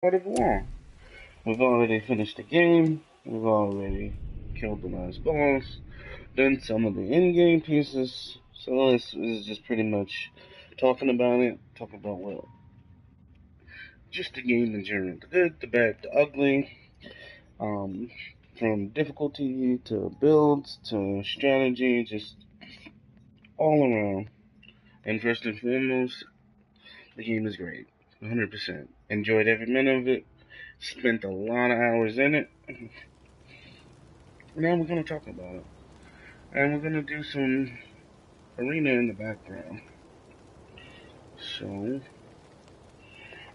God of War. We've already finished the game. We've already killed the last boss. Done some of the in-game pieces. So this is just pretty much talking about it. Talking about what? Just the game in general. The good, the bad, the ugly. Um, from difficulty to builds to strategy, just all around. And first and foremost, the game is great. 100%. Enjoyed every minute of it. Spent a lot of hours in it. Now we're going to talk about it. And we're going to do some arena in the background. So,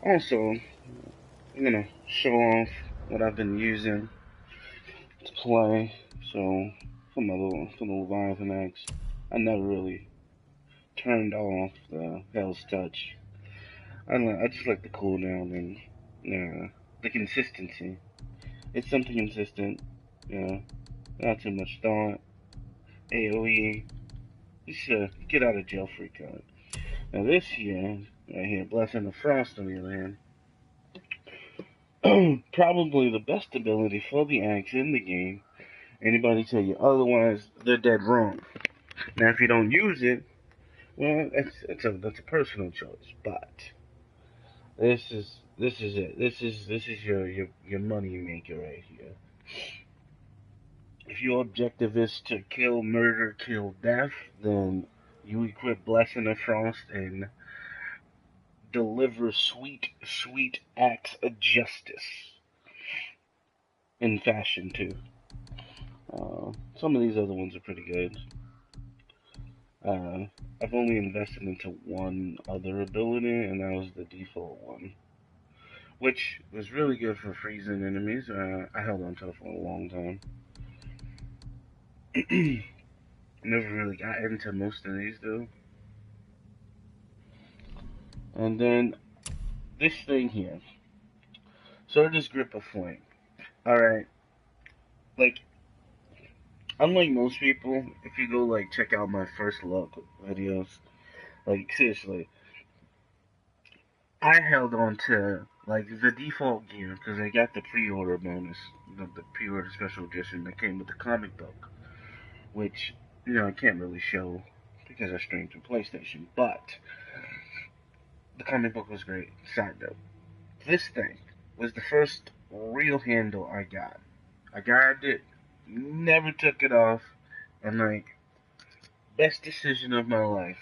also, I'm going to show off what I've been using to play. So, for the Leviathan X, I never really turned off the Hell's Touch. I just like the cooldown and the consistency. It's something consistent, not too much thought. AoE, just get out of jail free card. Now this here, right here, Blessing of Frost on the other hand, probably the best ability for the axe in the game. Anybody tell you otherwise, they're dead wrong. Now if you don't use it, well, that's a personal choice. But this is it. This is your money maker right here. If your objective is to kill, murder, kill, death, then you equip Blessing of Frost and deliver sweet, sweet acts of justice in fashion too. Some of these other ones are pretty good. Uh, I've only invested into one other ability, and that was the default one, which was really good for freezing enemies. I held on to it for a long time. Never really got into most of these though. And then this thing here, Surge's Grip of Flame. All right, like unlike most people, if you go like check out my first look videos, like seriously, I held on to like the default gear because I got the pre-order bonus, the pre-order special edition that came with the comic book, which I can't really show because I streamed through PlayStation. But the comic book was great. Side note: this thing was the first real handle I got. I grabbed it, never took it off, and like best decision of my life.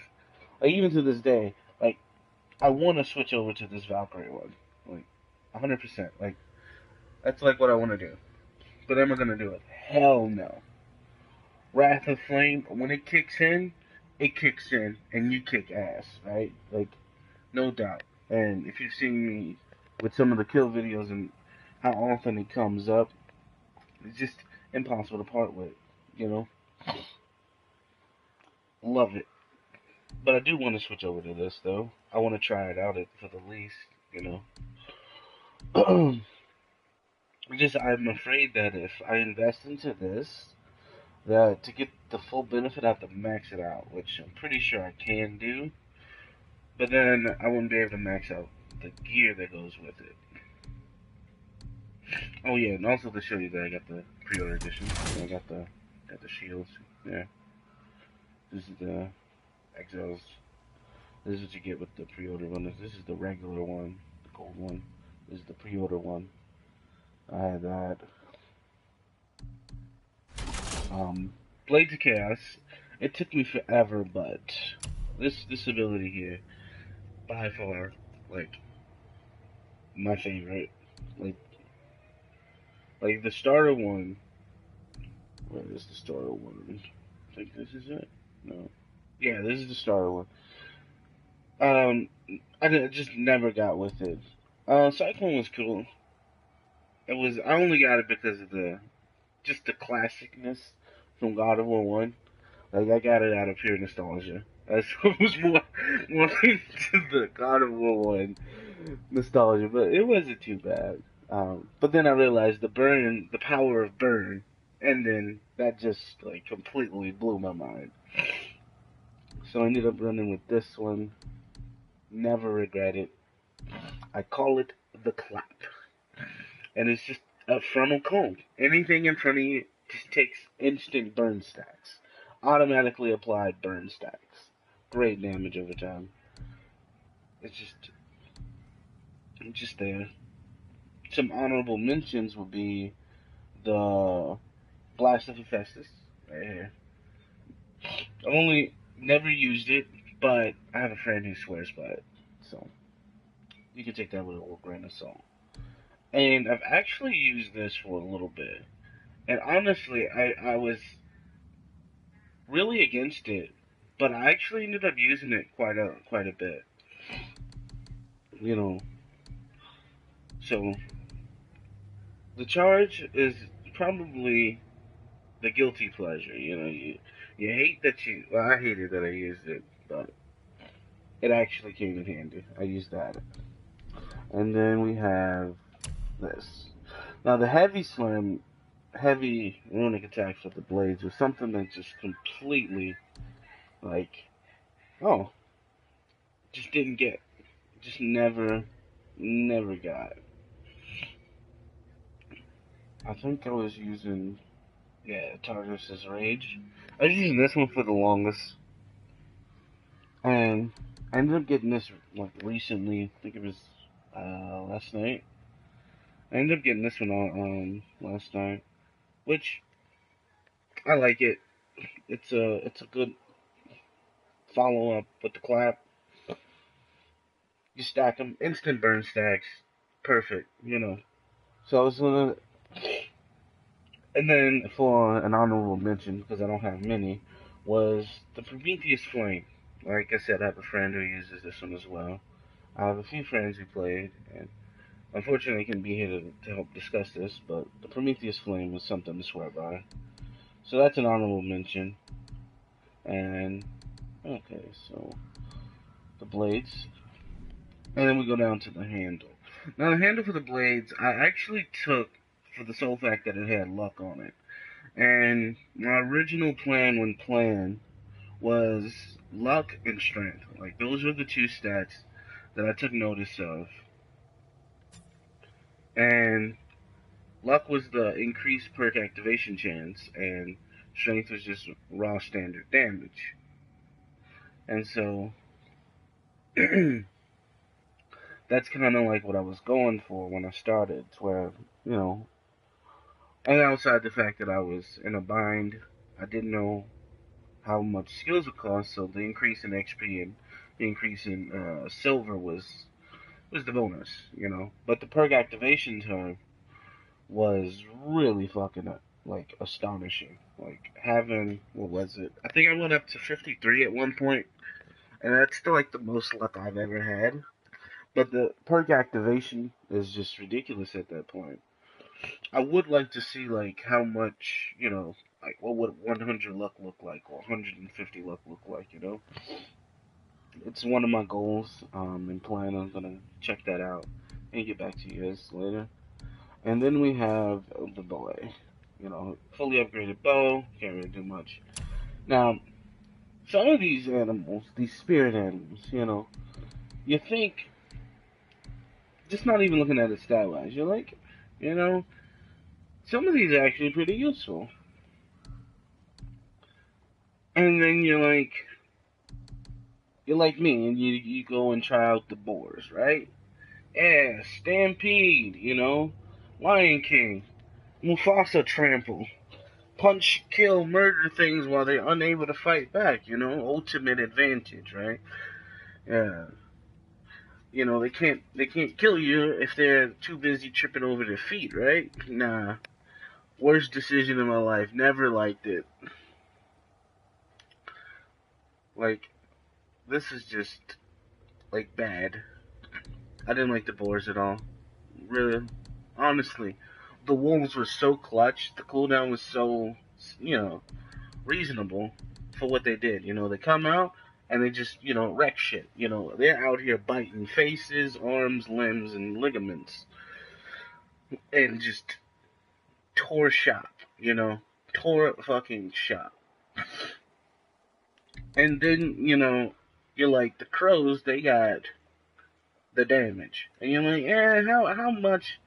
Like even to this day, like I want to switch over to this Valkyrie one, like 100%. Like that's like what I want to do. But am I gonna do it? Hell no. Wrath of Flame, when it kicks in, and you kick ass, right? Like no doubt. And if you've seen me with some of the kill videos and how often it comes up, it's just impossible to part with. You know, love it. But I do want to switch over to this though. I want to try it out for the least. You know. Just I'm afraid that if I invest into this, that to get the full benefit, I have to max it out, which I'm pretty sure I can do. But then I wouldn't be able to max out the gear that goes with it. Oh yeah, and also to show you that I got the pre-order edition. I got the shields. Yeah, this is the Exiles. This is what you get with the pre-order one. This is the regular one, the gold one. This is the pre-order one. I had that. Blades of Chaos. It took me forever, but this ability here, by far, like my favorite. Like like the starter one. Where is the starter one? I think this is it. No. Yeah, this is the starter one. Um, I just never got with it. Cyclone was cool. It was. I only got it because of the classicness from God of War One. Like I got it out of pure nostalgia. That's what was more to the God of War One nostalgia, but it wasn't too bad. But then I realized the power of burn, and then that just like completely blew my mind. So I ended up running with this one. Never regret it. I call it the clap. and it's just a frontal cone. Anything in front of you just takes instant burn stacks. Automatically applied burn stacks. Great damage over time. It's just there. Some honorable mentions would be the Blast of Hephaestus right here. I've only never used it, but I have a friend who swears by it, so you can take that with a little grain of salt. And I've actually used this for a little bit, and honestly, I was really against it, but I actually ended up using it quite a bit. You know, so the charge is probably the guilty pleasure. You hate that you. Well, I hated that I used it, but it actually came in handy. I used that, and then we have this. Now the heavy runic attacks with the blades was something that just completely like, oh, just didn't get, just never got. I think I was using, yeah, Tartarus' Rage. I was using this one for the longest, and I ended up getting this like recently. I think it was last night. I ended up getting this one on last night, which I like it. It's a good follow up with the clap. You stack them, instant burn stacks, perfect. So I was gonna, and then for an honorable mention because I don't have many, was the Prometheus Flame. Like I said, I have a friend who uses this one as well. I have a few friends who played, and unfortunately, I couldn't be here to help discuss this. But the Prometheus Flame is something to swear by. So that's an honorable mention. And okay, so the blades, and then we go down to the handle. Now the handle for the blades, I actually took for the sole fact that it had luck on it. And my original plan when playing was luck and strength. Like those were the two stats that I took notice of. And luck was the increased perk activation chance, and strength was just raw standard damage. And so that's kind of like what I was going for when I started, where, you know, and outside the fact that I was in a bind, I didn't know how much skills would cost, so the increase in XP and the increase in silver was the bonus. But the perk activation term was really fucking like astonishing. Like having, what was it? I think I went up to 53 at one point, and that's still like the most luck I've ever had. But the perk activation is just ridiculous at that point. I would like to see like how much, like what would 100 luck look like or 150 luck look like. It's one of my goals and plan. I'm gonna check that out and get back to you guys later. And then we have the bow. Fully upgraded bow. Can't really do much. Now, some of these animals, these spirit animals, you think, just not even looking at it stat wise, you're like, you know, some of these are actually pretty useful. And then you're like me, and you go and try out the boars, right? Yeah, Stampede, Lion King, Mufasa Trample, punch, kill, murder things while they're unable to fight back, ultimate advantage, right? Yeah. They can't kill you if they're too busy tripping over their feet, right? Nah. Worst decision in my life. Never liked it. Like, this is just like bad. I didn't like the boars at all. Really. Honestly. The wolves were so clutch. The cooldown was so, reasonable for what they did. They come out and they just, wreck shit. They're out here biting faces, arms, limbs, and ligaments. And just tore shop, tore fucking shop. And then, you're like, the crows, they got the damage. And you're like, how much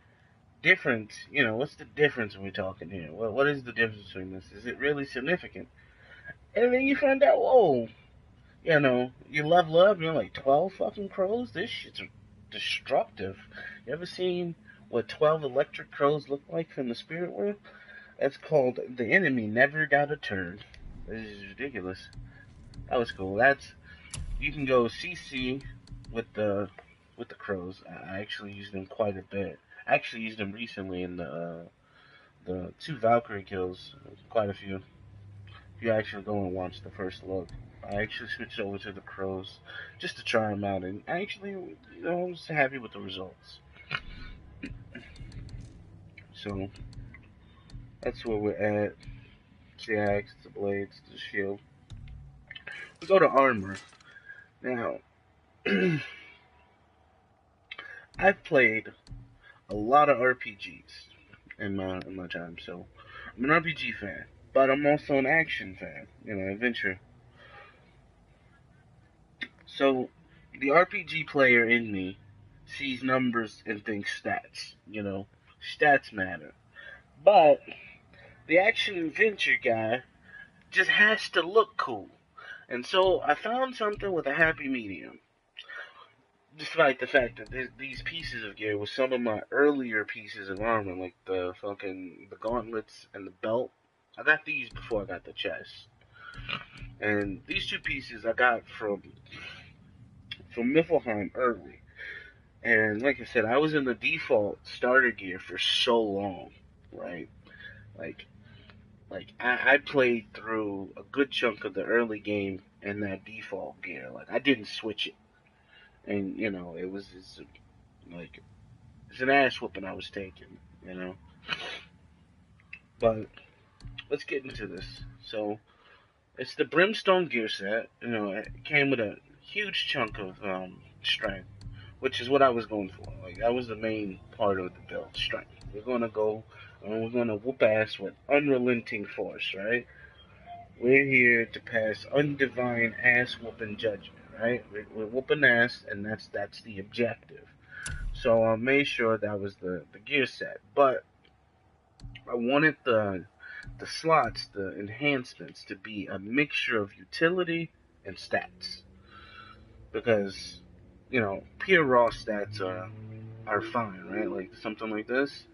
difference, what's the difference we're talking here? What is the difference between this? Is it really significant? And then you find out, whoa, you level up, you're like 12 fucking crows? This shit's destructive. You ever seen what 12 electric crows look like from the spirit world? That's called The Enemy Never Got a Turn. This is ridiculous. That was cool. You can go CC with the crows. I actually used them quite a bit. I actually used them recently in the 2 Valkyrie kills. Quite a few. If you actually go and watch the first look, I actually switched over to the crows just to try them out, and I actually, I was happy with the results. So that's where we're at. The axe, the blades, the shield. We go to armor. Now, I've played a lot of RPGs in my time, so I'm an RPG fan, but I'm also an action fan, adventure. So the RPG player in me sees numbers and thinks stats. Stats matter. But the action adventure guy just has to look cool. And so I found something with a happy medium. Despite the fact that these pieces of gear were some of my earlier pieces of armor, like the gauntlets and the belt. I got these before I got the chest. And these 2 pieces I got from Niflheim early. And like I said, I was in the default starter gear for so long, right? Like I played through a good chunk of the early game in that default gear. Like I didn't switch it, and it's an ass whooping I was taking. But let's get into this. So it's the Brimstone gear set. It came with a huge chunk of strength, which is what I was going for. Like that was the main part of the build, strength. We're gonna go and we're gonna whoop ass with unrelenting force, right? We're here to pass undivine ass whooping judgment, right? We're whooping ass, and that's the objective. So I made sure that was the gear set, but I wanted the slots, the enhancements, to be a mixture of utility and stats, because pure raw stats are fine, right? Like something like this.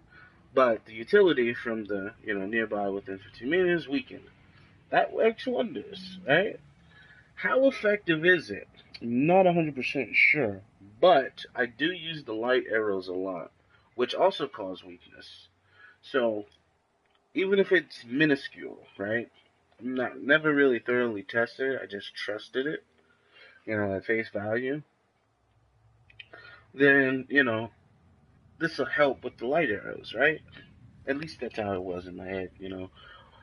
But the utility from the nearby within 15 meters weakened. That works wonders, right? How effective is it? Not 100% sure, but I do use the light arrows a lot, which also cause weakness. So even if it's minuscule, right? I'm never really thoroughly tested it. I just trusted it, at face value. Then this will help with the light arrows, right? At least that's how it was in my head,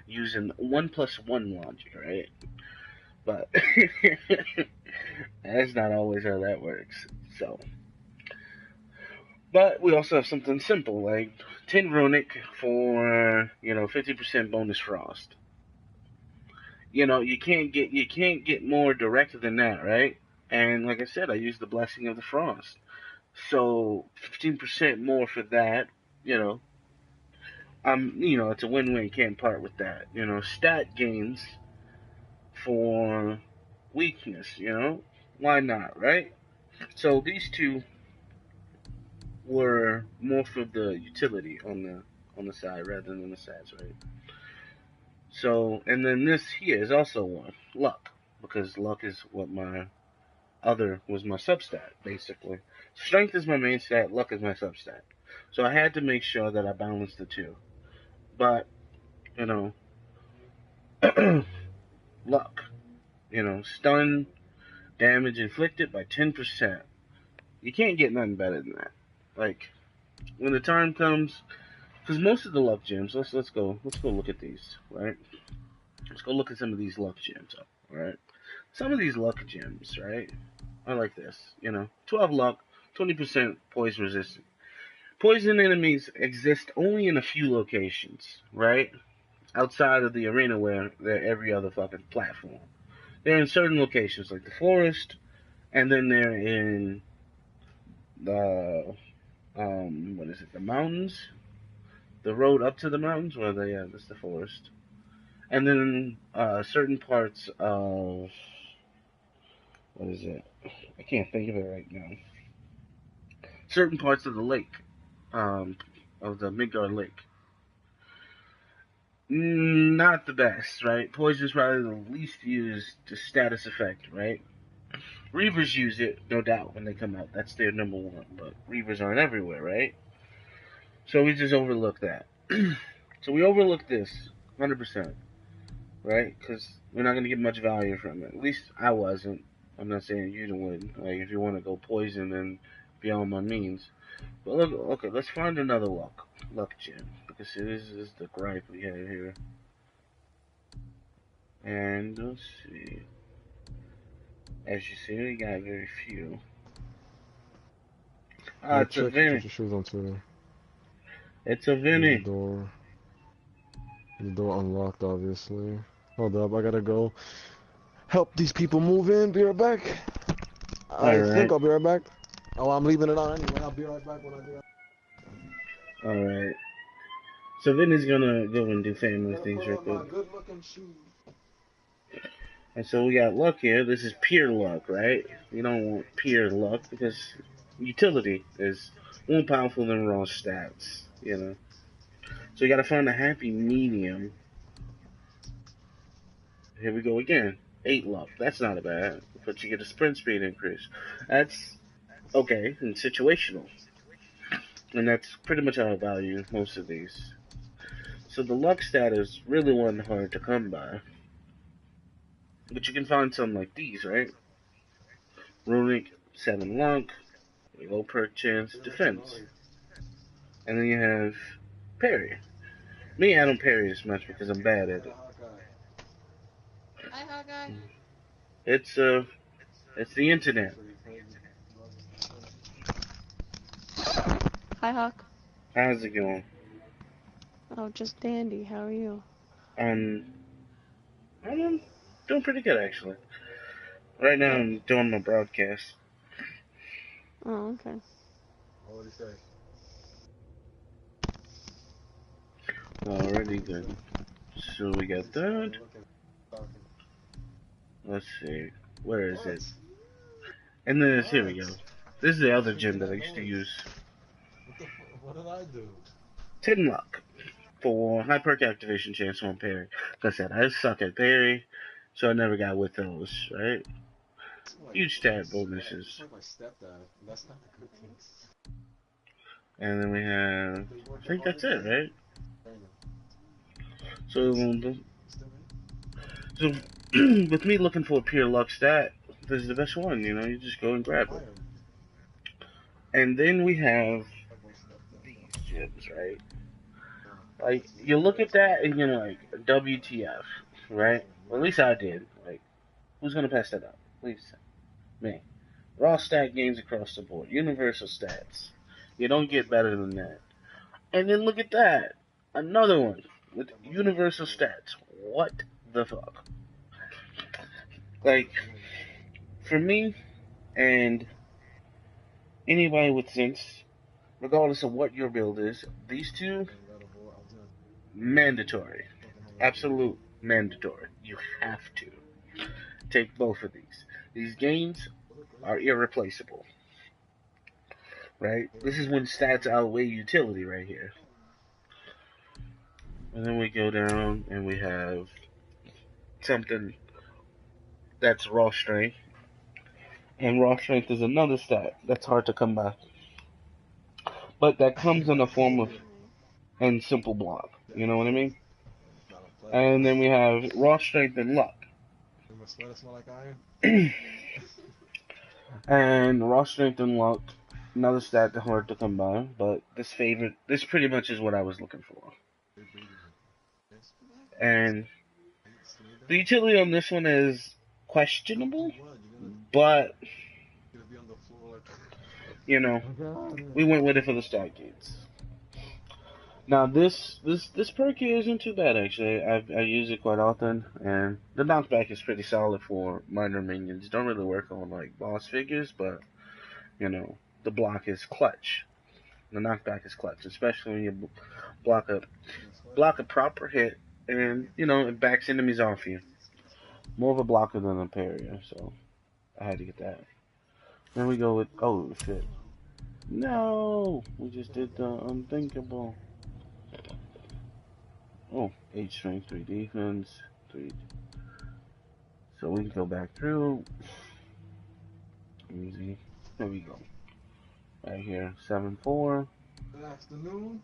using 1+1 logic, right? But that's not always how that works. So, but we also have something simple like 10 runic for 50% bonus frost. You can't get more direct than that, right? And like I said, I used the blessing of the frost, so 15% more for that. You know, it's a win-win. Can't part with that. Stat gains for weakness. Why not, right? So these 2 were more for the utility on the side rather than the stats, right? So, and then this here is also one luck, because luck is what my was my substat basically. Strength is my main stat, luck is my substat. So I had to make sure that I balanced the 2. But you know, luck, stun damage inflicted by 10%. You can't get nothing better than that. Like when the time comes, because most of the luck gems. Let's go look at these, right? Let's go look at some of these luck gems, right? Some of these luck gems, right? I like this. 12 luck, 20% poison resistant. Poison enemies exist only in a few locations, right? Outside of the arena where they're every other fucking platform. They're in certain locations like the forest, and then they're in the the mountains, the road up to the mountains. Well, yeah, that's the forest. And then certain parts of what is it? I can't think of it right now. Certain parts of the lake, um, of the Midgard Lake. Not the best, right? Poison's probably the least used status effect, right? Reavers use it, no doubt, when they come out. That's their number one. But Reavers aren't everywhere, right? So we just overlook that. So we overlook this, 100%, right? Because we're not going to get much value from it. At least I wasn't. I'm not saying you would. Like, if you want to go poison, then beyond my means. But look, okay, let's find another luck gem. Because see, this is the gripe we have here. And let's see. As you see, we got very few. Ah, it's a Check, put Vinny. your shoes on too. It's a There's the Vinny. door. The door unlocked, obviously. Hold up, I gotta go help these people move in. Be right back. I think Alright, I'll be right back. Oh, I'm leaving it on anyway. I'll be right back when I do that. alright. So Vinny's gonna go and do family Gotta things put real on quick. my good-looking shoes. And so we got luck here. This is pure luck, right? You don't want pure luck because utility is more powerful than raw stats, you know. So you gotta find a happy medium. Here we go again. 8 luck. That's not a bad. But you get a sprint speed increase. That's okay and situational. And that's pretty much how I value most of these. So the luck stat is really one hard to come by. But you can find some like these, right? Runic, 7 luck, low perk chance, defense. And then you have parry. Me, I don't parry as much because I'm bad at it. Hi, Hawkeye. It's it's the internet. Hi, Hawk. How's it going? Oh, just dandy. How are you? Um, I'm doing pretty good actually. Right now Good. I'm doing my broadcast. Oh, okay. What did he say? Already good. So we got that. Let's see. Where is it? And then here we go. This is the other gym that I used to use. What did I do? 10 luck for high perk activation chance on parry. Like I said, I suck at parry, so I never got with those, right? Huge stat bonuses. Like my stepdad. That's not a good thing. And then we have, I think that's it, right? So, so with me looking for a pure luck stat, this is the best one, you know, you just go and grab it. And then we have these gyms, right? Like, you look at that and you're like, WTF, right? Well, at least I did. Like, who's gonna pass that up? Please, me. Raw stat gains across the board. Universal stats. You don't get better than that. And then look at that. Another one with universal stats. What the fuck? Like, for me and anybody with sense, regardless of what your build is, these two, mandatory. Absolute mandatory. You have to take both of these. These gains are irreplaceable. Right? This is when stats outweigh utility right here. And then we go down and we have something that's raw strength. And raw strength is another stat that's hard to come by. But that comes in the form of and simple block. You know what I mean? And then we have raw strength and luck. My sweater smell like iron? And raw strength and luck, another stat that's hard to come by. But this pretty much is what I was looking for. And the utility on this one is questionable, but you know, we went with it for the stat gains. Now this perk here isn't too bad actually. I use it quite often, and the knockback is pretty solid for minor minions. Don't really work on like boss figures, but you know the block is clutch. The knockback is clutch, especially when you block a proper hit, and it backs enemies off you. More of a blocker than a parrier, so I had to get that. Then we go with oh shit. No, we just did the unthinkable. Oh, 8 strength, 3 defense, 3. So we can go back through. Easy. There we go. Right here, 7-4. Good afternoon.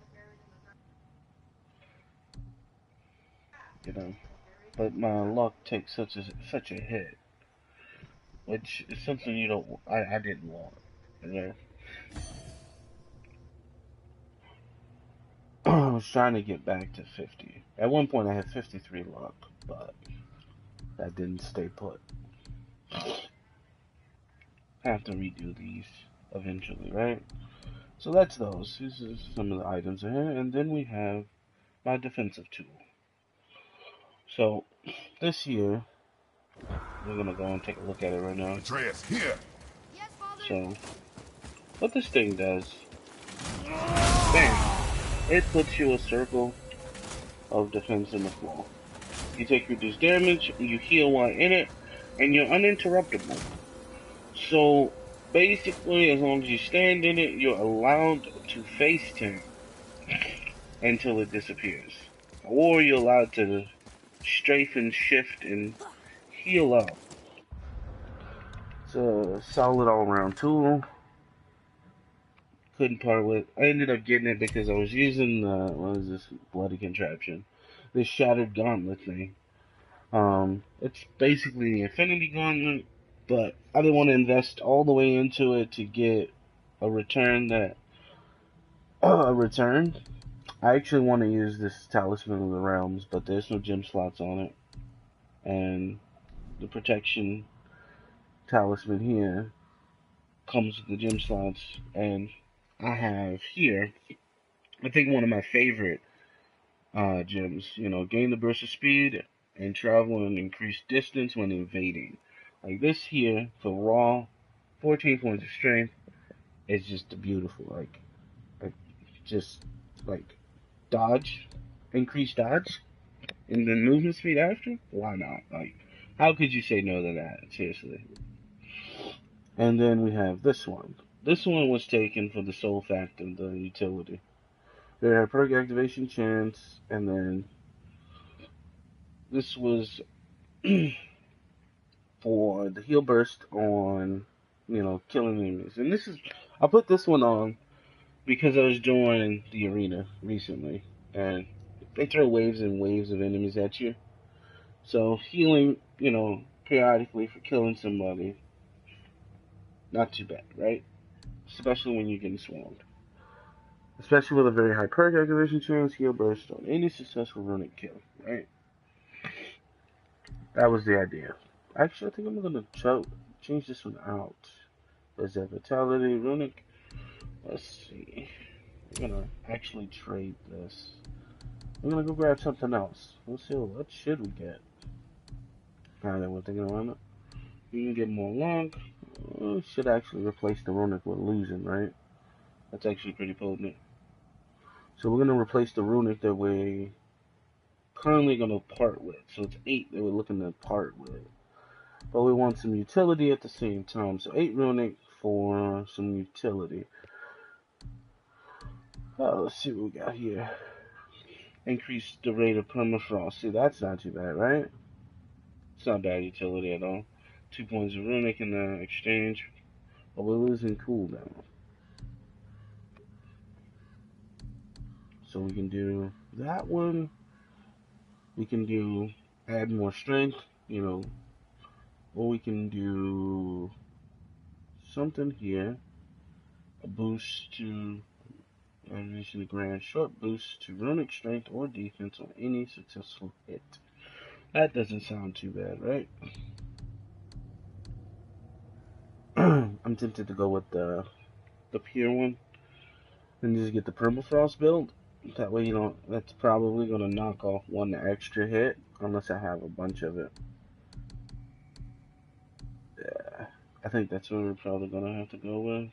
But my luck takes such a hit, which is something I didn't want. I was trying to get back to 50. At one point I had 53 luck, but that didn't stay put. Have to redo these eventually, right? So that's those. These are some of the items in here, and then we have my defensive tool. So this here, we're gonna go and take a look at it right now. Atreus, here. So what this thing does, bam, it puts you a circle of defense in the floor. You take reduced damage, you heal while in it, and you're uninterruptible. So basically, as long as you stand in it, you're allowed to face turn until it disappears. Or you're allowed to strafe and shift and heal up. It's a solid all-around tool. Couldn't part with. I ended up getting it because I was using what is this bloody contraption? This shattered gauntlet thing. It's basically the Infinity Gauntlet, but I didn't want to invest all the way into it to get a return I actually want to use this Talisman of the Realms, but there's no gem slots on it. And the protection talisman here comes with the gem slots, and I have here, I think one of my favorite gems, gain the burst of speed and travel and increase distance when invading. Like this here, for raw, 14 points of strength, is just beautiful. Like just like dodge, increase dodge, and then movement speed after? Why not? Like, how could you say no to that? Seriously. And then we have this one. This one was taken for the sole fact of the utility. There are perk activation chance, and then this was for the heal burst on, killing enemies. And I put this one on because I was doing the arena recently, and they throw waves and waves of enemies at you. So healing, periodically for killing somebody, not too bad, right? Especially when you're getting swarmed. Especially with a very high perk activation chance, heal burst on any successful runic kill, right? That was the idea. Actually, I think I'm gonna change this one out. Is that vitality runic? Let's see. I'm gonna actually trade this. I'm gonna go grab something else. Let's see, what should we get? Now that we're thinking around it, you can get more luck. Should actually replace the runic we're losing, right? That's actually pretty potent. So we're gonna replace the runic that we currently gonna part with. So it's 8 that we're looking to part with. But we want some utility at the same time. So 8 runic for some utility. Let's see what we got here. Increase the rate of permafrost. See, that's not too bad, right? It's not bad utility at all. 2 points of runic in the exchange. But we're losing cooldown. So we can do that one. We can do add more strength, or we can do something here. A boost to the grand short boost to runic strength or defense on any successful hit. That doesn't sound too bad, right? I'm tempted to go with the pure one and just get the permafrost build. That way that's probably gonna knock off one extra hit unless I have a bunch of it. Yeah, I think that's what we're probably gonna have to go with.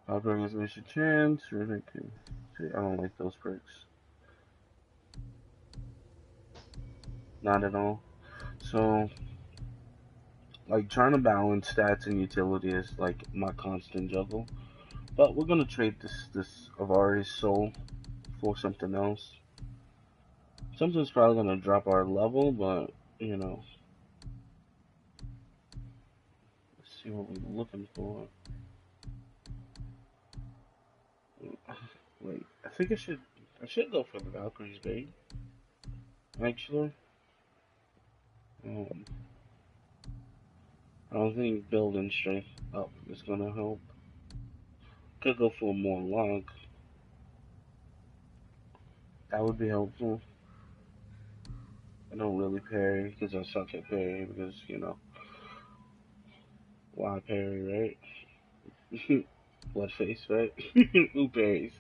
Outbreak gives a chance. Runic. See, I don't like those perks. Not at all. So, like, trying to balance stats and utility is like my constant juggle. But we're gonna trade this Avari's soul for something else. Something's probably gonna drop our level, but you know, let's see what we're looking for. Wait, I think I should go for the Valkyrie's bait. Actually, um, I don't think building strength up is gonna help. Could go for more luck. That would be helpful. I don't really parry because I suck at parry because you know why parry, right? Blood face, right? Who parries?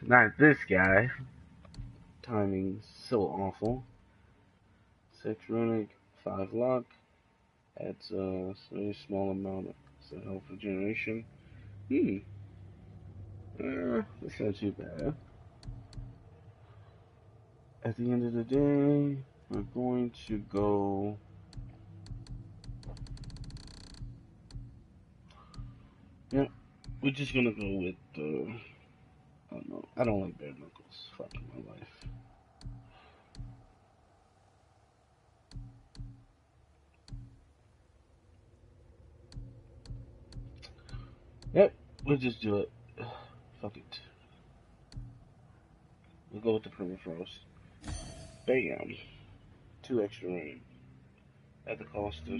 Not this guy. Timing's so awful. 6 runic, 5 luck. That's a very small amount of health regeneration. That's not too bad. At the end of the day, we're going to go. Yeah, we're just gonna go with I don't know. I don't like bare knuckles. Fucking my life. Yep, we'll just do it. Fuck it. We'll go with the permafrost. Bam. 2 extra rain. At the cost of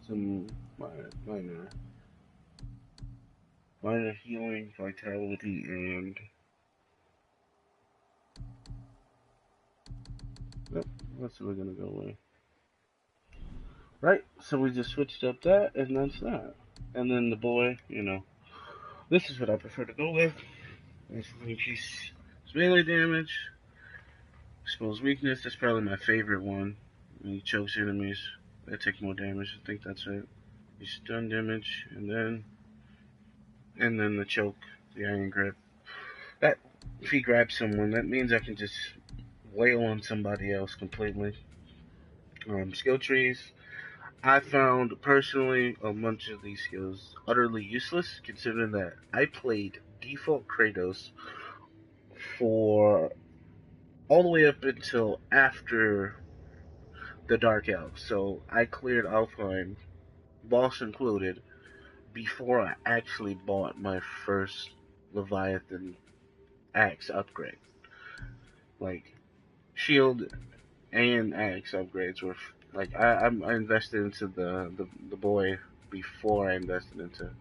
some minor healing, vitality, and yep, that's what we're gonna go with. Right, so we just switched up that, and that's that. And then the boy, you know, this is what I prefer to go with. Increase melee damage, expose weakness. That's probably my favorite one. When he chokes enemies, they take more damage. I think that's it. You stun damage, and then the choke, the iron grip. That if he grabs someone, that means I can just wail on somebody else completely. Skill trees. I found personally a bunch of these skills utterly useless, considering that I played default Kratos for all the way up until after the Dark Elves. So I cleared Alfheim, boss included, before I actually bought my first Leviathan axe upgrade. Like, shield and axe upgrades were like I invested into the boy before I invested into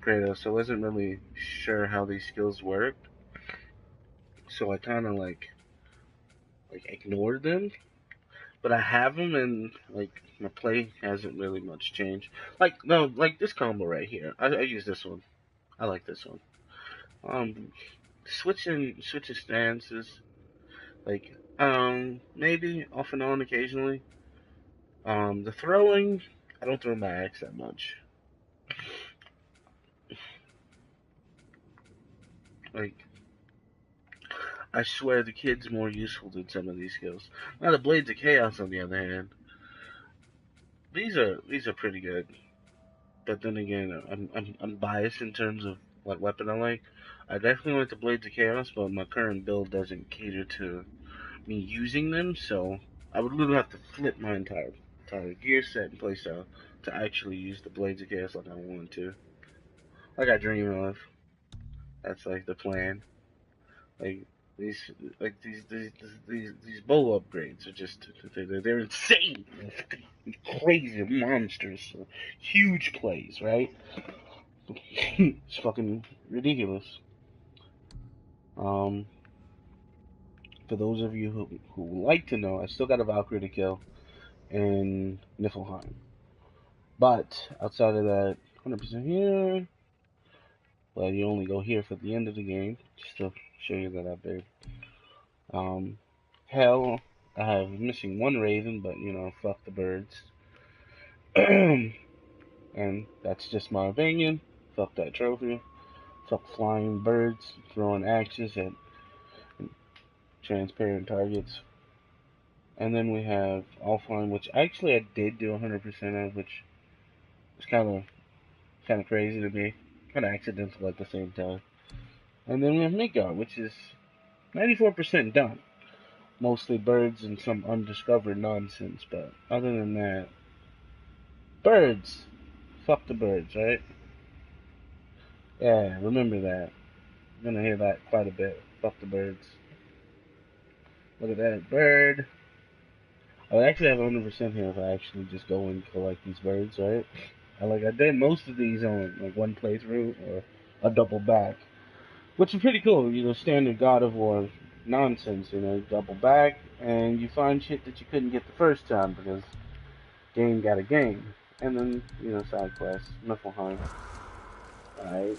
Kratos, so I wasn't really sure how these skills worked. So I kind of like ignored them, but I have them, and like my play hasn't really much changed. Like no, like this combo right here, I use this one. I like this one. Switching stances, like maybe off and on occasionally. The throwing, I don't throw my axe that much. Like, I swear the kid's more useful than some of these skills. Now the Blades of Chaos, on the other hand, these are pretty good. But then again, I'm biased in terms of what weapon I like. I definitely like the Blades of Chaos, but my current build doesn't cater to me using them, so I would literally have to flip my entire gear set and playstyle to actually use the Blades of Chaos like I want to. Like I dream of. That's like the plan. Like these these bow upgrades are just they're insane, crazy monsters, huge plays, right? It's fucking ridiculous. Um, for those of you who would like to know, I still got a Valkyrie to kill in Niflheim, but outside of that, 100% here. Well, you only go here for the end of the game, just to show you that I big. Hell, I have missing one Raven, but you know, fuck the birds. And that's just my opinion. Fuck that trophy. Fuck flying birds, throwing axes at transparent targets. And then we have offline, which actually I did do 100% of, which was kind of crazy to me, kind of accidental at the same time. And then we have Midgard, which is 94% done. Mostly birds and some undiscovered nonsense, but other than that, birds. Fuck the birds, right? Yeah, remember that. You're gonna hear that quite a bit. Fuck the birds. Look at that bird. I would actually have 100% here if I actually just go and collect these birds, right? I did most of these on like one playthrough or a double back, which is pretty cool. You know, standard God of War nonsense. You know, double back and you find shit that you couldn't get the first time because game got a game, and then you know side quests, Niflheim. Alright,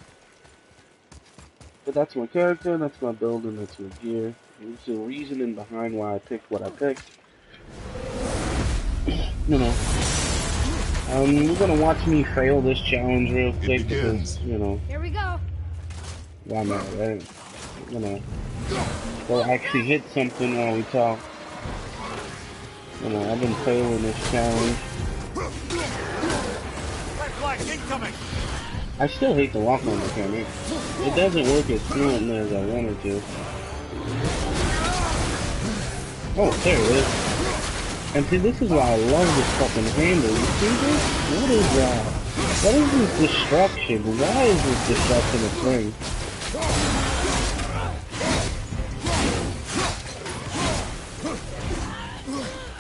but that's my character, that's my build, and that's my gear. There's the reasoning behind why I picked what I picked. You know. We're gonna watch me fail this challenge real quick because, you know. Here we go. Why not, right? You know. We'll actually hit something while we talk. You know, I've been failing this challenge. Red flag incoming. I still hate the walk-on mechanic. It doesn't work as fluently as I wanted to. Oh, there it is. And see, this is why I love this fucking handle. You see this? What is that? What is this destruction? Why is this destruction a thing?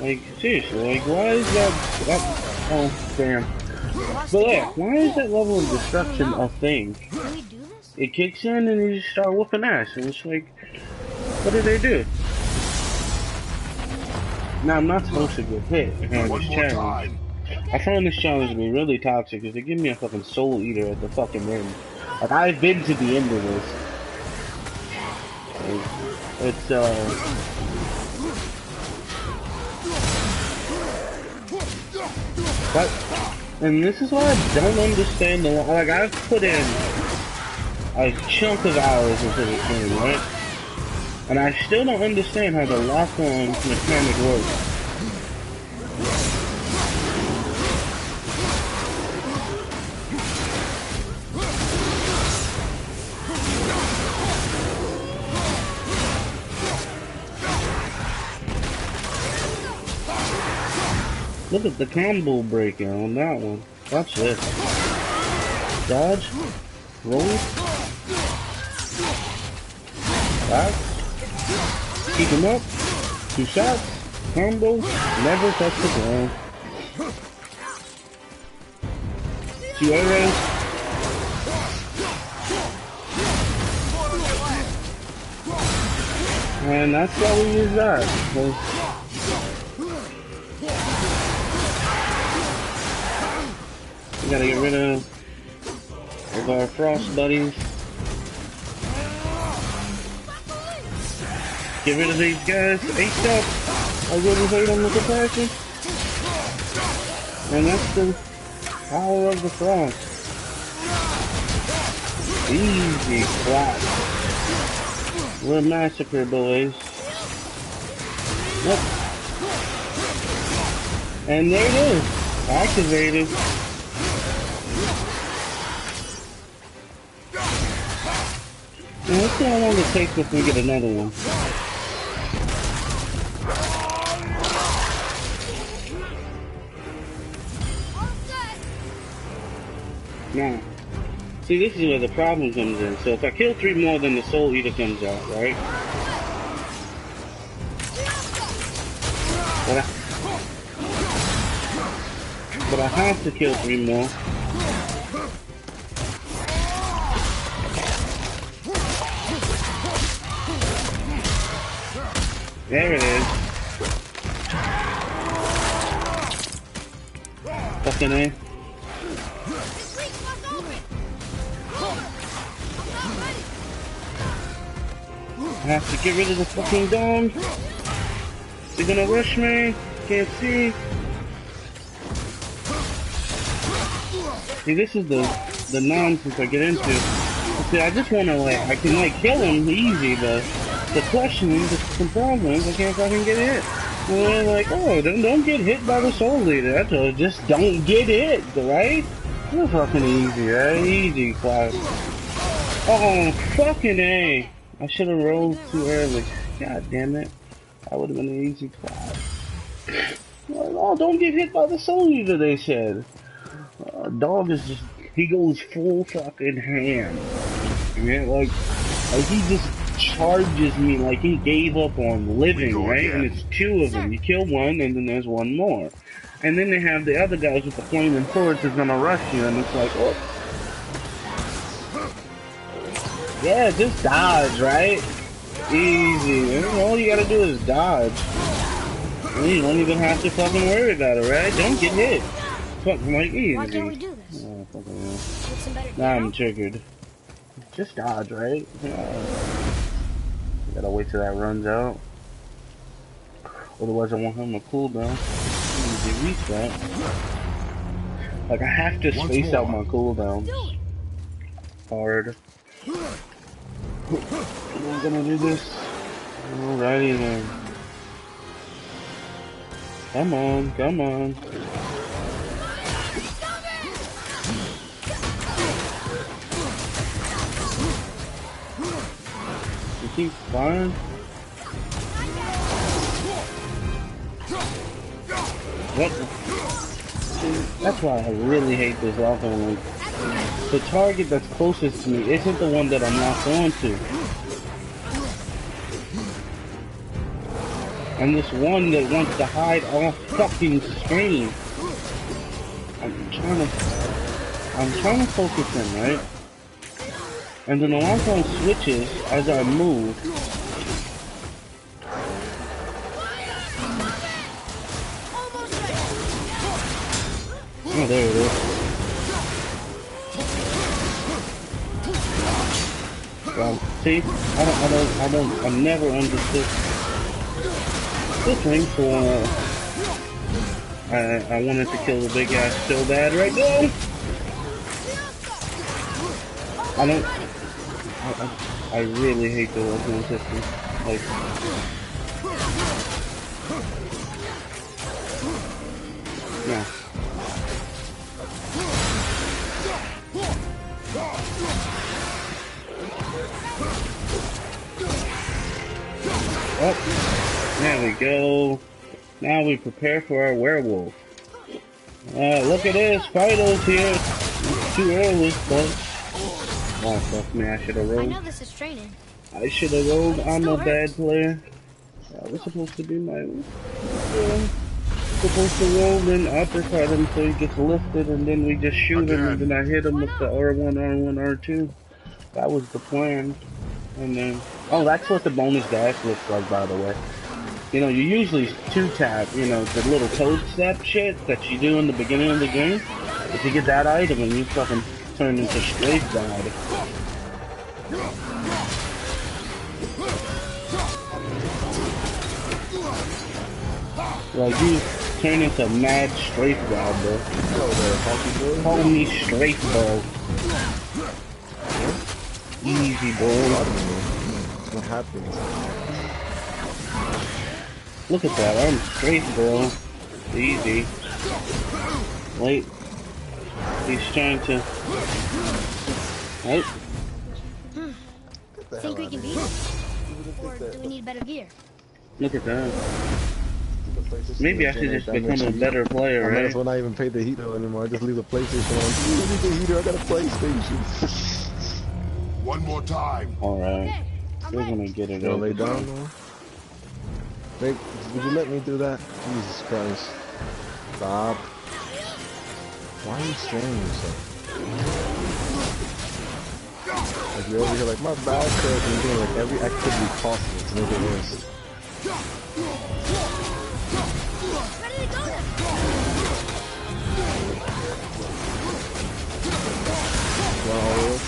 Like, seriously, like, why is that oh, damn. But yeah, why is that level of destruction a thing? It kicks in and you just start whooping ass, and it's like, what did they do? Now, I'm not supposed to get hit on this challenge. I found this challenge to be really toxic because they give me a fucking soul eater at the fucking end. Like, I've been to the end of this. Like, it's, But, and this is why I don't understand the, like, I've put in a chunk of hours into this game, right? And I still don't understand how the lock-on mechanic works. Look at the combo breaking on that one. Watch this. Dodge. Roll. Back. Keep him up. 2 shots. Combo. Never touch the ground. 2 arrows. And that's why we use that. We gotta get rid of our frost buddies. Get rid of these guys. ASAP. I really hate them with a passion. And that's the power of the frost. Easy clap. We're a massacre, boys. Yep. And there it is. Activated. Now, let's see how long it takes before we get another one. Now, see, this is where the problem comes in. So if I kill 3 more, then the Soul Eater comes out, right? But I have to kill 3 more. There it is. Fucking A. I have to get rid of the fucking dome. They're gonna rush me. Can't see. See, this is the nonsense I get into. See, I just wanna like, I can like kill him easy, but the question is, the problem is, I can't fucking get hit. And they're like, oh, don't get hit by the Soul Leader. That's all. Just don't get hit, right? It's fucking easy, right? Easy class. Oh, fucking A. I should have rolled too early. God damn it. That would have been an easy class. Oh, don't get hit by the Soul Eater, they said. Dog is just, he goes full fucking ham. Yeah, like he just charges me like he gave up on living, right? And it's two of them. You kill one, and then there's one more. And then they have the other guys with the flaming swords who's gonna rush you, and it's like, oh. Yeah, just dodge, right? Easy. All you gotta do is dodge. You don't even have to fucking worry about it, right? Don't get hit. Fucking like easy. Why can't we do this? Oh, fucking now I'm triggered. Just dodge, right? Yeah. Gotta wait till that runs out. Otherwise I won't have my cooldown. Easy reset. Like I have to space out my cooldowns. Hard. I'm gonna do this. Alrighty then. Come on, come on. You keep flying? What? That's why I really hate this offense. Like, the target that's closest to me isn't the one that I'm locked onto. And this one that wants to hide off fucking screen. I'm trying to focus in, right? And then the lockdown switches as I move. Oh, there it is. Well, see, I've never understood this thing, so I wanted to kill the big ass so bad right now. I really hate the weapon system. Like, no. Oh, there we go. Now we prepare for our werewolf. Look at this, Fido's here. It's too early, but... Oh, fuck me, I should have rolled. I know this is training. I should have rolled. I'm a bad player. That was supposed to be my... supposed to roll, then uppercut him so he gets lifted, and then we just shoot him, and then I hit him with the R1, R1, R2. That was the plan. And then... Oh, that's what the bonus dash looks like, by the way. You know, you usually two-tap, you know, the little code step shit that you do in the beginning of the game. If you get that item, and you fucking turn into strafe guard. Like, you turn into mad strafe guard, bro. Call me strafe, bro. Easy, bro. What happens? Look at that, I'm straight, bro. Easy. Wait. He's trying to... Right? Think we can beat it? Or do we need better gear? Look at that. Maybe I should just become a better player, I might right? as well not even pay the heater anymore. I just leave the PlayStation on. I need the heater, I got a PlayStation. One more time. Alright. Okay, I'm We're ready. gonna get it Gonna over. lay down now? Wait, would you let me do that? Jesus Christ. Stop. Why are you scaring yourself? Like you're over here like, my bad, Chris, and you're doing like every activity possible to make it worse. Ready to go then. Well,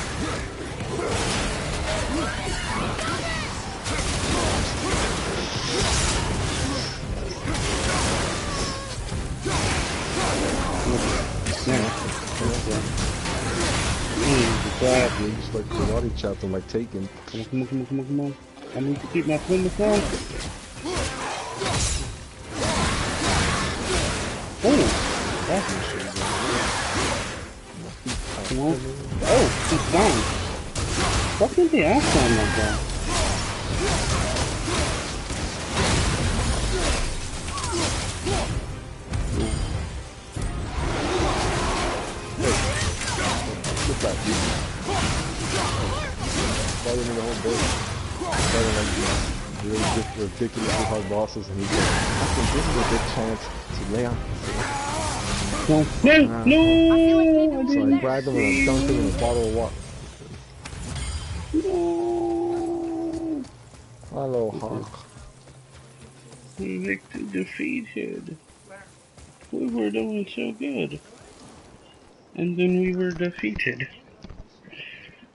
Yeah. like karate chopped him like Taken. Come on. I need to keep my fingers on. Oh, that's my shit. Come on. Oh, he's gone. What did the ass on like that? Look back, dude. Fighting in the whole day. Fighting like really ridiculously hard bosses, and he's like, I think this is a good chance to lay on. No! So I grabbed him and I dunked him in a bottle of water. No! Hello, Hawk. Victor defeated. We were doing so good. And then we were defeated.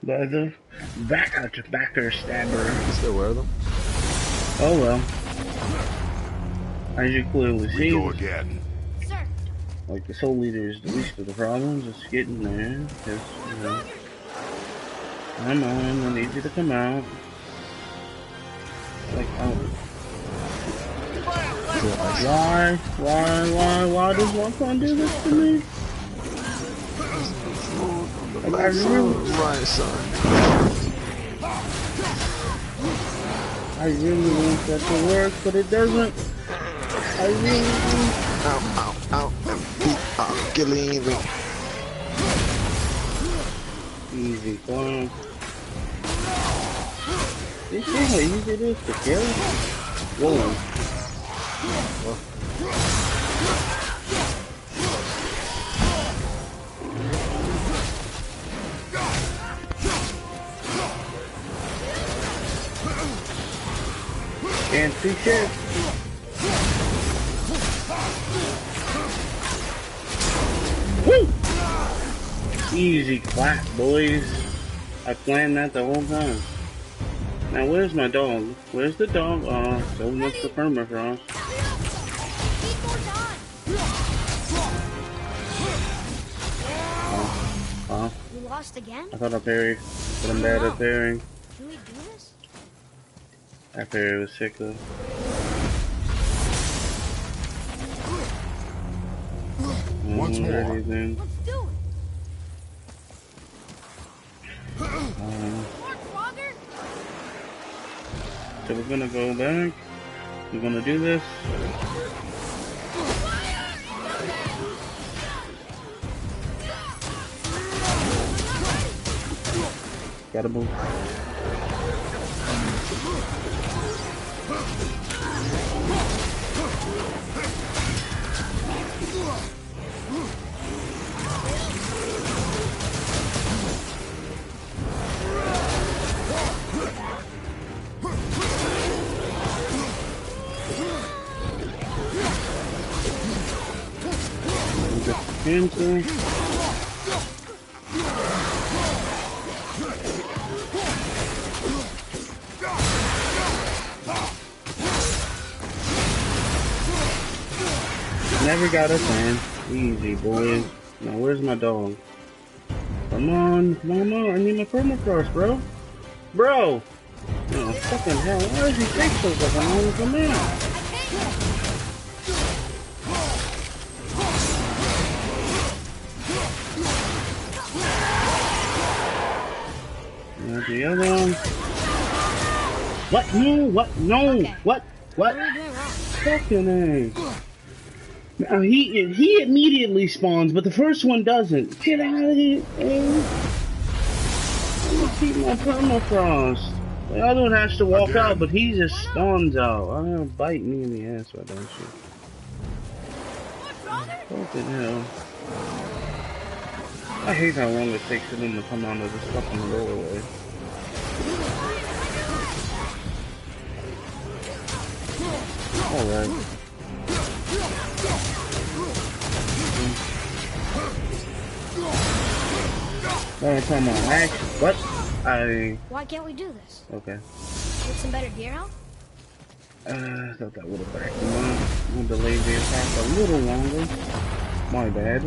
By the backstabber. You still wear them? Oh well. As you clearly We see, go again. Sir, like the Soul Leader is the least of the problems. It's getting there. Because, you know. Come on, I need you to come out. Like, oh. Why does Wakon do this to me? Like, I really want that to work, but it doesn't. I really do. Ow, beat up, killing me. Easy, fun. You see how easy it is to kill? Whoa. Can't see shit. Woo! Easy clap, boys. I planned that the whole time. Now where's my dog? Where's the dog? Oh, so much the permafrost. we lost again? I thought I parried, but I'm bad at parrying. Can we do this? That parry was sick though. Once more. Then. Let's do it. So we're gonna go back. We're gonna do this. Gotta move. Cancel. Never got us in. Easy, boys. Now, where's my dog? Come on. I need my permafrost, bro. Bro! Oh, fucking hell. Why does he take so fucking long to come out? There's the other one. What? No, what? No! Okay. What? What are we doing wrong? Fucking A. Now he immediately spawns, but the first one doesn't. Get out of here, man. I'm gonna keep my permafrost. The other one has to walk out, but he just spawns out. I'm gonna bite me in the ass, why don't you? Fucking hell. I hate how long it takes for them to come out of this fucking doorway. Alright. Come on, action. What? Why can't we do this? Okay. Get some better gear out? I thought that would have backed him up. We'll delay the attack a little longer. My bad.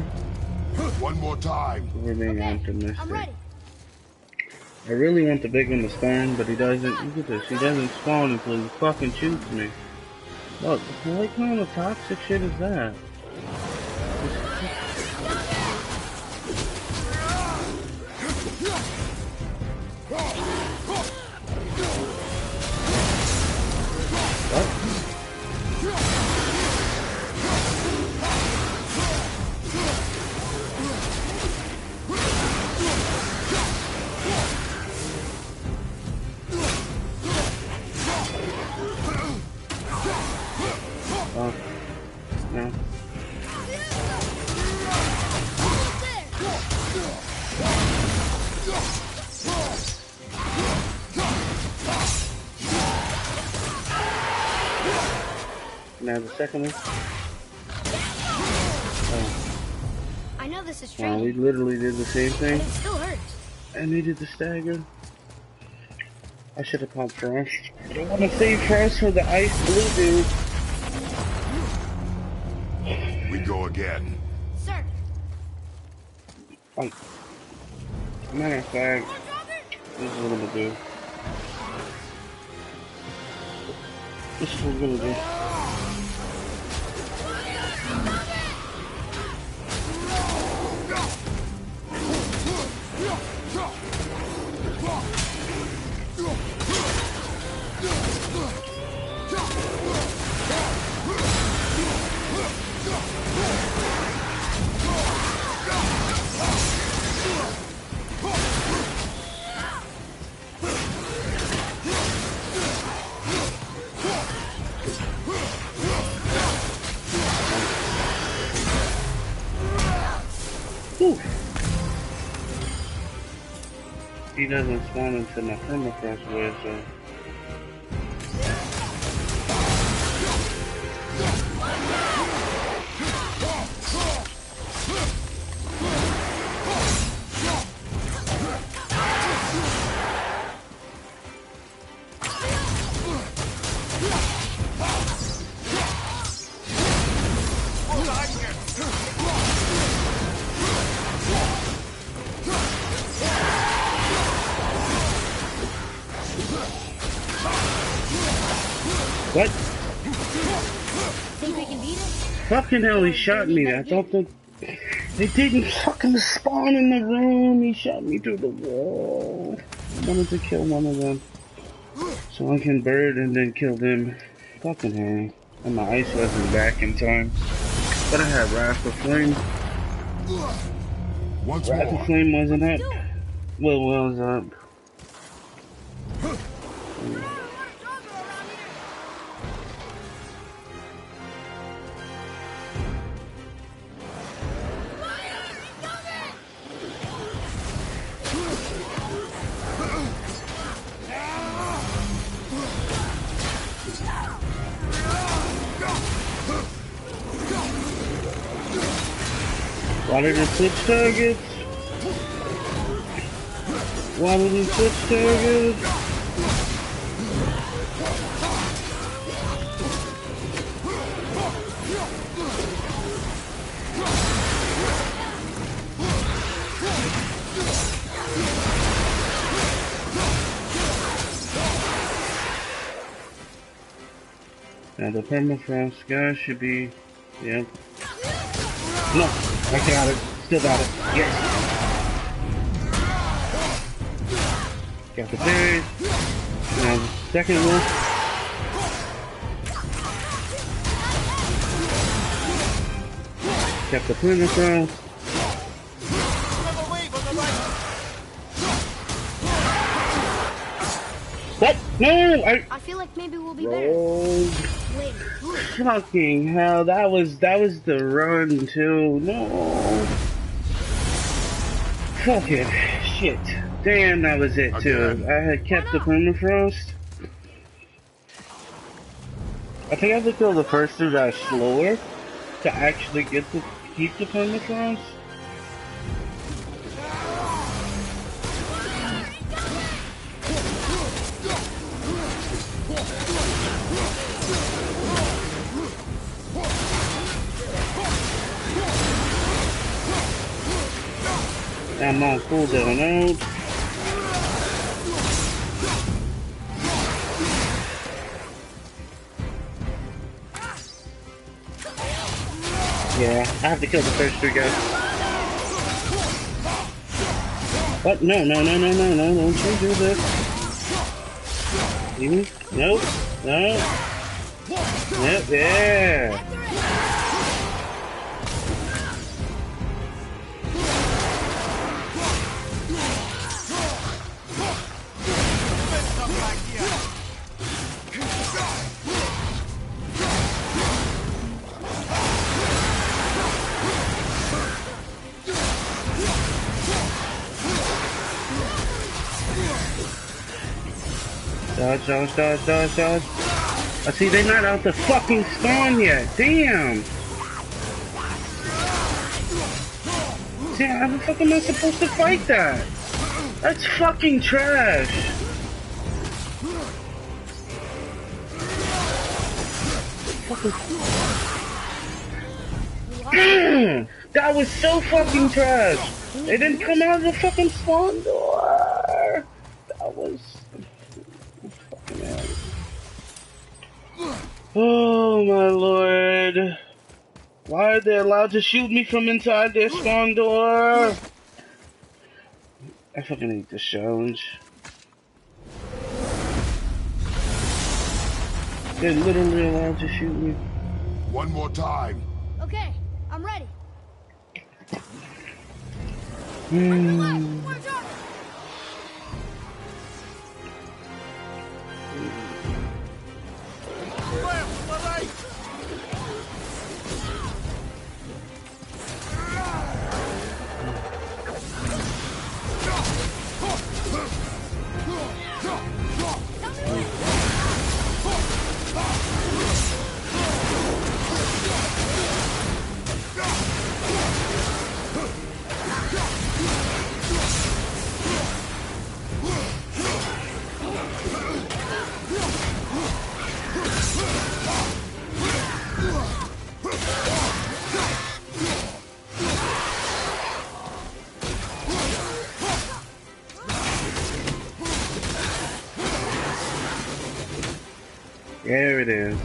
One more time. We're being Okay, optimistic. I'm ready. I really want the big one to spawn, but he doesn't. Look at this. He doesn't spawn until he fucking shoots me. Look, what kind of toxic shit is that? Oh, no. Now the second one. Oh. I know this is Wow, training, we literally did the same but thing. it still hurts. I needed the stagger. I should have popped Frost. I don't want to save Frost for the ice blue dude. We go again. Sir, Oh. Matter of fact, this is what I'm gonna do. This is what I'm gonna do. Whew. He doesn't spawn until my permafrost wears so. What? think we can beat it? Fucking hell, he shot me. I thought that they didn't fucking spawn in the room. He shot me through the wall. I wanted to kill one of them so I can bird and then kill them. Fucking hell. And my ice wasn't back in time. But I had Wrath of Flame. Once Wrath of more. Flame wasn't up. Well, was up. Why did it switch targets? Why did it switch targets? Now the permafrost guy should be, yep. No, I got it. Still got it. Yes. Got the berry. Now the second one. Got the permafrost. What? No! I feel like maybe we'll be better Rogue. later. Fucking hell, that was the run too. No. Fucking shit. Damn, that was it too. Again. I had kept the permafrost. I think I have to kill the first two guys slower to actually get to keep the permafrost. I'm on cooldown out. Yeah, I have to kill the first 3 guys. What? No, no, no, no, no, no, don't you do this. Nope. No. Yep, yeah. Dodge, dodge, dodge, dodge, dodge. I see they're not out the fucking spawn yet. Damn. Damn, how the fuck am I supposed to fight that? That's fucking trash. Fucking... That was so fucking trash. They didn't come out of the fucking spawn door. That was... Oh my lord. Why are they allowed to shoot me from inside their spawn door? I fucking hate this challenge. They're literally allowed to shoot me. One more time. Okay, I'm ready. There it is.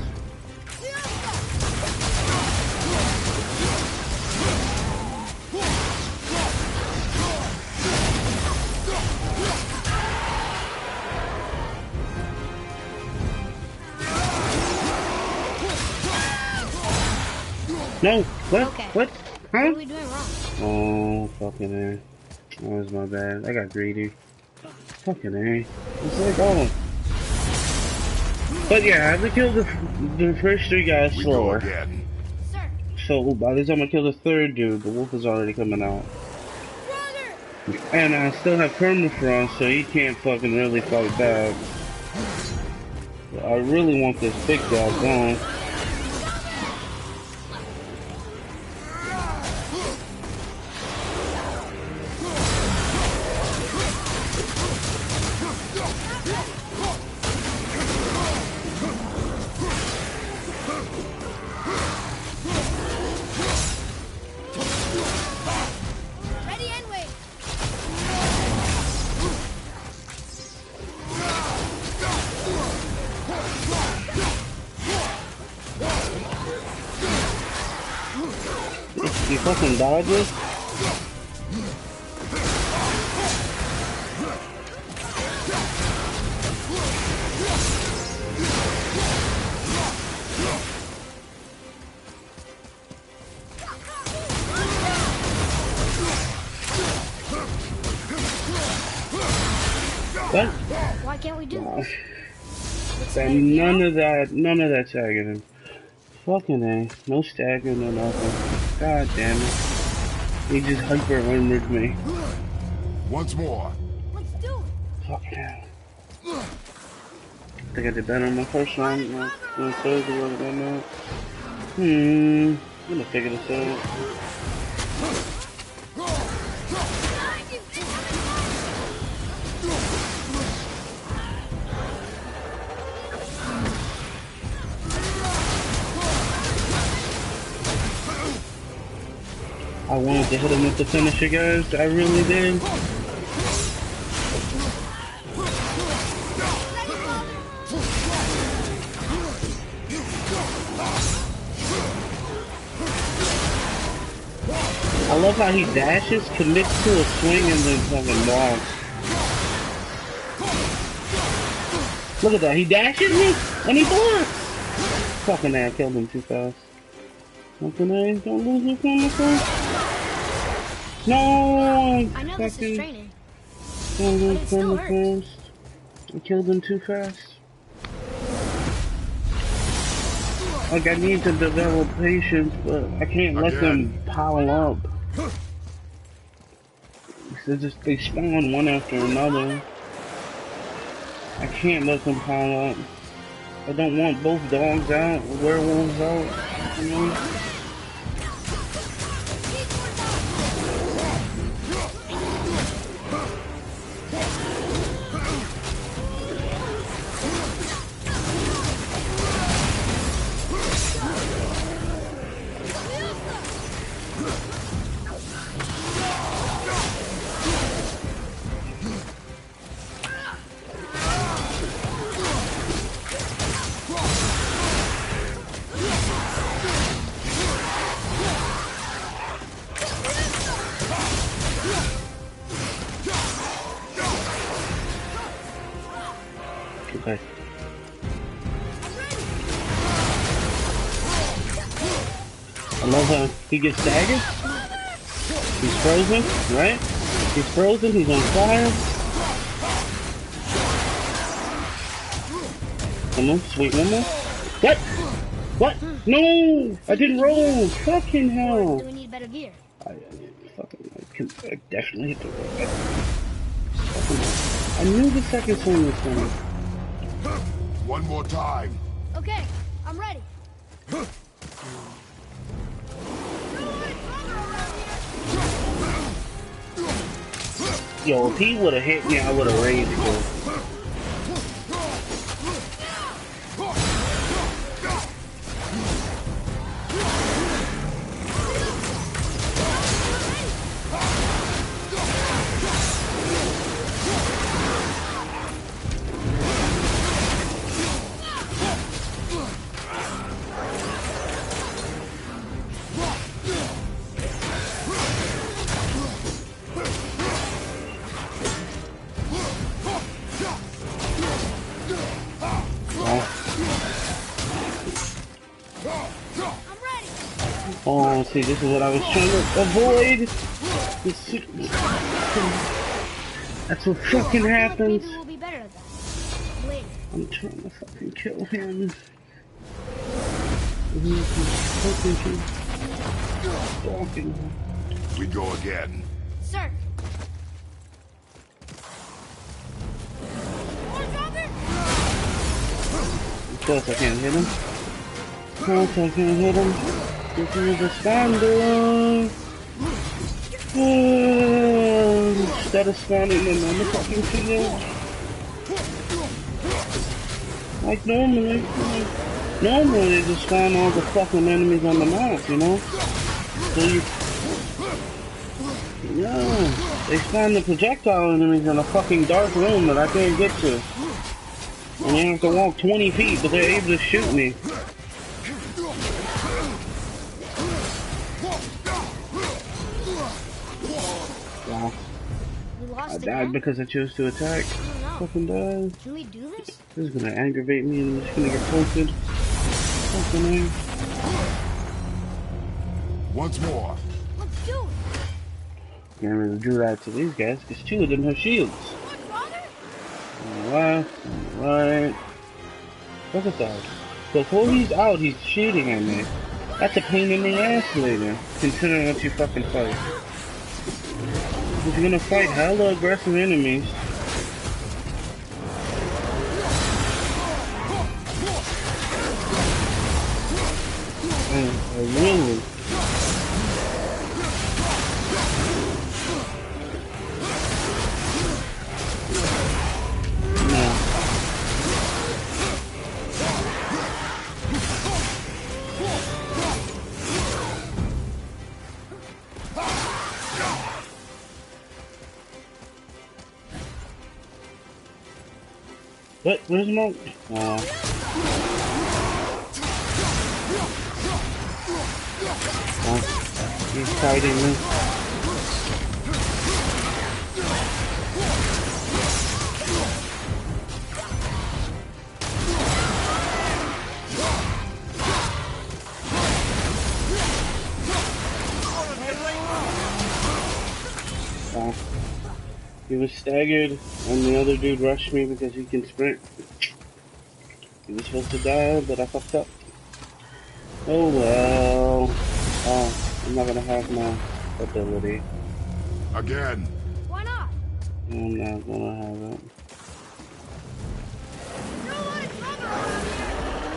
No, what? Okay. What? What Huh? are we doing wrong? Oh, fucking A. That was my bad. I got greedy. Fucking A. It's like, oh. But yeah, I have to kill the first 3 guys We go slower. again. Sir, So by the time I kill the 3rd dude, the wolf is already coming out. brother! And I still have permafrost, so he can't fucking really fight back. But I really want this big guy gone. Ready and wait. You fucking dodges? What? Why can't we do this? And none of that tagging him. Fucking A. No stagger, no nothing. God damn it. He just hyper armored me. Once more. Let's do it. Fucking hell. I think I did better on my first one. My third or whatever I'm at. I'm gonna figure this out. I wanted to hit him with the finisher, guys. I really did. love how he dashes, commits to a swing, and then fucking walks. Look at that, he dashes me, and he blocks! Fucking I killed him too fast. Fucking A, don't lose your chemical. No! I know this is training. Don't But lose it still chemicals. I killed him too fast. Like, I need to develop patience, but I can't let them pile up. They spawn one after another. I can't let them pile up. I don't want both dogs out, werewolves out, you know? Okay. I love how he gets staggered. He's frozen, right? He's frozen, he's on fire. Come on, sweet one more. What? What? No! I didn't roll! Fucking hell! Do we need better gear? I definitely hit the roll. I knew the second swing was coming. One more time. Okay, I'm ready. Yo, if he would have hit me, I would have raged him. Oh, see, this is what I was trying to avoid. That's what fucking happens. Maybe we'll be better at that. Later. I'm trying to fucking kill him. We go again. Sir. Of course I can't hit him. Of course I can't hit him. This is the standard. Instead of spawning them on the fucking field. Like normally. Normally they just spawn all the fucking enemies on the map, you know? So you... Yeah. They spawn the projectile enemies in a fucking dark room that I can't get to. And you have to walk 20 feet, but they're able to shoot me. Wow. I died because I chose to attack. Fucking died. Can we do this? This is gonna aggravate me and I'm just gonna get toasted. Fucking A. Once more. Let's do it. Can't really do that to these guys because two of them have shields. Alright, alright. Look at that. Before he's out, he's shooting at me. That's a pain in the ass later, considering what you fucking fight. If you're gonna fight hella aggressive enemies, really. What? Where's my... He's fighting me. He was staggered, and the other dude rushed me because he can sprint. He was supposed to die, but I fucked up. Oh well. Oh, I'm not gonna have my ability. Again. Why not? I'm not gonna have it. There's a lot of trouble around here.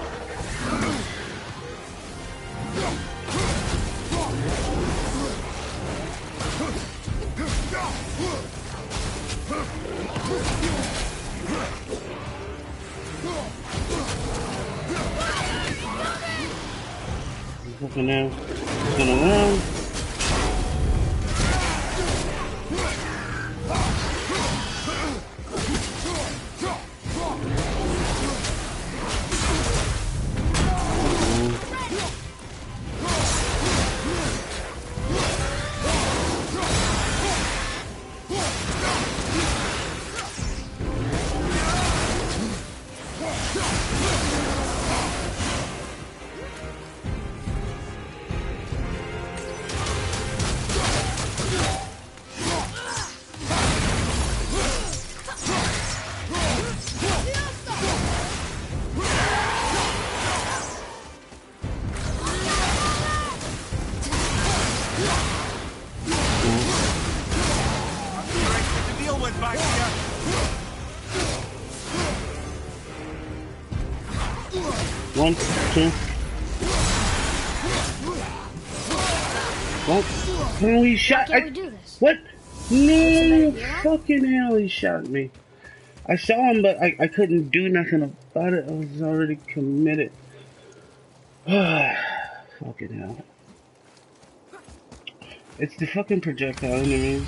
Looking now. Looking around. One, two. What? No, he shot. How can we do this? What? No, That's a bad idea. fucking hell, he shot me. I saw him, but I couldn't do nothing about it. I was already committed. Fucking hell. It's the fucking projectile enemies.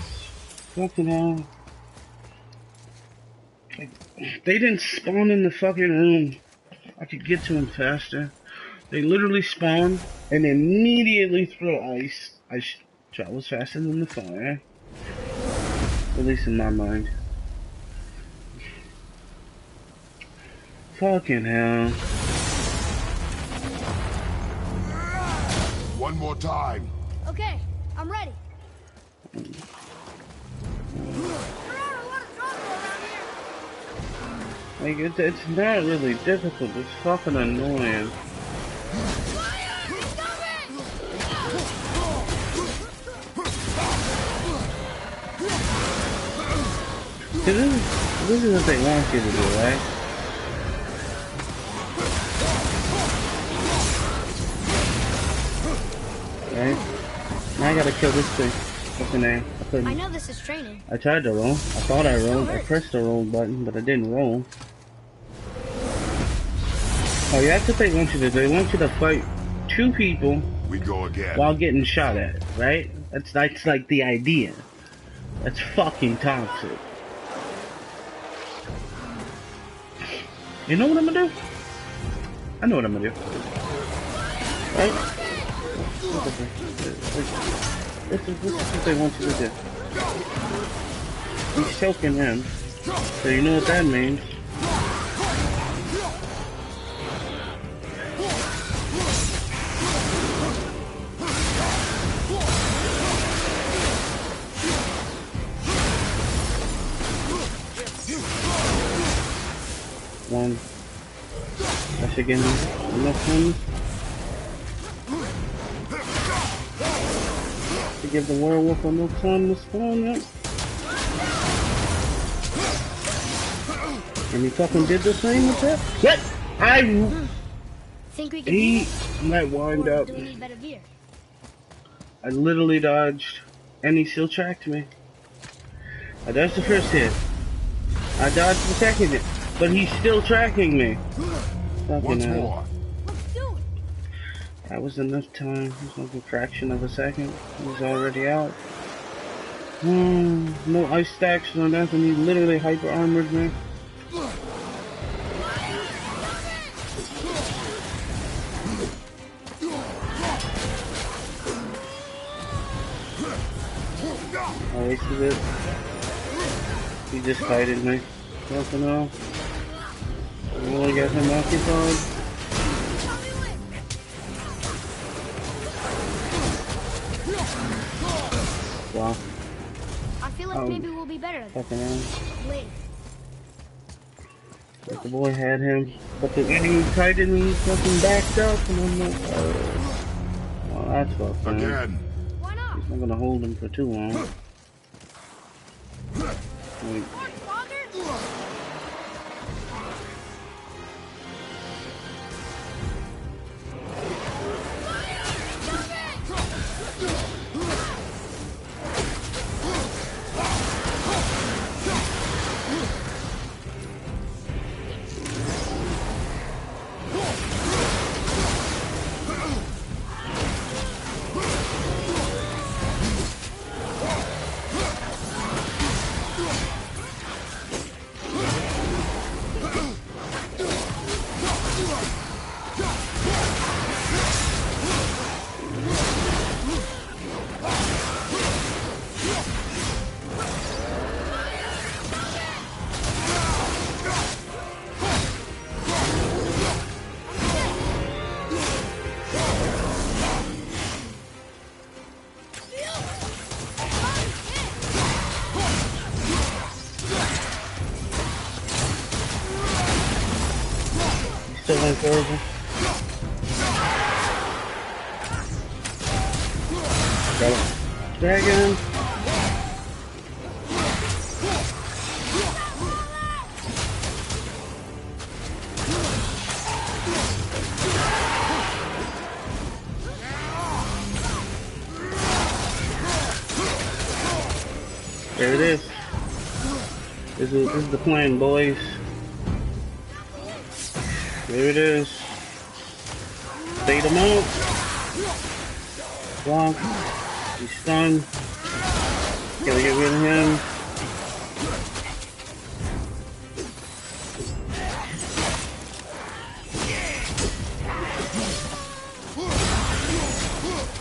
Fucking hell. Like, they didn't spawn in the fucking room. I could get to them faster. They literally spawn and immediately throw ice. Ice travels faster than the fire. At least in my mind. Fucking hell. One more time. Okay, I'm ready. There are a lot of trouble around here. Like, it's not really difficult. It's fucking annoying. See, this is what they want you to do, right? Right? Now I gotta kill this thing. What's the name? I couldn't. I know this is training. I tried to roll. I thought I rolled. I pressed the roll button, but I didn't roll. Oh, yeah, that's what they want you to do. They want you to fight two people We go again. while getting shot at, right? That's like the idea. That's fucking toxic. You know what I'm gonna do? I know what I'm gonna do. Right? This is what they want you to do. He's choking him. So you know what that means. One. I should get enough ones to give the werewolf enough time to spawn up. And he fucking did the same with that. What? Think we can He do this? might wind Or up. do we need better gear? I literally dodged, and he still tracked me. I dodged the first hit. I dodged the second hit, but he's still tracking me. Fucking Once hell. more. Let's do it. That was enough time. It was like a fraction of a second. He was already out. No ice stacks, no nothing. He literally hyper armored me. I wasted it. He just kited me. Nothing else. I really got him occupied. Wow. I feel like maybe we'll be better at this. Fucking hell. Wait. Like the boy had him, but the enemy kited me, fucking backed up, and I'm like, oh, that's fucked, man. Again. Why not? He's not gonna hold him for too long. Wait. Still encouraging. Got it. Dragon. There it is. This is the plan, boys. There it is. Bait him out. Block. He's stunned. Gotta get rid of him.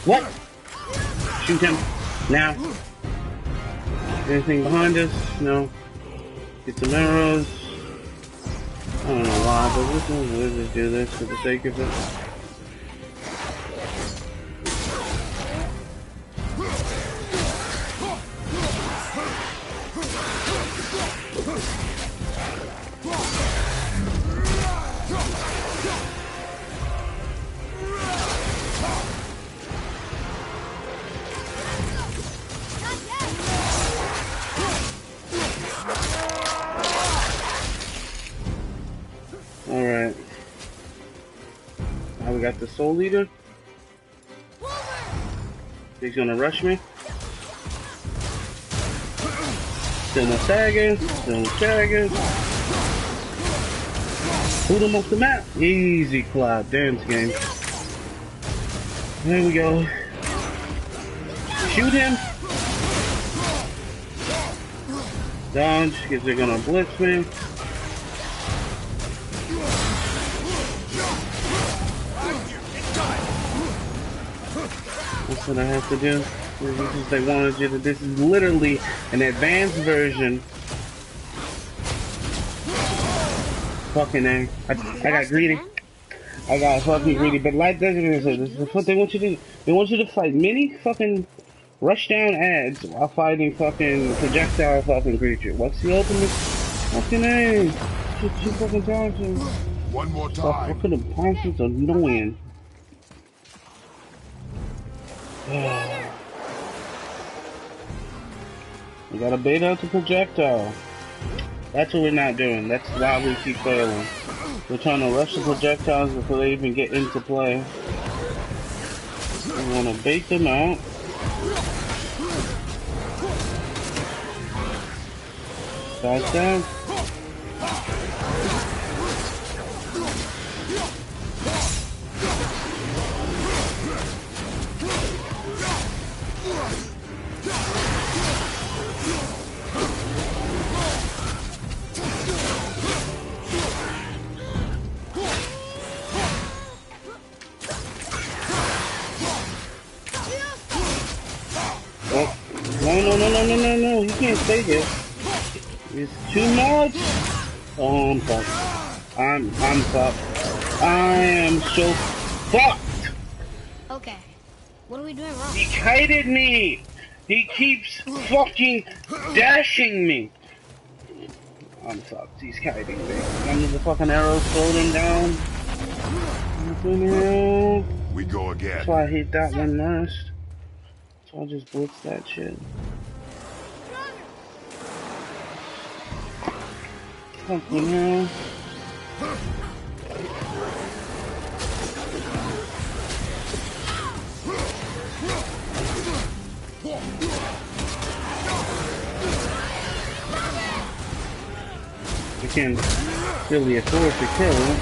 What? Shoot him. Now. Anything behind us? No. Get some arrows. I don't know why, but we'll just do this for the sake of it. Alright. Now we got the Soul Eater. He's gonna rush me. Still no tagging. Still no tagging. Put him off the map. Easy clap. Dance game. There we go. Shoot him. Dodge, because they're gonna blitz me. That's what I have to do. This is they wanted you to. This is literally an advanced version. Fucking A. I got greedy. I got fucking greedy. But like this is what they want you to do. They want you to fight many fucking rushdown ads while fighting fucking projectile fucking creature. What's the ultimate? Fucking A. She fucking taunting. One more What time. could have punches annoying? We gotta bait out the projectile. That's what we're not doing. That's why we keep failing. We're trying to rush the projectiles before they even get into play. We wanna bait them out. Dodge down. Oh, no, no, no, no, no. You can't stay here. It's too much. Oh, I'm fucked. I'm fucked. I am so fucked. Okay. What are we doing wrong? He kited me. He keeps fucking dashing me. I'm fucked. He's kiting me. Under the fucking arrows floating down. Nothing else. We go again. That's why I hit that one last. So I just blitzed that shit. Fucking hell. I can't really afford to kill.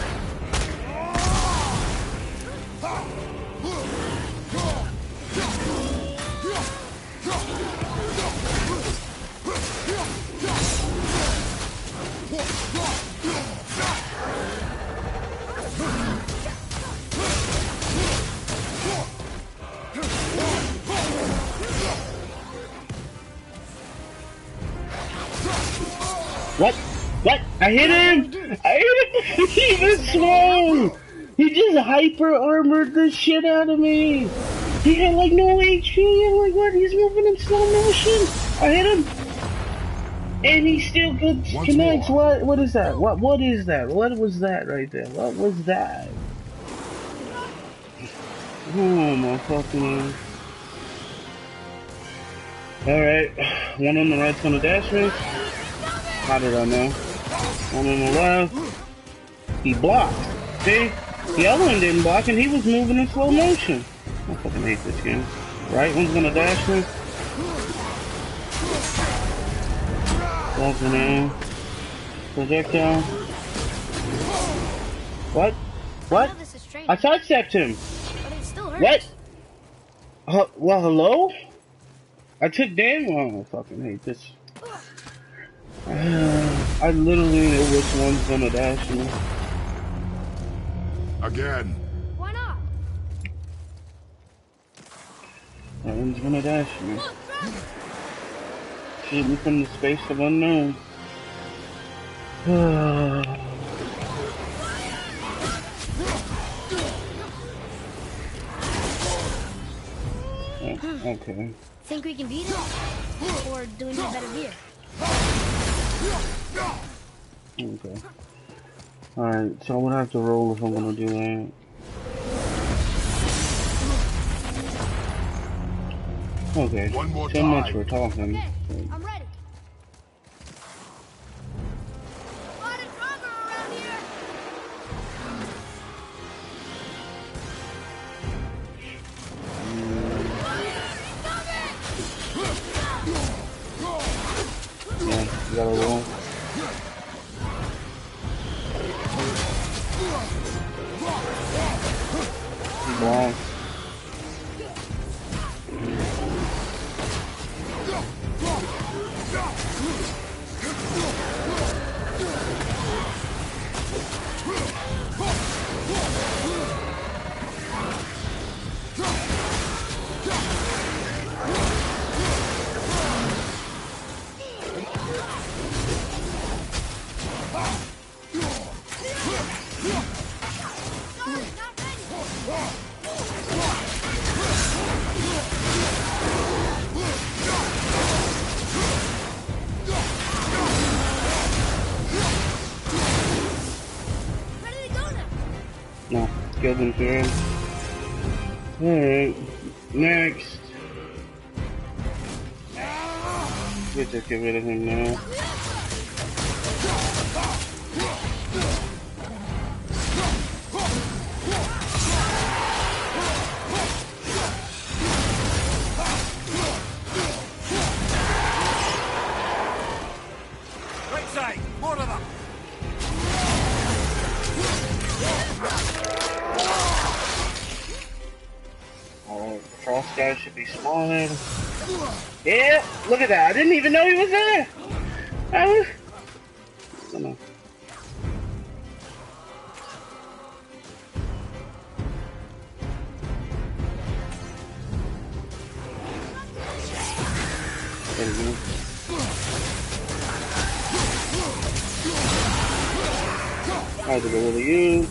What? What? I hit him! I hit him before he even swung! He just hyper armored the shit out of me! He had like no HP, I'm like, what? He's moving in slow motion! I hit him! And he still connects. What is that? What is that? What was that right there? What was that? Oh my fucking... Alright, one on the right's gonna dash me. How did I know? One on the left. He blocked. See? The other one didn't block and he was moving in slow motion. I fucking hate this game. Right one's gonna dash me. Walking in. Projectile. What? What? I sidestepped him. But it still hurts. What? Well, hello? I took damage. Oh, I fucking hate this. I literally know which one's gonna dash me. Again. Why not? That one's gonna dash me. Shoot me from the space of unknown. Oh, okay. Think we can beat him? Or do we need better gear? Okay. Alright, so I'm gonna have to roll if I'm gonna do that. Okay, One more so much time. for talking. Okay, I'm ready. A lot of drama around here. Yeah, you gotta roll. Block. No, killed him through. Alright, next. Let's just get rid of him now. Right side, more of them. Alright, the frost guy should be smaller. Yeah, look at that. I didn't even know he was there. I was... I don't know. There we go. I have to go with you.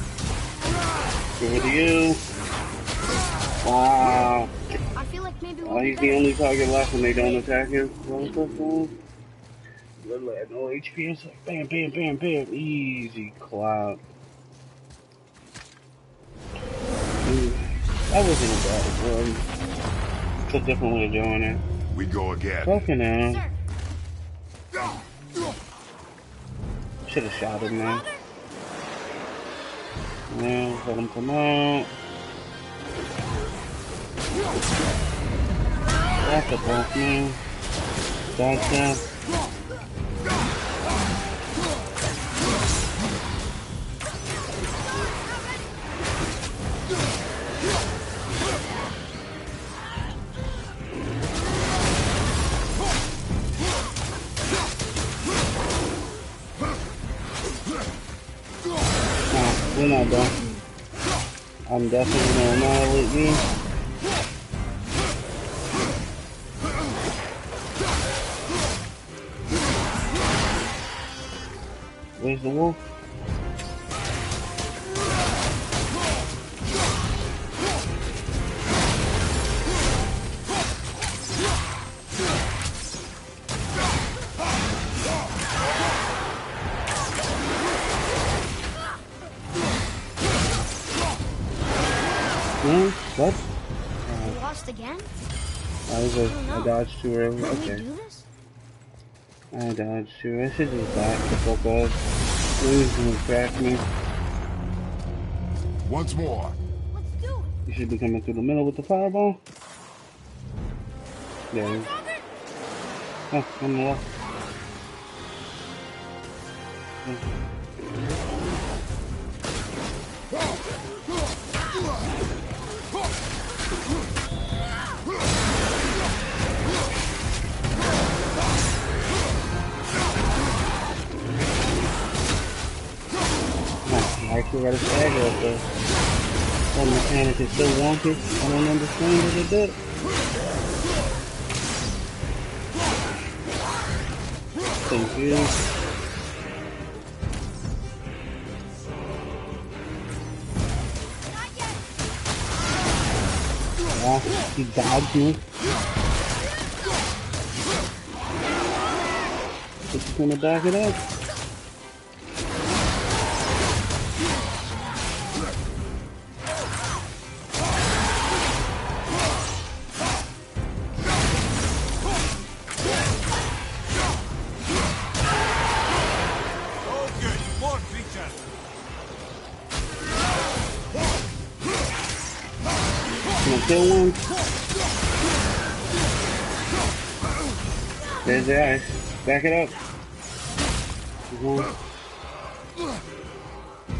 Go with you. Wow. I feel like maybe we'll He's the only target left when they don't attack him. What the fuck? Literally at no HP. It's like bam, bam, bam, bam. Easy clap. That wasn't a bad one. It's a different way of doing it. We go again. Fucking hell. Should have shot him, man. Yeah, let him come out. That's a boss, man. Gotcha. We're not done. I'm definitely gonna annihilate you. Where's the wolf? What? We lost again? I dodged too early. Can we Okay. do this? I dodged too. I should just back the fuck up. He's gonna crack me. Once more. Let's do it. You should be coming through the middle with the fireball. There he is. Oh, on the left. I actually got a stagger up there. That mechanic is so wonky, I don't understand it a bit. Thank you. Yeah, he dodged me. Just gonna back it up. Kill one. There's the ice. Back it up.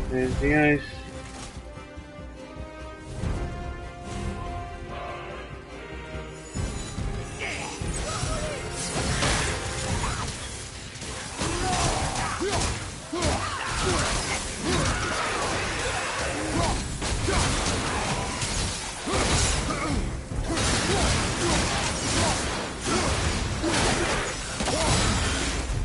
There's the ice.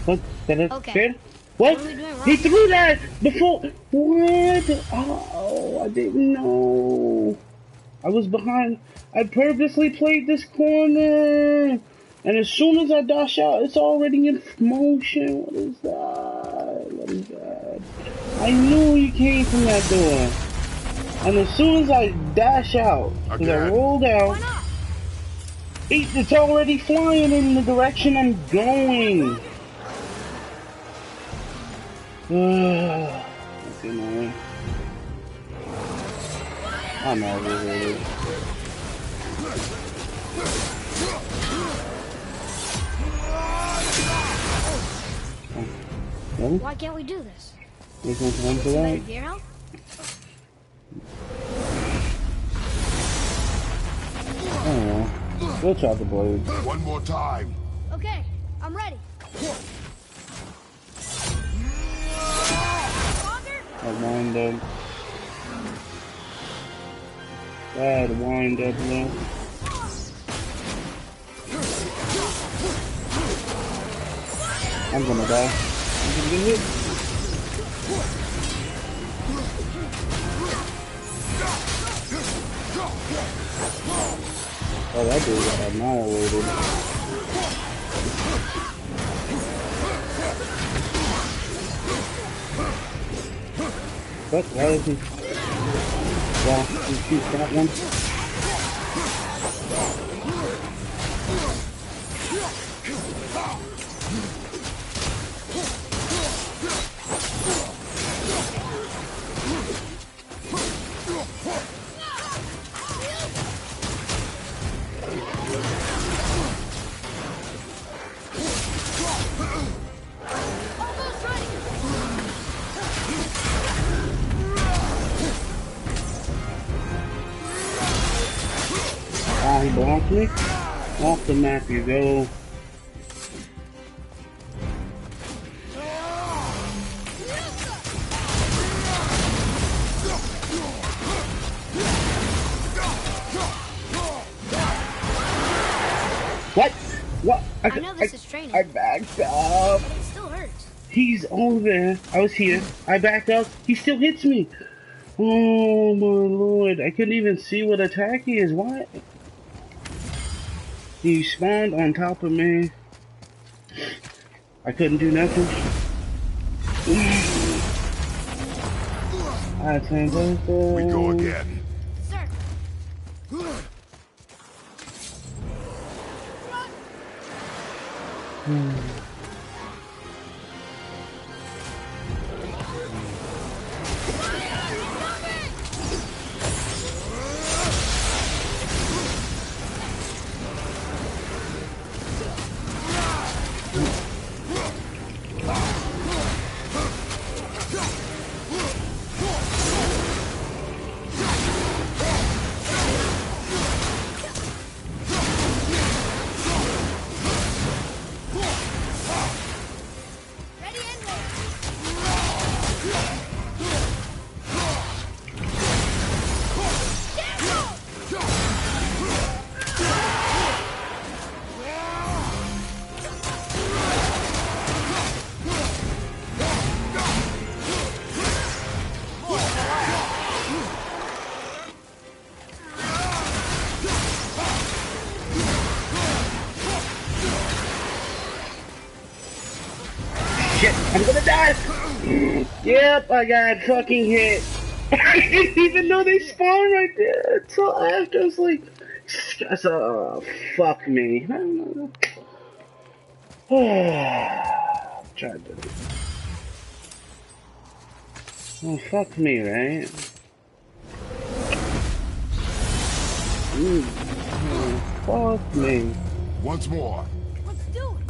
What? That is Okay. fair? What? What are we doing wrong? He threw that before. What? Oh, I didn't know. I was behind. I purposely played this corner. And as soon as I dash out, it's already in motion. What is that? What is that? I knew he came from that door. And as soon as I dash out, because I rolled out, it's already flying in the direction I'm going. That's annoying. I'm aggravated. Why can't we do this? There's no time for Better that. gear out? I don't know. We'll try the blade. One more time. Okay, I'm ready. I wind up. Bad wind up, though. I'm gonna die. I'm gonna get hit. Oh, that dude got annihilated. What? Why is he? Well, he shoots that one. Ah, he blocked me. Off the map you go. What? What? I know this is training. I backed up. But it still hurts. He's over there. I was here. I backed up. He still hits me. Oh my lord. I couldn't even see what attack he is. What? He spawned on top of me. I couldn't do nothing. I turned over. We go again. Sir. Ready and Shit, I'm gonna die! Yep, I got fucking hit. I didn't even know they spawned right there until after. I was like, fuck me. Tried to. Oh, fuck me, right? Oh, fuck me. Once more. let's do it.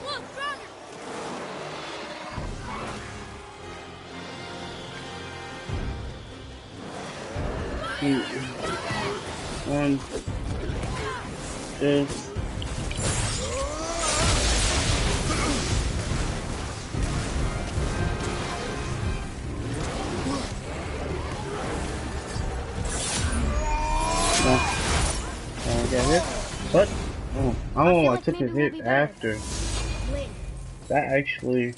Look, stronger. One, two. I got hit. What? Oh, I took a hit after. Later. That actually.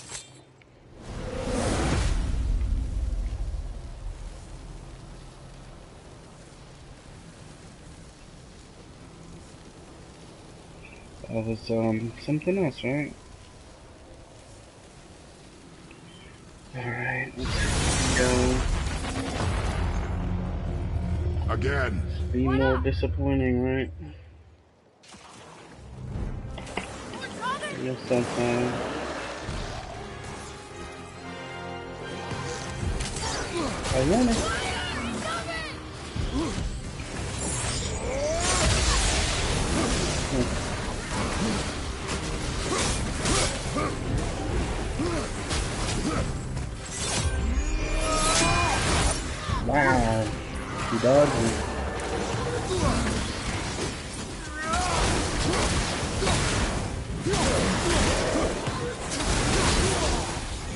That was something else, right? Alright, let's go. Again. Be more disappointing, right? Yes, sometimes. I want it. Wow, he dodged me.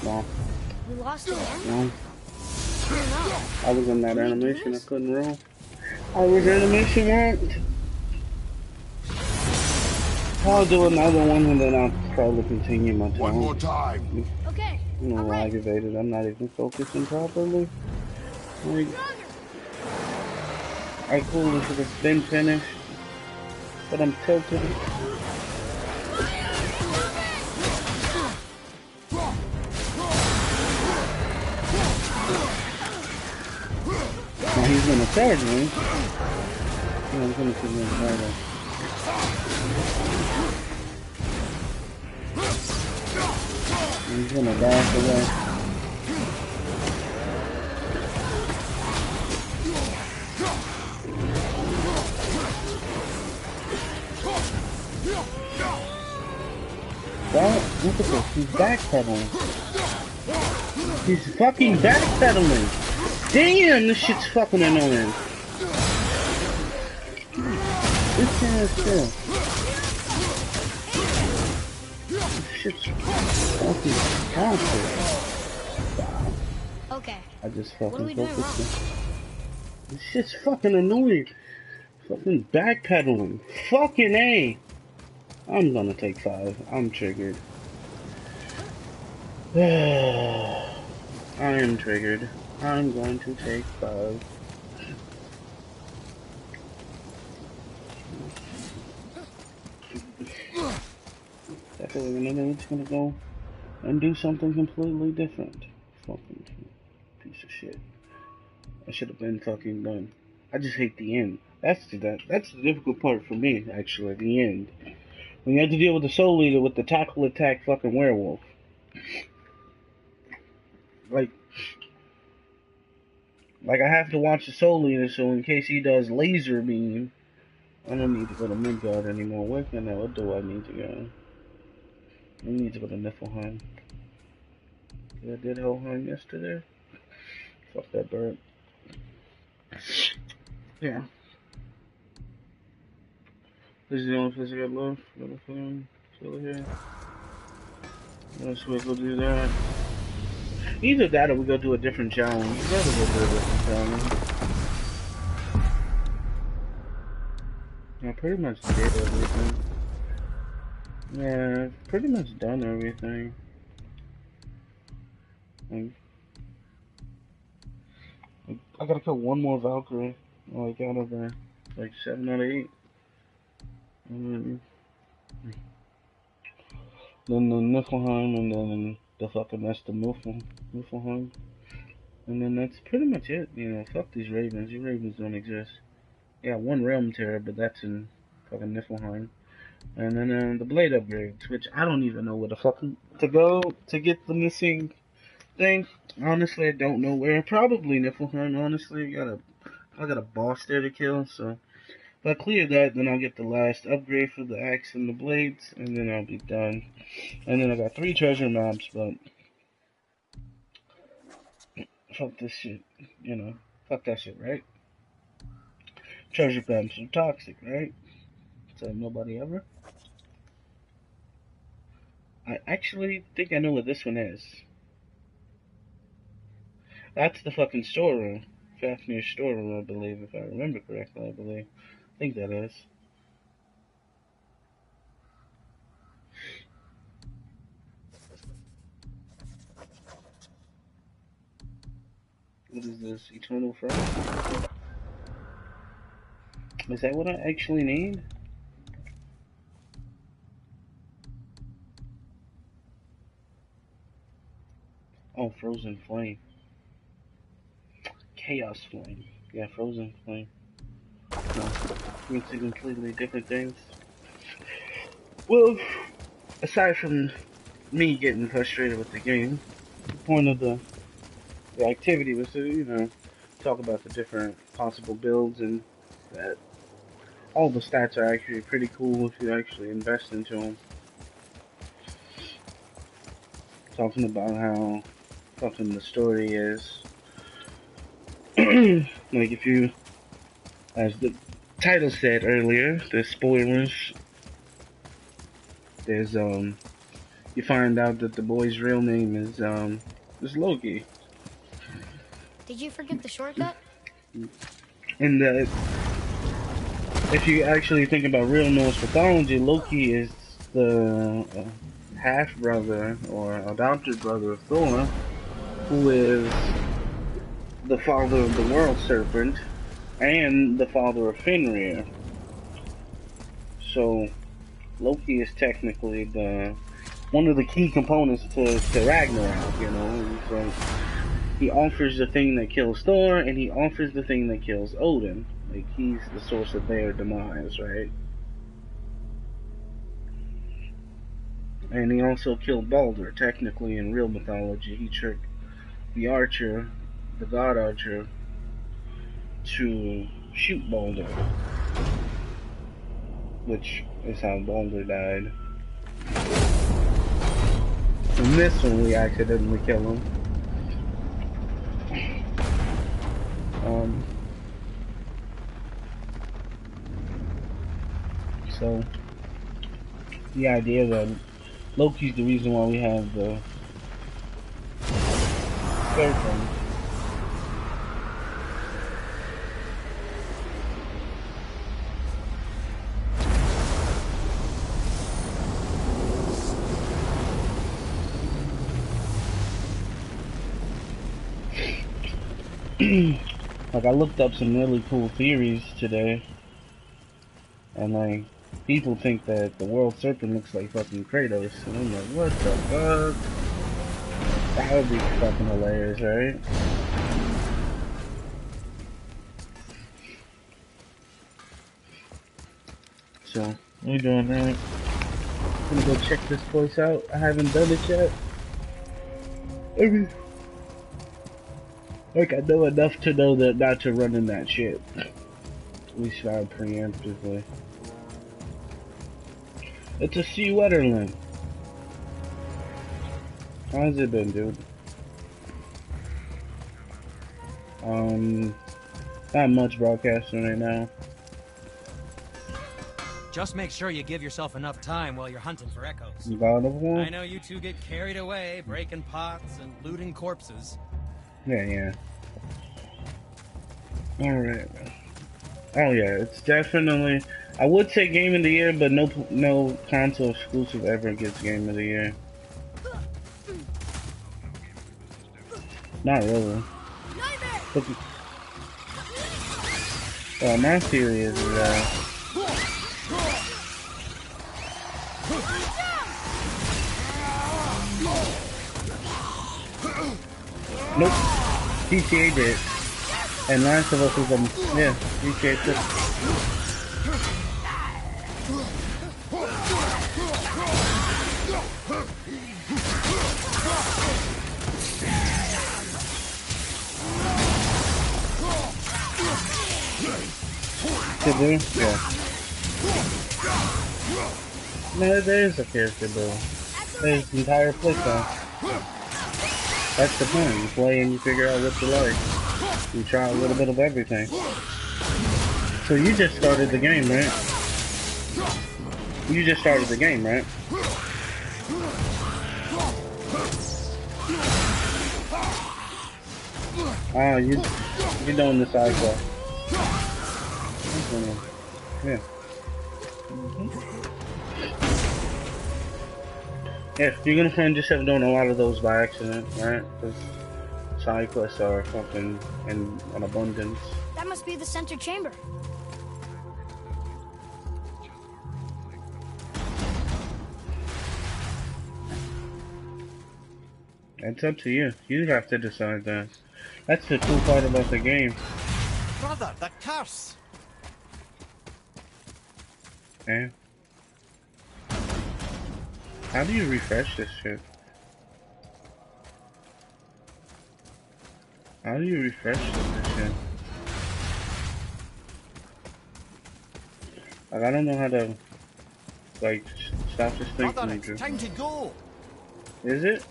No. We lost again? No. No. I was in that animation, I couldn't roll. I was animation marked. I'll do another one and then I'll probably continue my time. One more time. Okay. I'm a I'm little ready. aggravated. I'm not even focusing properly. Like, I cool, it should have been finished. But I'm tilted. Now he's gonna charge me. Yeah, I'm gonna put me in fire. He's gonna dash away. What? Look at this, he's backpedaling. He's fucking backpedaling! Damn, this shit's fucking annoying. This is still. This shit's fucking constant. Okay. I just What are we fucking doing wrong? focused. This shit's fucking annoying. Fucking backpedaling. Fucking A. I'm gonna take 5. I'm triggered. I am triggered. I'm going to take 5. Definitely it's gonna go and do something completely different. Fucking piece of shit. I should have been fucking done. I just hate the end. That's the difficult part for me, actually, the end. When you have to deal with the Soul Eater with the tackle attack fucking werewolf. Like I have to watch the Soul Eater, so in case he does laser beam, I don't need to go to Midgard anymore. Where can I, what do I need to go? I need to go to Niflheim. I did Helheim yesterday. Fuck that bird. Yeah. This is the only place I got left. Little thing. Still here. Let's go do that. Either that or we go do a different challenge. We'd rather go do a different challenge. I pretty much did everything. Yeah, pretty much done everything. I gotta kill one more Valkyrie. Like out of like 7 out of 8. And then the Niflheim, and then the fucking that's the Niflheim. And then that's pretty much it. You know, fuck these ravens. These ravens don't exist. Yeah, one realm terror, but that's in fucking Niflheim. And then the blade upgrades, which I don't even know where the fuck to go to get the missing thing. Honestly, I don't know where. Probably Niflheim. Honestly, I got a boss there to kill. So if I clear that, then I'll get the last upgrade for the axe and the blades, and then I'll be done. And then I got 3 treasure maps, but fuck this shit. You know, fuck that shit, right? Treasure maps are toxic, right? So nobody ever. I actually think I know what this one is. That's the fucking storeroom. Fafnir's storeroom, I believe, if I remember correctly, I believe. I think that is. What is this? Eternal Frost? Is that what I actually need? Oh, Frozen Flame. Chaos Flame. Yeah, Frozen Flame. No, means two completely different things. Well, aside from me getting frustrated with the game, the point of the activity was to, you know, talk about the different possible builds, and that all the stats are actually pretty cool if you actually invest into them. Talking about how fucking the story is. Like if you, as the title said earlier, the spoilers, there's you find out that the boy's real name is Loki. Did you forget the shortcut? And if you actually think about real Norse mythology, Loki is the half brother or adopted brother of Thor, who is the father of the world serpent and the father of Fenrir. So Loki is technically the one of the key components to Ragnarok, you know. He's like, he offers the thing that kills Thor and he offers the thing that kills Odin. Like, he's the source of their demise, right? And he also killed Balder, technically in real mythology. He tricked the archer, the god archer, to shoot Balder, which is how Balder died. In this one, we accidentally kill him. So, the idea that Loki's the reason why we have the serpent. Like, I looked up some really cool theories today, and like, people think that the world serpent looks like fucking Kratos, and I'm like, what the fuck? That would be fucking hilarious, right? So, we're doing that. I'm gonna go check this place out. I haven't done it yet. Like, I know enough to know that not to run in that shit. At least not preemptively. It's a sea Wetterling. How's it been, dude? Not much broadcasting right now. Just make sure you give yourself enough time while you're hunting for echoes. God of War? I know you two get carried away, breaking pots and looting corpses. Yeah. Alright. Oh yeah, it's definitely... I would say Game of the Year, but no console exclusive ever gets Game of the Year. Not really. But, my theory is that... Nope. GTA did. And Last of Us was yeah, GTA took. Taboo? Yeah. No, there is a character build. There's the entire playtime. That's the point. You play and you figure out what you like. You try a little bit of everything. So you just started the game, right? You just started the game, right? Ah, you're doing the side quest. Yeah. Yeah, you're gonna find yourself doing a lot of those by accident, right? Because side quests are fucking in abundance. That must be the center chamber. It's up to you. You have to decide that. That's the cool part about the game. Brother, the curse! Okay. How do you refresh this shit? How do you refresh this shit? Like, I don't know how to, like, stop this thing from Brother, it's time to go! Is it?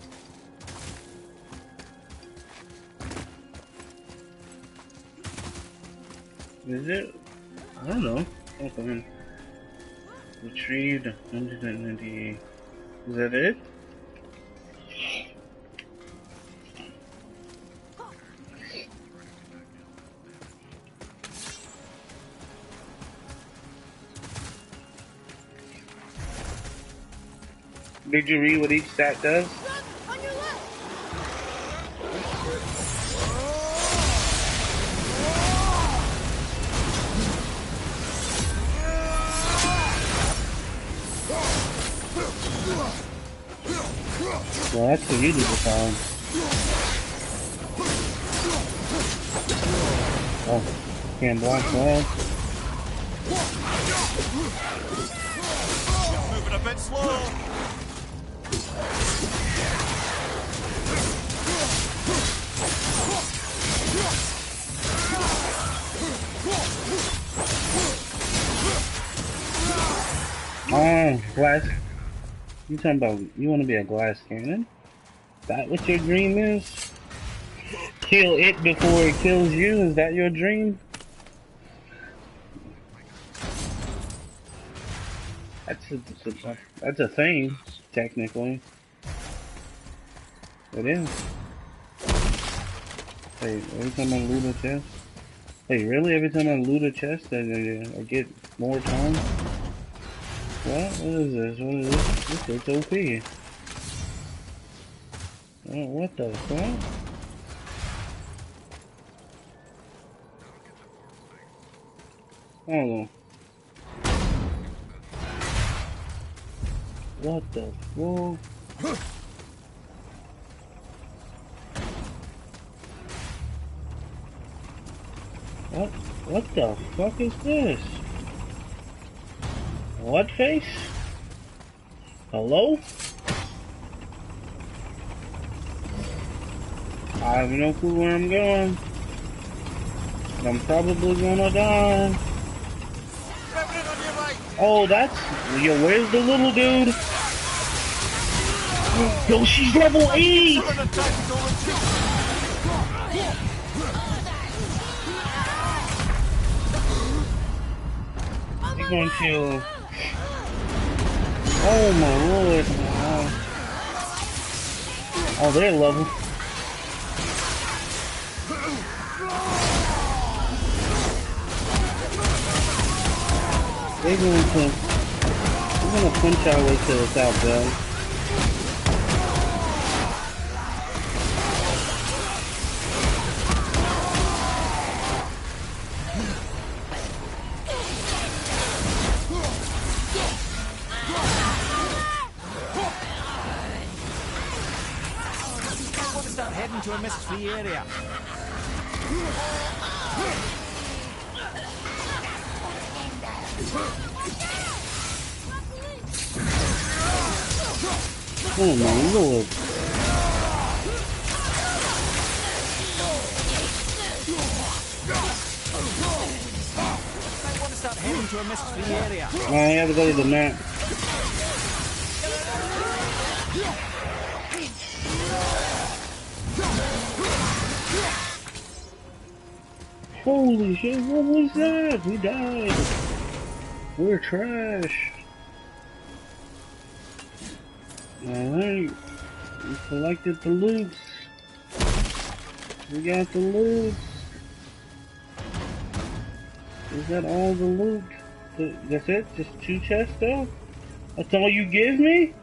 Is it? I don't know. Open. Retrieved 198. Is that it? Did you read what each stat does? On your left. Well, that's what you need to find. Oh, can't block that. Moving a bit slow. Oh, glass. You talking about you want to be a glass cannon? That what your dream is? Kill it before it kills you? Is that your dream? That's a thing, technically. It is. Hey, every time I loot a chest. Hey, really? Every time I loot a chest, I get more time? What? What is this? What is this? This shit's OP. Oh, what the fuck? Hold on. What the fuck? What the fuck is this? What face? Hello? I have no clue where I'm going. I'm probably gonna die. Oh, that's... Yo, where's the little dude? Yo, she's level 8! You're going to... Oh my lord. Oh, they're level. We're gonna punch our way to the south, bro. Start heading to a mist-free area. Oh my lord. I want to start heading to a mist-free area. I have to go to the map. Holy shit, what was that? We died. We're trash. Alright. We collected the loots. We got the loots. Is that all the loot? That's it? Just 2 chests though? That's all you give me?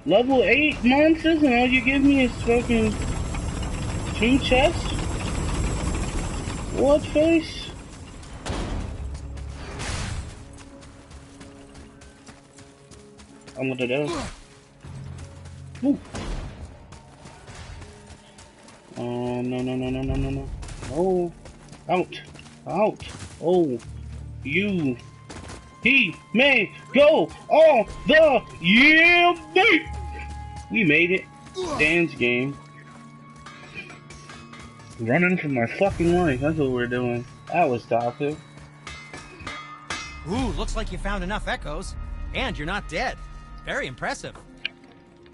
Level 8 monsters and all you give me is fucking 2 chests? What face? I'm gonna do. Ooh. Oh, no. No. Out. Oh, you. He may go all the yeah, babe. We made it. Dance game. Running for my fucking life. That's what we're doing. That was toxic. Ooh, looks like you found enough echoes. And you're not dead. Very impressive.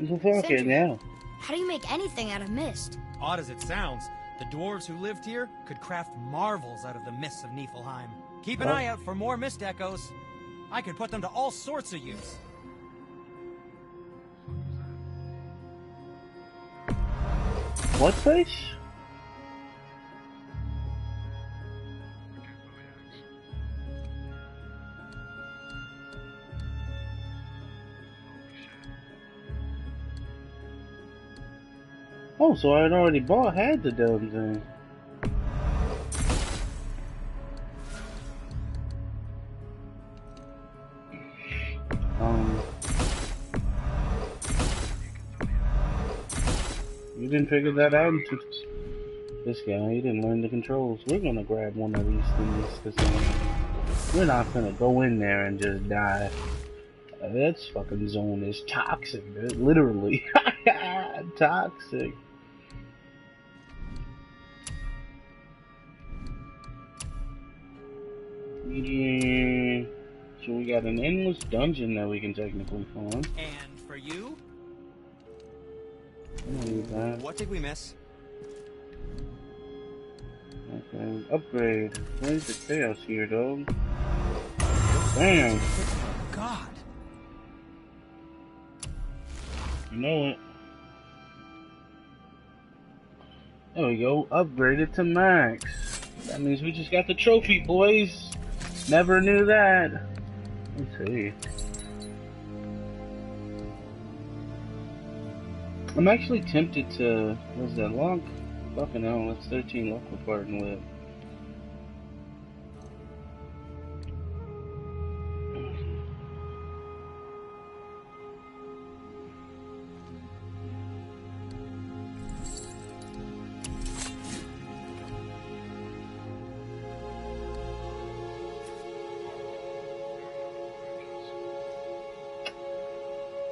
So fuck it now. How do you make anything out of mist? Odd as it sounds, the dwarves who lived here could craft marvels out of the mists of Niflheim. Keep an eye out for more mist echoes. I could put them to all sorts of use. What face? Oh, so I had already had the damn thing. You didn't figure that out until this guy. He didn't learn the controls. We're gonna grab one of these things because we're not gonna go in there and just die. That fucking zone is toxic, dude. Literally. Toxic. Yeah. So we got an endless dungeon that we can technically find. And for you? I don't need that. What did we miss? Okay. Upgrade. Where's the chaos here, dog? Damn. God. You know it. There we go. Upgraded to max. That means we just got the trophy, boys. Never knew that. Let's see. I'm actually tempted to... What's that? Luck? Fucking hell, that's 13 luck we're parting with.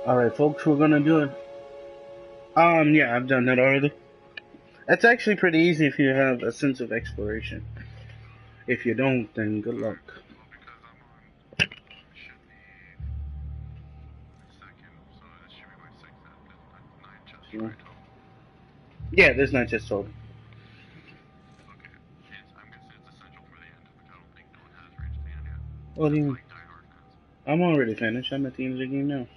Alright, folks, we're gonna do it. Yeah, I've done that already. That's actually pretty easy if you have a sense of exploration. If you don't, then good luck. Sure. Yeah, there's 9 chests total. What do you mean? I'm already finished. I'm at the end of the game now.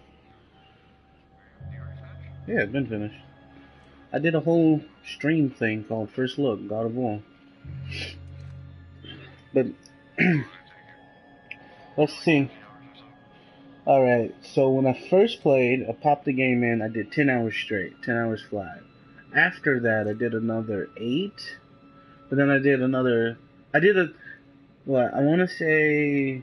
Yeah, it's been finished. I did a whole stream thing called First Look, God of War. But, let's see. Alright, so when I first played, I popped the game in, I did 10 hours straight, 10 hours flat. After that, I did another 8. But then I did I want to say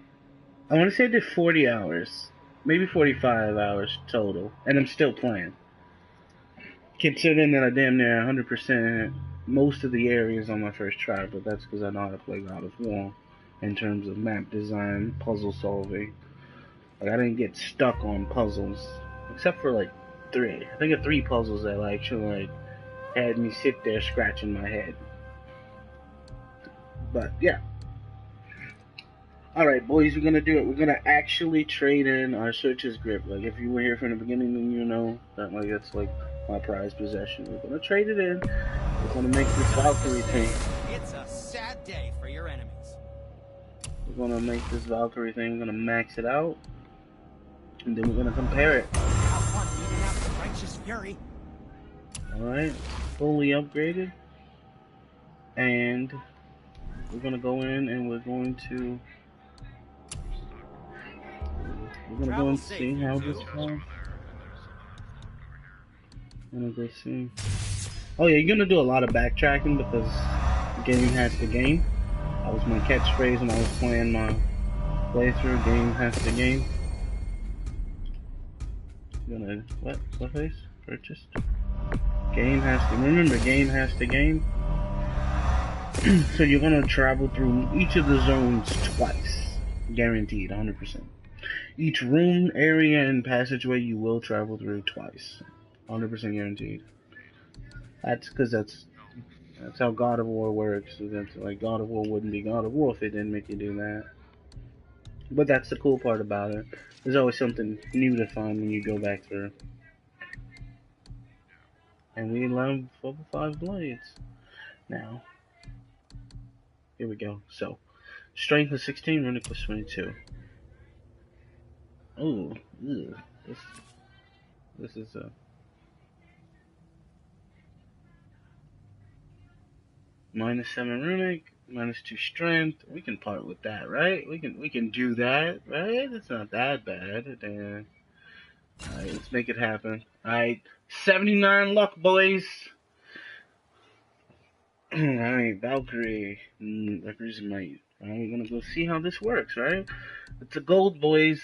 I did 40 hours. Maybe 45 hours total. And I'm still playing. Considering that I damn near 100% most of the areas on my first try, but that's because I know how to play God of War in terms of map design, puzzle solving. Like, I didn't get stuck on puzzles, except for like 3. I think of 3 puzzles that actually had me sit there scratching my head. But yeah. Alright, boys, we're gonna do it. We're gonna actually trade in our Searcher's Grip. Like, if you were here from the beginning, then you know that, like, that's like my prized possession. We're gonna trade it in. We're gonna make this Valkyrie thing. It's a sad day for your enemies. We're gonna make this Valkyrie thing. We're gonna max it out. And then we're gonna compare it. Have fun beating out the righteous fury. Alright, fully upgraded. And we're gonna go in and we're going to go and see how this goes. I'm gonna go see. Oh yeah, you're gonna do a lot of backtracking because the game has the game. That was my catchphrase when I was playing my playthrough. Game has the game. Gonna what face? Purchased. Game has to remember. Game has the game. So you're gonna travel through each of the zones twice, guaranteed, 100%. Each room, area, and passageway you will travel through twice, 100% guaranteed. That's because that's how God of War works. That's like God of War wouldn't be God of War if they didn't make you do that. But that's the cool part about it. There's always something new to find when you go back through. And we love level 5 blades. Now, here we go. So, strength is 16, runic plus 22. Oh, this is a -7 runic, -2 strength. We can part with that, right? We can do that, right? It's not that bad. Alright, let's make it happen. Alright, 79 luck, boys. Alright, Valkyrie. Valkyrie's might. Alright, we're gonna go see how this works, right? It's a gold, boys.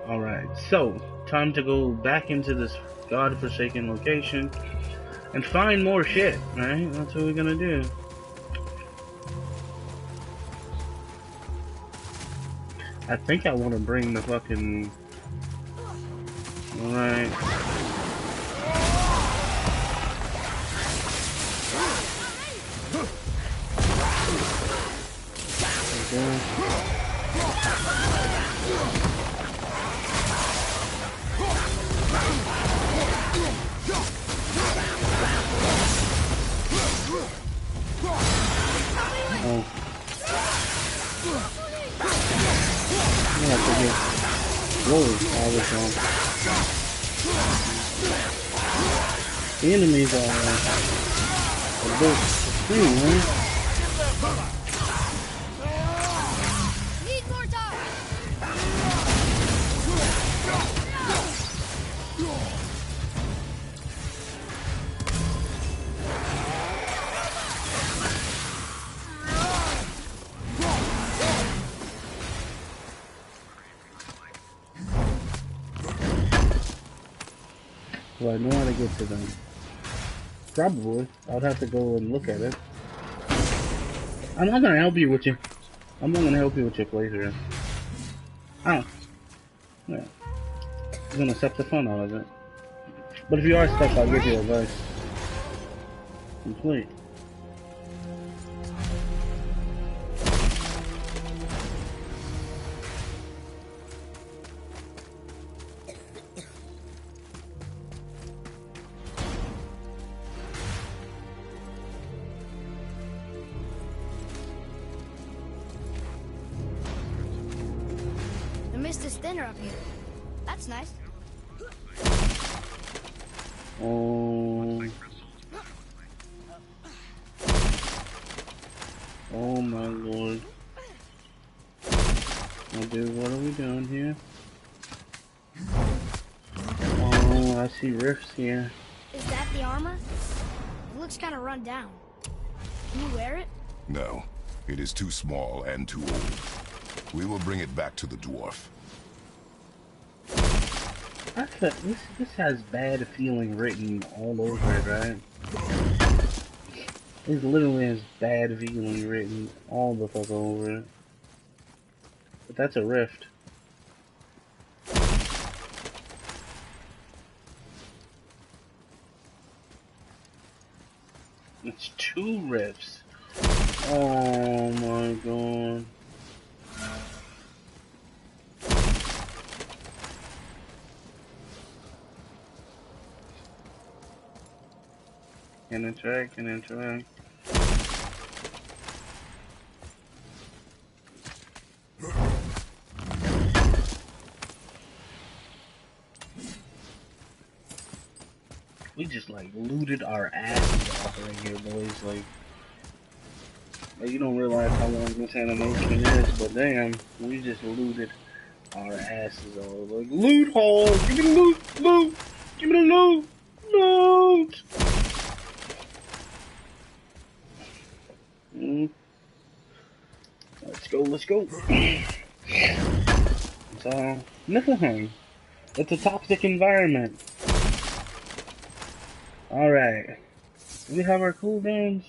Alright, so, time to go back into this godforsaken location and find more shit, right? That's what we're gonna do. I think I want to bring the fucking... Alright. Okay. Oh. Yeah, forget. Whoa, all this wrong. The enemies are a bit extreme, right? Need more time. Do I know how to get to them? Probably. I'd have to go and look at it. I'm not gonna help you with you. I'm not gonna help you with your playthrough. Oh. Yeah. I'm gonna suck the fun out of it. But if you are stuck, I'll give you advice. Complete. The mist is thinner up here. That's nice. Oh. Oh my lord. Oh dude, what are we doing here? Oh, I see rifts here. Is that the armor? It looks kind of run down. Can you wear it? No, it is too small and too old. We will bring it back to the dwarf. I feel, this has bad feeling written all over it, right? It literally has bad feeling written all the fuck over it. But that's a rift. It's 2 rifts. Oh my god. Can interact, can interact. We just like looted our asses off right here, boys. Like you don't realize how long this animation is, but damn, we just looted our asses off. Like, loot haul! Give me the loot! Loot! Give me the loot! Loot! Let's go, let's go. So, Niflheim. It's a toxic environment. Alright. We have our cooldowns.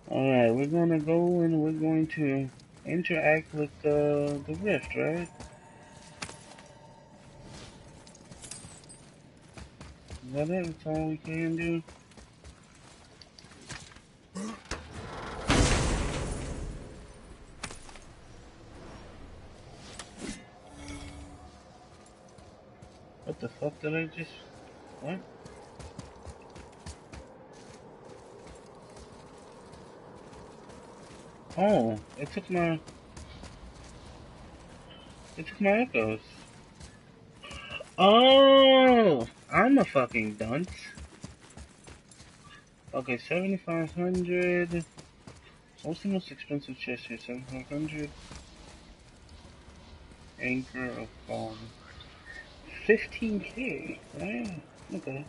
Alright, we're gonna go and we're going to interact with the rift, right? Is that it? That's all we can do? What the fuck did I just... What? Oh, it took my echoes. Oh, I'm a fucking dunce. Okay, 7,500. What's the most expensive chest here? 7,500. Anchor of Falling. 15k, right? Okay.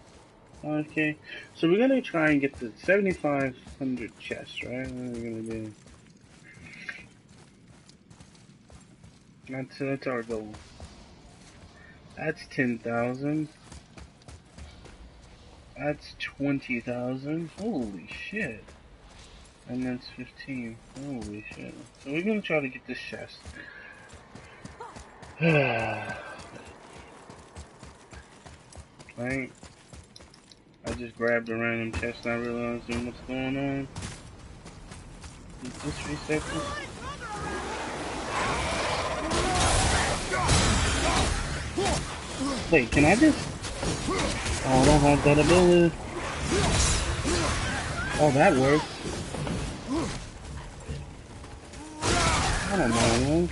5k. So we're gonna try and get to 7,500 chests, right? What are we gonna do? That's our goal. That's 10,000. That's 20,000. Holy shit. And that's 15. Holy shit. So we're gonna try to get this chest. Right? I just grabbed a random chest and I realized what's going on. Just reset this. Wait, can I just... Oh, I don't have that ability. Oh, that works. I don't know, man.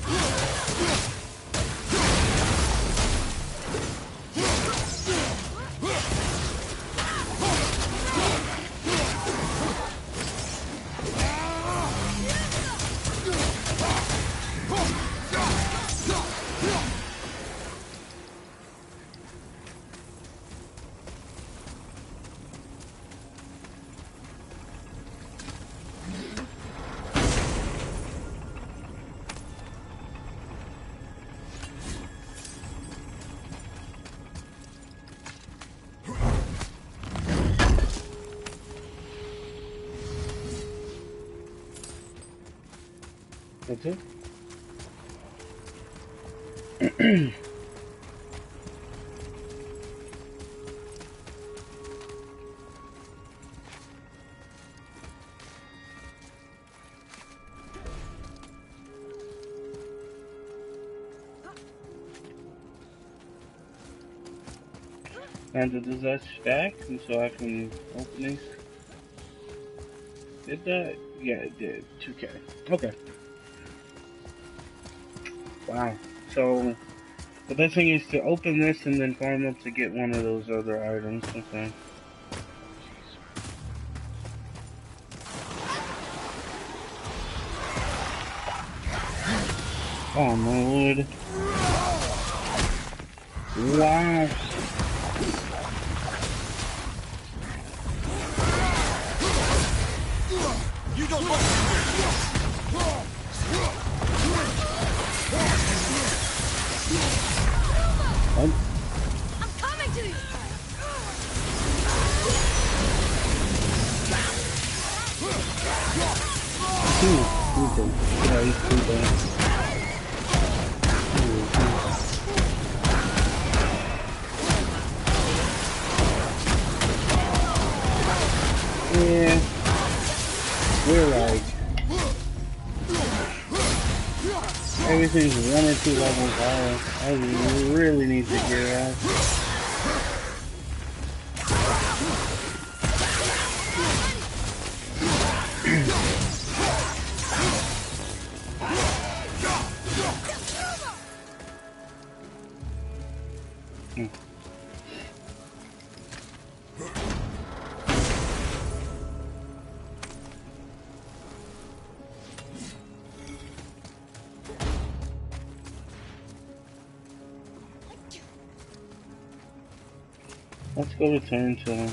That's it? And does that stack? And so I can open these? Did that? Yeah, it did. 2k. Okay. Wow. So, the best thing is to open this and then farm up to get one of those other items. Okay. Oh my lord. Wow. You don't want I'm coming to you. Okay. Yeah, he's too bad. Yeah. We're like... Everything's 1 or 2 levels higher. I really need to get out. Let's go return to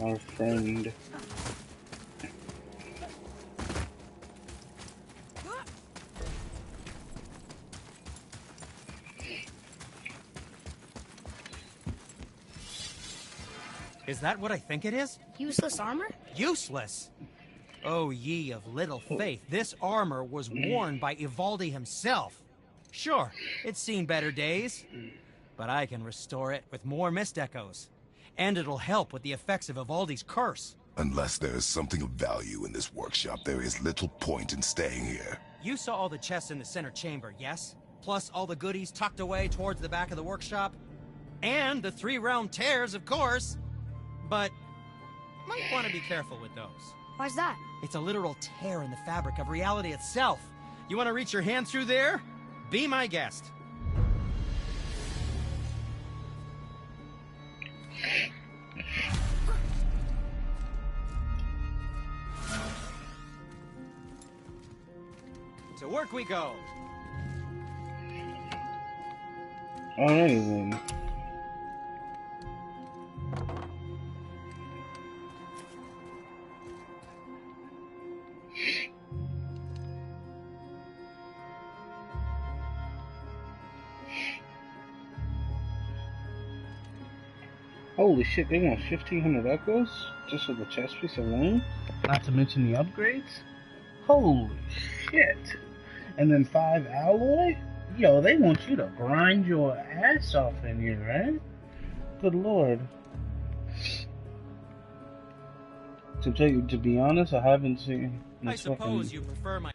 our friend. Is that what I think it is? Useless armor? Useless? Oh, ye of little faith, this armor was worn by Ivaldi himself. Sure, it's seen better days, but I can restore it with more mist echoes. And it'll help with the effects of Ivaldi's curse. Unless there is something of value in this workshop, there is little point in staying here. You saw all the chests in the center chamber, yes? Plus all the goodies tucked away towards the back of the workshop? And the 3 round tears, of course! But might want to be careful with those. Why's that? It's a literal tear in the fabric of reality itself. You want to reach your hand through there? Be my guest. To work we go. Alrighty then. Holy shit, they want 1,500 echoes just for the chest piece alone? Not to mention the upgrades? Holy shit. And then 5 alloy? Yo, they want you to grind your ass off in here, right? Good lord. To be honest, I haven't seen I suppose you prefer my...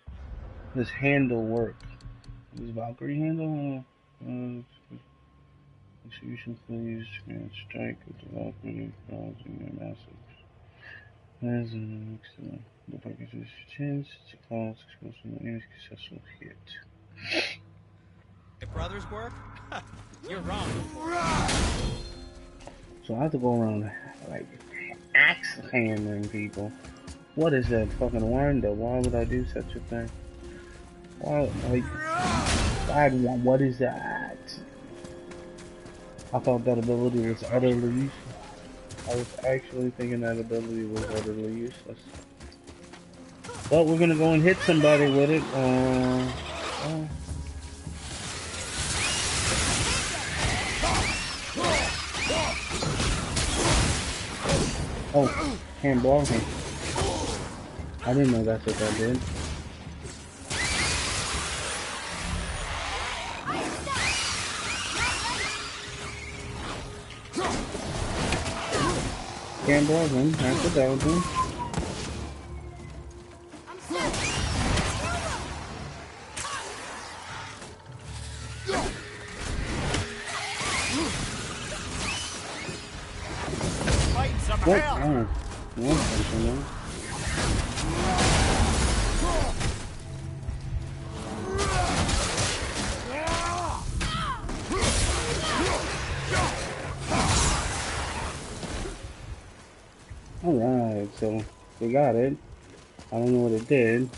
this handle work. This Valkyrie handle? Execution please, strike with the Valkyrie, causing a massive. As an excellent. The package's chance to cause explosive and successful hit. My brother's work? You're wrong. So I have to go around like axe hammering people. What is that fucking wonder? Why would I do such a thing? Why, like, what is that? I thought that ability was utterly useless. I was actually thinking that ability was utterly useless. But we're gonna go and hit somebody with it. Oh, handball him. I didn't know that's what that did. Handball him, that's what that was doing. What? Oh, no. Alright, so we got it. I don't know what it did.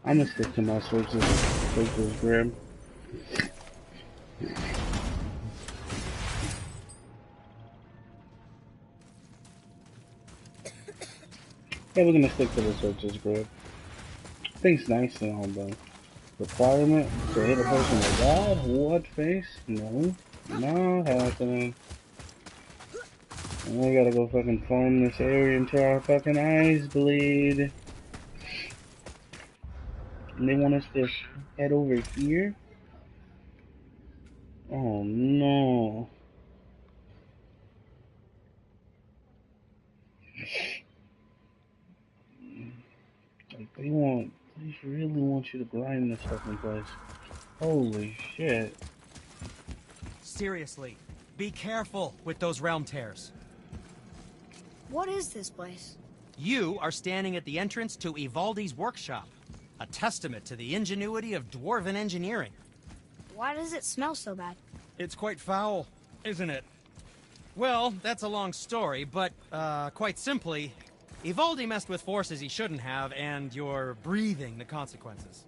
I'm gonna stick to my switch's grip. Yeah, we're gonna stick to the switch's grip. Thing's nice and all, but requirement to hit a person with that? What face? No. Not happening. And we gotta go fucking farm this area until our fucking eyes bleed. And they want us to head over here? Oh no. Like they really want you to grind this fucking place. Holy shit. Seriously, be careful with those realm tears. What is this place? You are standing at the entrance to Ivaldi's workshop, a testament to the ingenuity of dwarven engineering. Why does it smell so bad? It's quite foul, isn't it? Well, that's a long story, but, quite simply, Ivaldi messed with forces he shouldn't have, and you're breathing the consequences.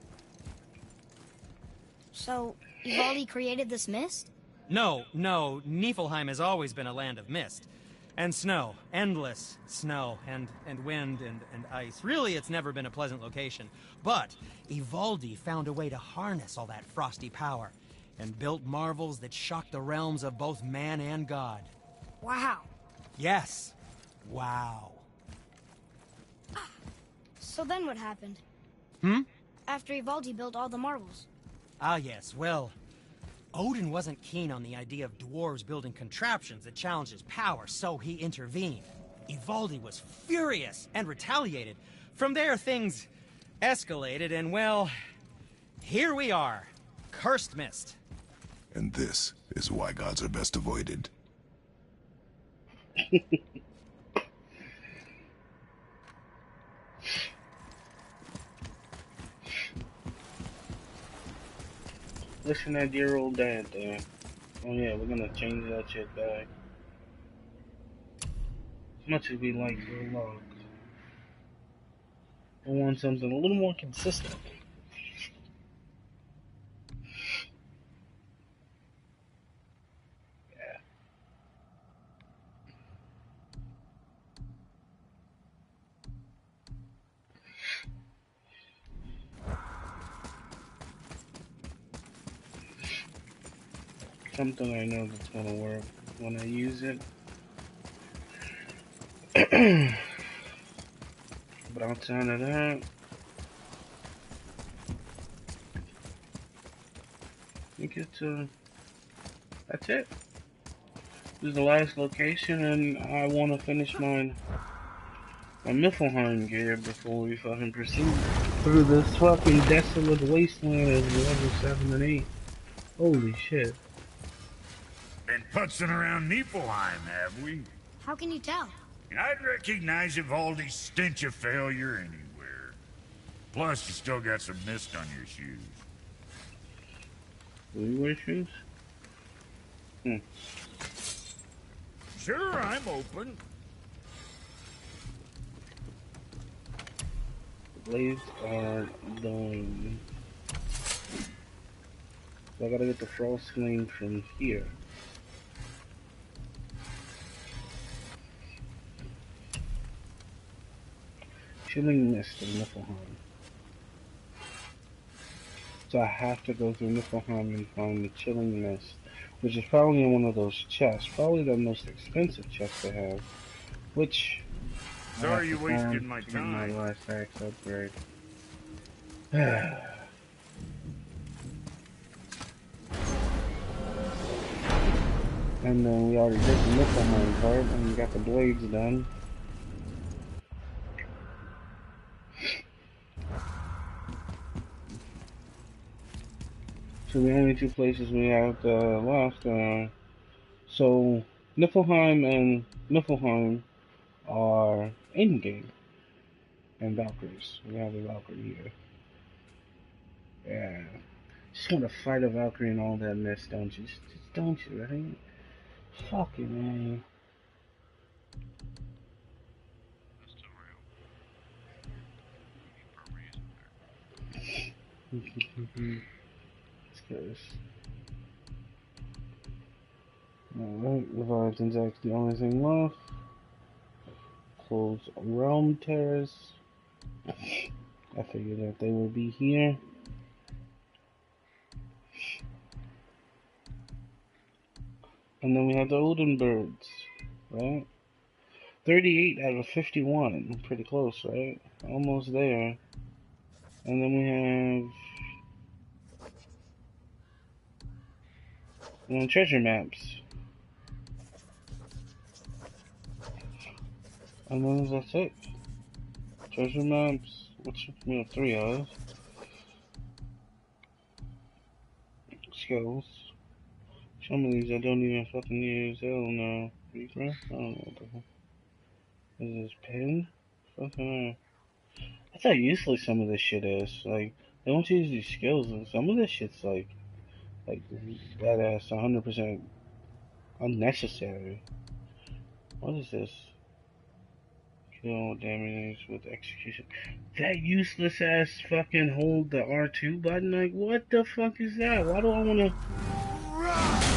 So, Ivaldi created this mist? No, Niflheim has always been a land of mist. And snow. Endless snow, and wind, and ice. Really, it's never been a pleasant location. But Ivaldi found a way to harness all that frosty power, and built marvels that shocked the realms of both man and god. Wow. Yes. Wow. So then what happened? After Ivaldi built all the marvels. Ah, yes, well, Odin wasn't keen on the idea of dwarves building contraptions that challenged his power, so he intervened. Ivaldi was furious and retaliated. From there, things escalated, and well, here we are. Cursed mist. And this is why gods are best avoided. Listen to that dear old dad there. Oh yeah, we're gonna change that shit back. As much as we like your logs, I want something a little more consistent. something I know that's gonna work when I use it. But outside of that, I think that's it. This is the last location, and I want to finish my Niflheim gear before we fucking proceed through this fucking desolate wasteland of level 7 and 8. Holy shit. Been putzing around Niflheim, have we? How can you tell? I'd recognize Ivaldi's stench of failure anywhere. Plus, you still got some mist on your shoes. Do you wear shoes? Sure, I'm open. The blades are done. So I gotta get the frost flame from here. Chilling Mist in Niflheim. So I have to go through Niflheim and find the Chilling Mist, which is probably in one of those chests. Probably the most expensive chest they have. Which... Sorry you wasted my to time. get my last axe upgrade. And then we already did the Niflheim part, and we got the blades done. So the only two places we have left so Niflheim and Niflheim are in-game. And Valkyries. We have a Valkyrie here. Yeah. Just want to fight a Valkyrie and all that mess, don't you? Just don't you, right? Fucking Let's get this. Alright, Leviathan's actually the only thing left. Close Realm Terrace. I figured that they would be here. And then we have the Odenbirds, right? 38 out of 51. Pretty close, right? Almost there. And then we have treasure maps. And then that's it. Treasure maps, which we have 3 of. Skills. Some of these I don't even fucking use. Hell no. Regress? I don't know what the hell. Is this pin? Fucking that's how useless some of this shit is. Like, they don't use these skills, and some of this shit's like badass, 100% unnecessary. What is this? Kill damage with execution. That useless ass fucking hold the R2 button. Like, what the fuck is that? Why do I wanna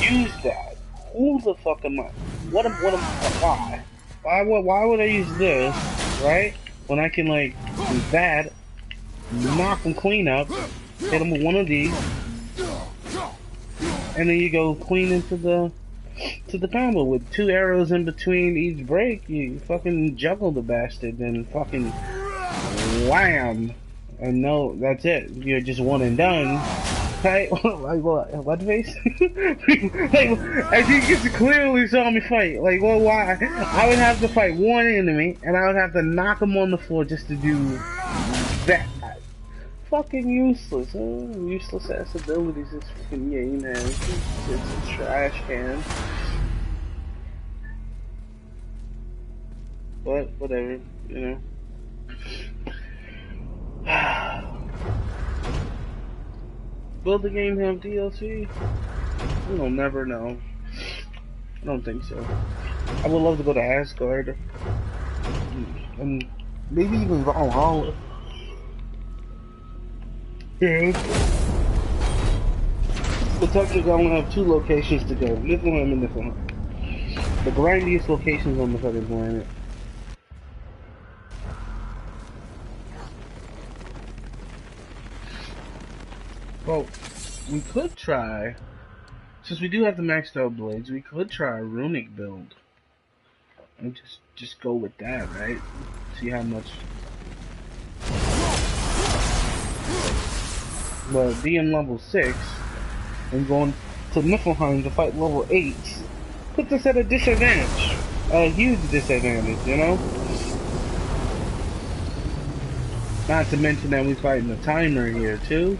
use that? Who the fuck am I? Why? Why would I use this, right? When I can, like, do that, knock them clean up, hit them with one of these, and then you go clean into the combo with 2 arrows in between each break. You fucking juggle the bastard and fucking wham, and no, that's it. You're just one and done. Right? Like what face? Like, as you just clearly saw me fight. Like, well, why? I would have to fight one enemy, and I would have to knock him on the floor just to do that. Fucking useless, huh? Useless ass abilities. This fucking yay, man. It's a trash can. But whatever, you know. Will the game have DLC? We'll never know. I don't think so. I would love to go to Asgard. And maybe even Valhalla. Yeah. But technically I only have 2 locations to go. Niflheim and Niflheim. The grindiest locations on the fucking planet. Well, we could try since we do have the maxed out blades, we could try a runic build. And just go with that, right? See how much. Well, being level 6 and going to Niflheim to fight level 8 puts us at a disadvantage. A huge disadvantage, you know? Not to mention that we're fighting the timer here, too.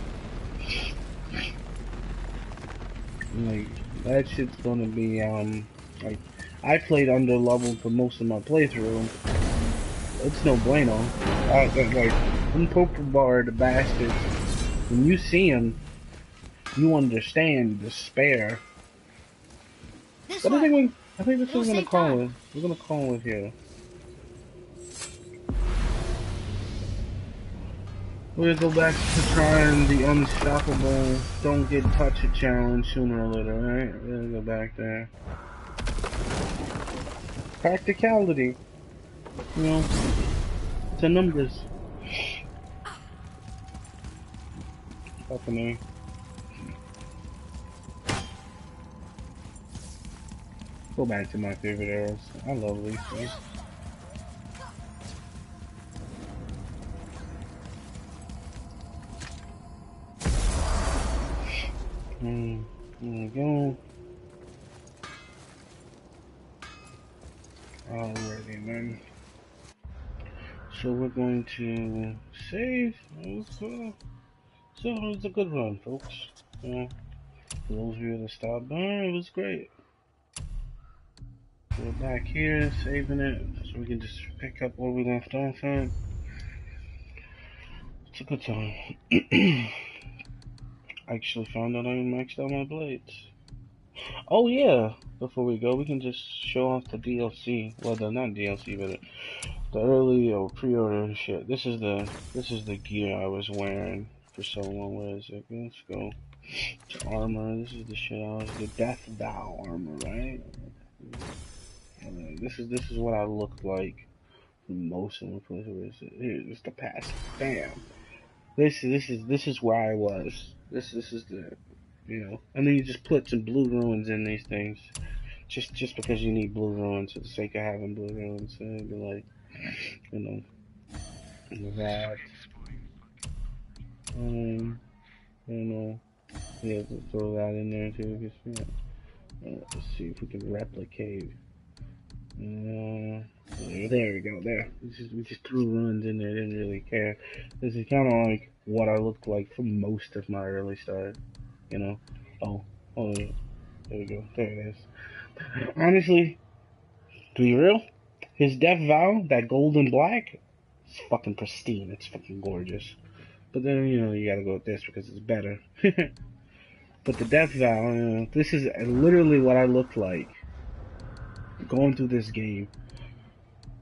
Like, that shit's gonna be, like, I played under level for most of my playthrough. It's no bueno. Like, them purple bar, the bastards, when you see them, you understand despair. But I think this is gonna call it. We're gonna call it here. We're gonna go back to trying the unstoppable, don't get touched challenge sooner or later, right? We're gonna go back there. Practicality. You know, it's a numbers. Fucking me. Go back to my favorite arrows. I love these things. There we go. Alrighty then. So we're going to save. So it was a good run, folks. For those of you that stopped by, it was great. We're back here, saving it, so we can just pick up where we left off at. It's a good time. I actually found out I maxed out my blades. Oh yeah, before we go, we can just show off the DLC. Well, not DLC, but the early or pre-order shit. This is the gear I was wearing for so long. Where is it? Let's go to armor. This is the shit I was the Death Vow armor, right? This is what I looked like for most of my playthrough. Here's the past. Bam. This is where I was. This is the, you know. And then you just put some blue ruins in these things, just because you need blue ruins for the sake of having blue ruins. So it'd be like, you know, that. You know, yeah, throw that in there too. Cause, yeah. Let's see if we can replicate. There we go. There. We just threw ruins in there. Didn't really care. This is kind of like what I looked like for most of my early start. You know. Oh, yeah. There we go. There it is. Honestly, to be real, his Death Vow, that gold and black, is fucking pristine. It's fucking gorgeous. But then, you know, you gotta go with this because it's better. But the Death Vow, you know, this is literally what I looked like going through this game.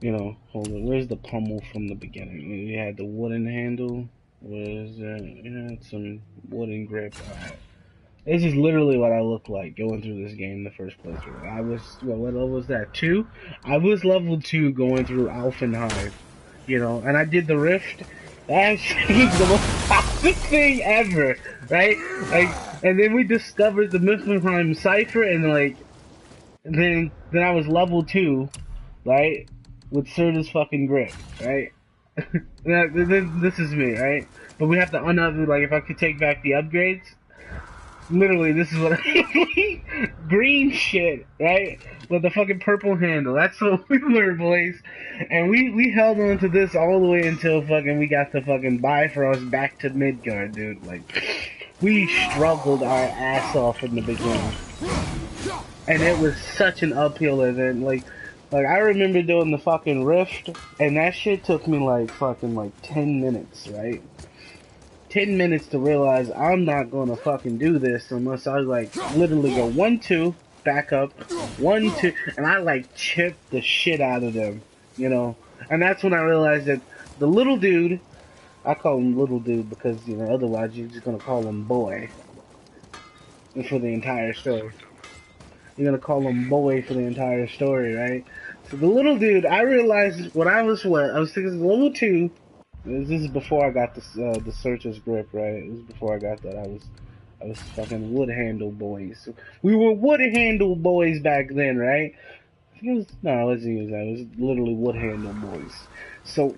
You know, hold on, where's the pommel from the beginning? You had the wooden handle. Where's you had some wooden grip. This is literally what I looked like going through this game in the first playthrough. I was, what level was that? 2? I was level 2 going through Alfenhive. You know, and I did the Rift. That's the most toxic thing ever, right? Like, and then we discovered the Niflheim Cipher, and like, then I was level 2, right? With Serta's fucking grip, right? This is me, right? But we have to like, if I could take back the upgrades, literally, this is what I green shit, right? With the fucking purple handle. That's what we were, boys. And we held on to this all the way until fucking we got the fucking Bifrost back to Midgard, dude. Like, we struggled our ass off in the beginning. And it was such an uphill event. Like I remember doing the fucking Rift, and that shit took me like fucking like 10 minutes, right? 10 minutes to realize I'm not gonna fucking do this unless I like literally go 1, 2, back up, 1, 2, and I like chipped the shit out of them, you know? And that's when I realized that the little dude, I call him little dude because, you know, otherwise you're just gonna call him boy for the entire story. You're gonna call him boy for the entire story, right? So the little dude, I realized when I was thinking level 2. This is before I got the Searcher's grip, right? It was before I got that. I was fucking wood handle boys. We were wood handle boys back then, right? It was, no, let's use that. It was literally wood handle boys. So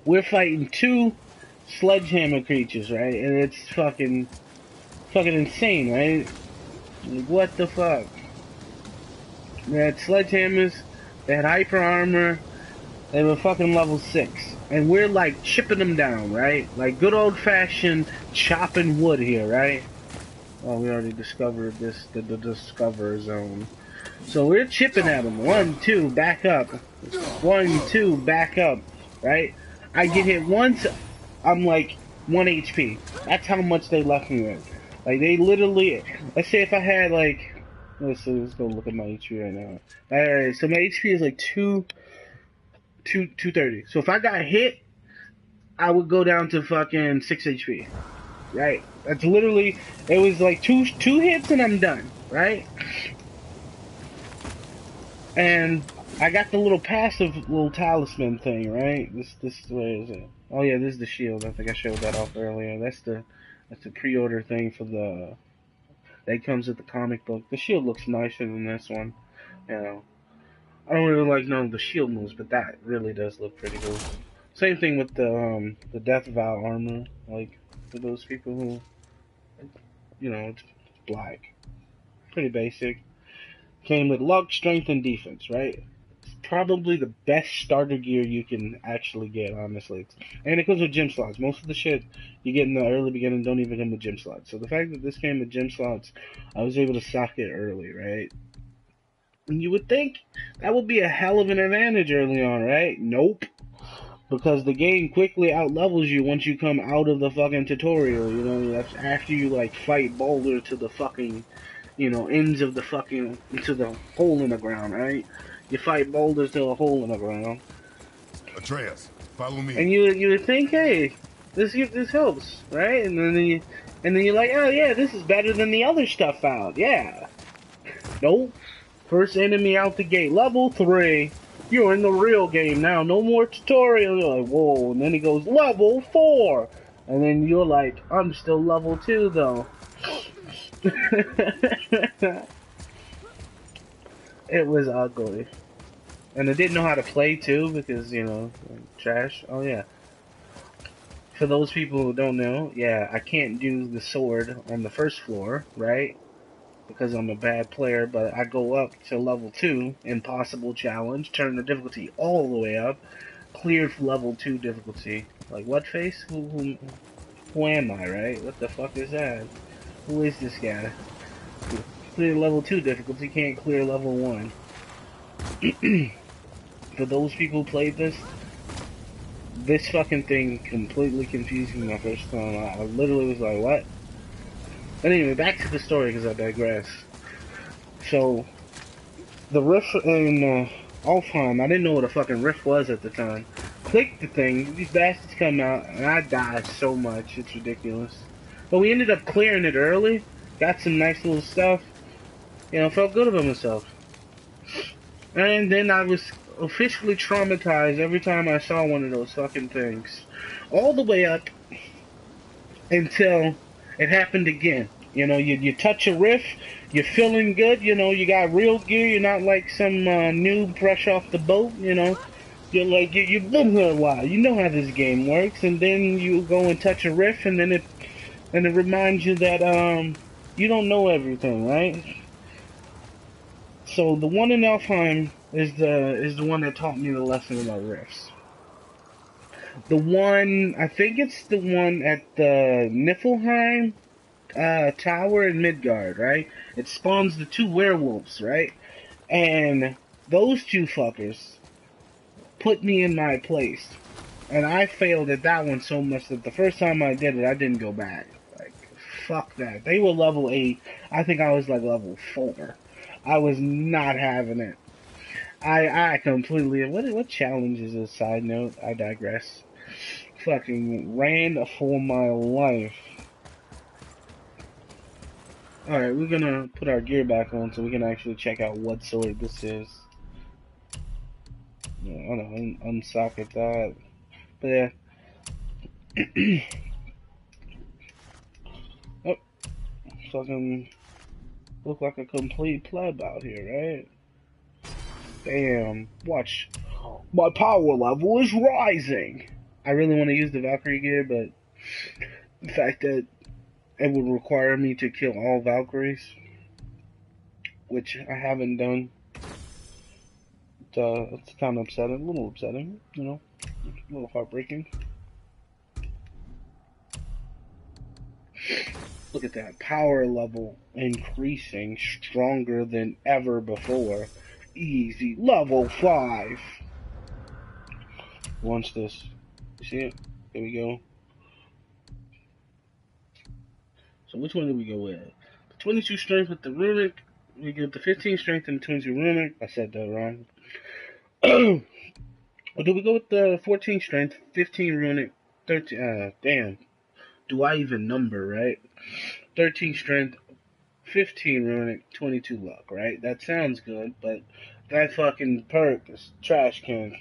we're fighting two sledgehammer creatures, right? And it's fucking insane, right? Like, what the fuck? They had sledgehammers, they had hyper armor, they were fucking level 6. And we're like chipping them down, right? Like good old fashioned chopping wood here, right? Oh, we already discovered this, the Discover Zone. So we're chipping at them. 1, 2, back up. 1, 2, back up, right? I get hit once, I'm like 1 HP. That's how much they left me with. Like they literally, let's say if I had like, let's go look at my HP right now. Alright, so my HP is like 230. So if I got hit, I would go down to fucking 6 HP. Right? That's literally, it was like two hits and I'm done, right? And I got the little passive little talisman thing, right? This where is it? Oh yeah, this is the shield. I think I showed that off earlier. That's the pre-order thing for the that comes with the comic book. The shield looks nicer than this one. You know, I don't really like none of the shield moves, but that really does look pretty cool. Same thing with the Death Vow armor. Like for those people who, you know, it's black, pretty basic. Came with luck, strength, and defense, right? It's probably the best starter gear you can actually get, honestly. And it comes with gym slots. Most of the shit you get in the early beginning don't even come with gym slots. So the fact that this came with gym slots, I was able to sock it early, right? And you would think that would be a hell of an advantage early on, right? Nope. Because the game quickly outlevels you once you come out of the fucking tutorial, you know? That's after you, like, fight Boulder to the fucking, you know, ends of the fucking, into the hole in the ground, right? You fight boulders to a hole in the ground. Atreus, follow me. And you would think, hey, this helps, right? And then you're like, oh yeah, this is better than the other stuff out. Yeah. Nope. First enemy out the gate, level 3. You're in the real game now. No more tutorial. You're like, whoa. And then he goes, level 4. And then you're like, I'm still level 2 though. It was ugly. And I didn't know how to play too because, you know, trash. Oh yeah. For those people who don't know, yeah, I can't do the sword on the first floor, right? Because I'm a bad player, but I go up to level 2, impossible challenge, turn the difficulty all the way up, cleared level 2 difficulty. Like, what face? Who am I, right? What the fuck is that? Who is this guy? Clear level 2 difficulty, can't clear level 1. For those people who played this fucking thing completely confused me my first time. I literally was like, what? But anyway, back to the story because I digress. So, the rift in Alfheim, I didn't know what a fucking rift was at the time. Clicked the thing, these bastards come out, and I died so much, it's ridiculous. But we ended up clearing it early, got some nice little stuff, you know, felt good about myself. And then I was officially traumatized every time I saw one of those fucking things. All the way up until it happened again. You know, you touch a rift, you're feeling good, you know, you got real gear, you're not like some noob fresh off the boat, you know. You're like, you've been here a while, you know how this game works, and then you go and touch a rift, and then it reminds you that, you don't know everything, right? So the one in Alfheim is the one that taught me the lesson about rifts. The one, I think it's the one at the Niflheim tower in Midgard, right? It spawns the 2 werewolves, right? And those 2 fuckers put me in my place. And I failed at that one so much that the first time I did it, I didn't go back. Like, fuck that. They were level 8. I think I was like level 4. I was not having it. I completely... What challenge is this? Side note, I digress. Fucking ran for my life. Alright, we're gonna put our gear back on so we can actually check out what sword this is. Yeah, I don't know, unsocket that. But yeah. fucking look like a complete pleb out here, right? Damn, watch. My power level is rising. I really want to use the Valkyrie gear, but the fact that it would require me to kill all Valkyries, which I haven't done, it's kind of upsetting, a little upsetting, you know, a little heartbreaking. Look at that, power level increasing, stronger than ever before. Easy, level 5. Launch this. You see it? There we go. So which one did we go with? The 22 strength with the runic. We get the 15 strength and the 22 runic. I said that wrong. Or do we go with the 14 strength, 15 runic, 13? Damn. Do I even number, right? 13 strength, 15 runic, 22 luck, right? That sounds good, but that fucking perk is trash can.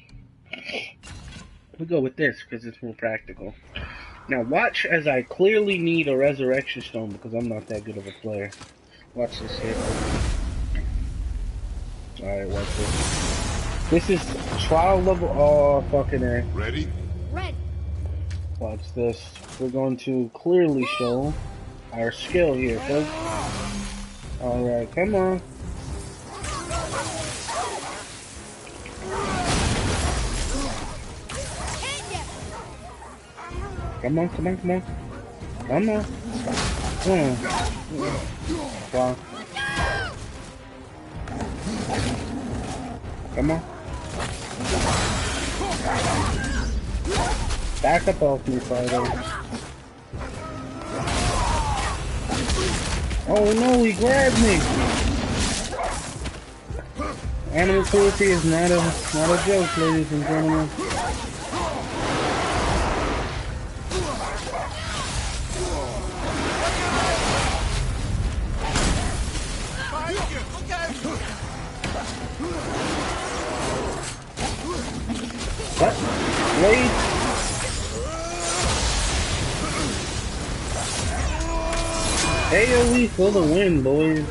We go with this because it's more practical. Now watch as I clearly need a resurrection stone because I'm not that good of a player. Watch this here. Alright, watch this. This is trial level. Oh, fucking A. Ready? Red. Watch this. We're going to clearly show our skill here, folks. Alright, come on. Come on, come on, come on. Come on. Wow. Come on. Back up off me, fighter. Oh no, he grabbed me. Animal cruelty is not a joke, ladies and gentlemen. What? Wait. AoE for the win, boys.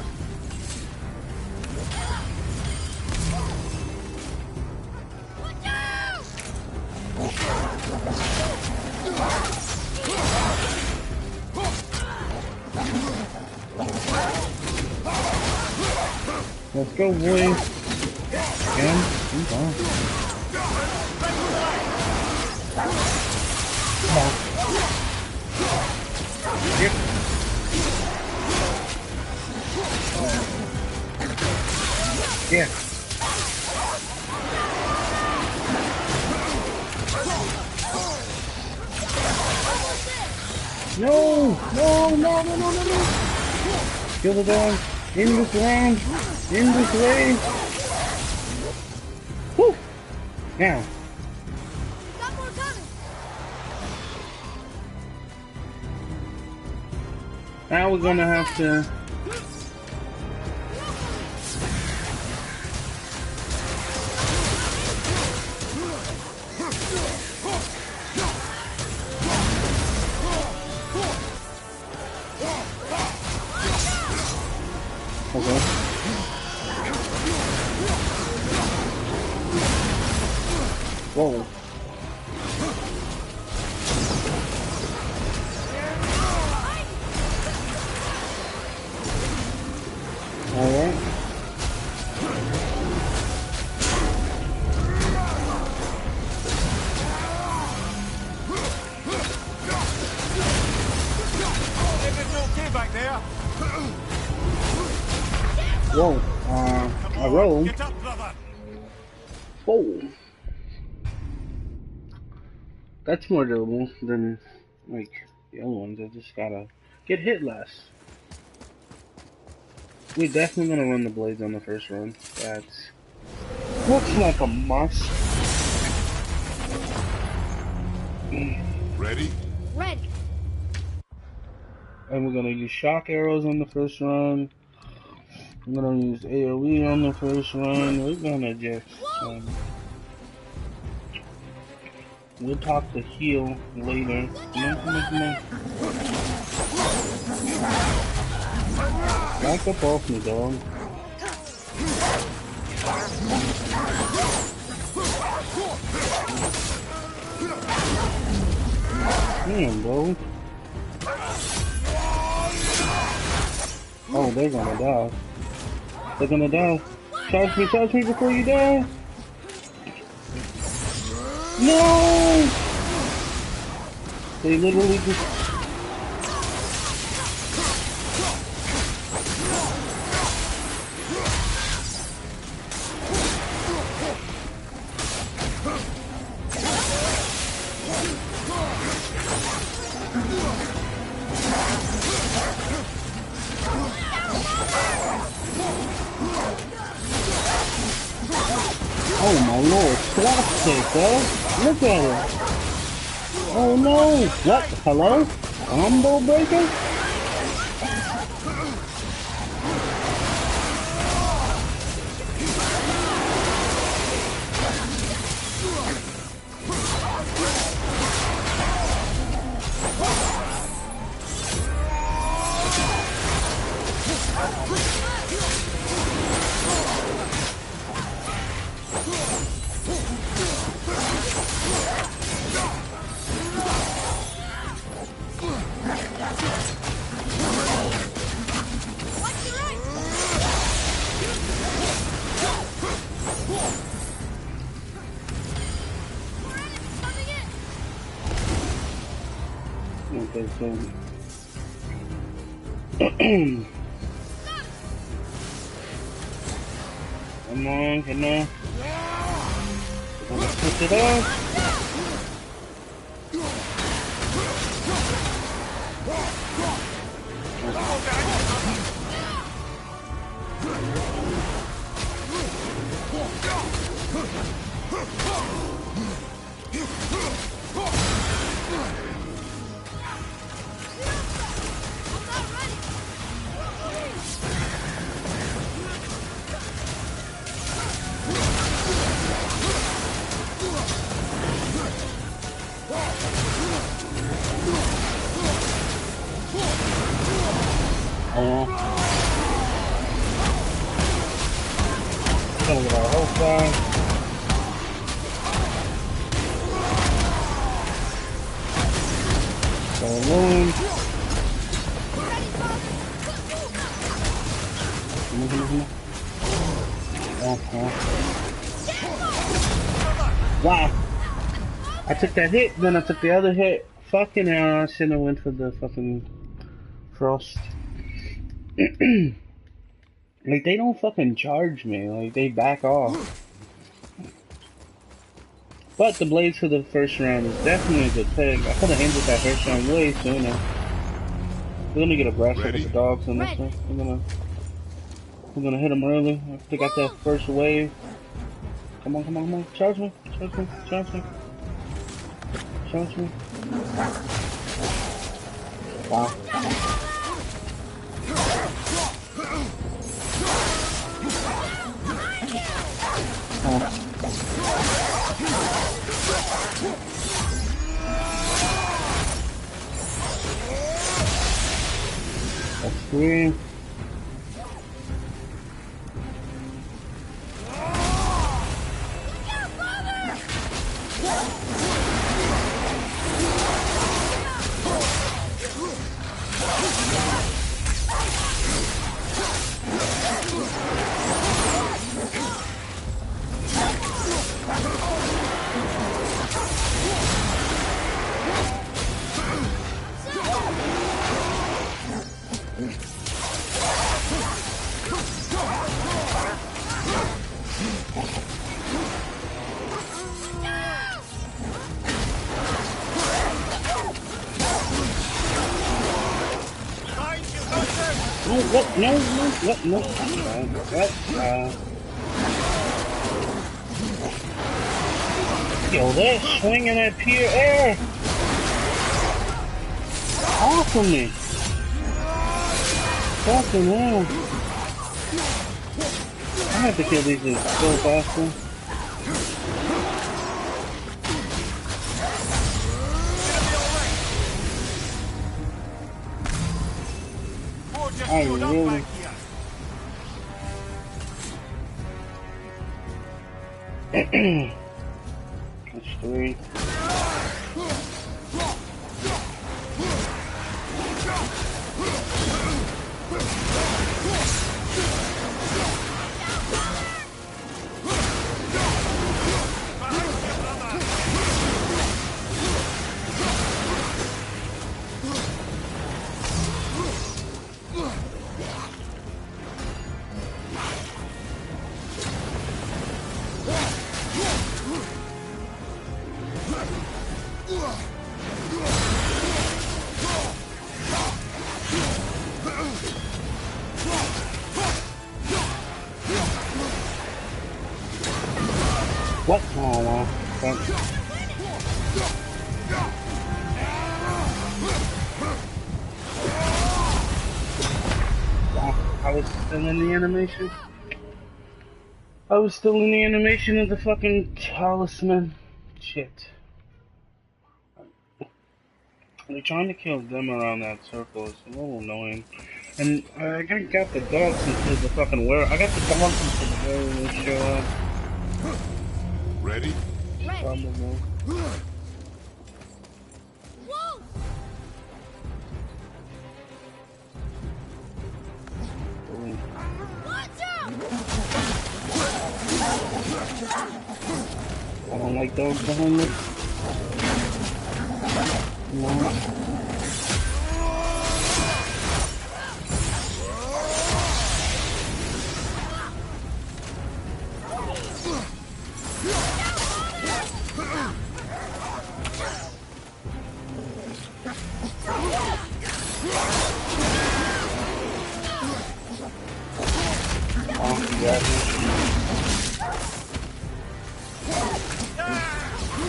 Let's go, boys. Again, he's on. Come on. Yep. Yeah. No! No! No! No! No! No! No! Kill the dog. In this round. In this way. Woo! Now. Got more coming. Now we're gonna have to. Okay. Whoa. Alright. Whoa, I rolled. Whoa. That's more doable than, like, the other ones. I just gotta get hit less. We're definitely gonna run the blades on the first run. That's looks like a must. Ready? Red. And we're gonna use shock arrows on the first run. I'm gonna use AoE on the first run. We're gonna just we'll talk to heal later. Come on, come on, come on. Back up off me, dog. Damn, bro. Oh, they're gonna die. They're gonna die. Charge me before you die. No! They literally just... Oh my lord, slapstick, bro. Look at it. Oh no. What? Hello? Combo breaker? Okay, so... Come on, come on. I'm gonna push it off. Wow. I took that hit, then I took the other hit. Fucking hell, I shouldn't have went for the fucking frost. Like, they don't fucking charge me. Like, they back off. But the blades for the first round is definitely a good pick. I could have ended that first round way sooner. We're gonna get a brush up with the dogs on this one. We're gonna hit them early. After they got that first wave. Come on, come on, come on. Charge me. Charge me. Charge me. Charge me. Wow. That's three. What? No, no, what? No. What? Yo, they're swinging at pure air. Awesome, me. Fucking hell. I have to kill these dudes so faster. I really... That's 3. What? Oh, wow. I was still in the animation. I was still in the animation of the fucking talisman. Shit. They're trying to kill them around that circle. It's a little annoying. And I got the dogs until the fucking were. I got the dogs until the werewolves show up. Ready? Ready. Whoa! Watch out! I don't like dogs behind me. No.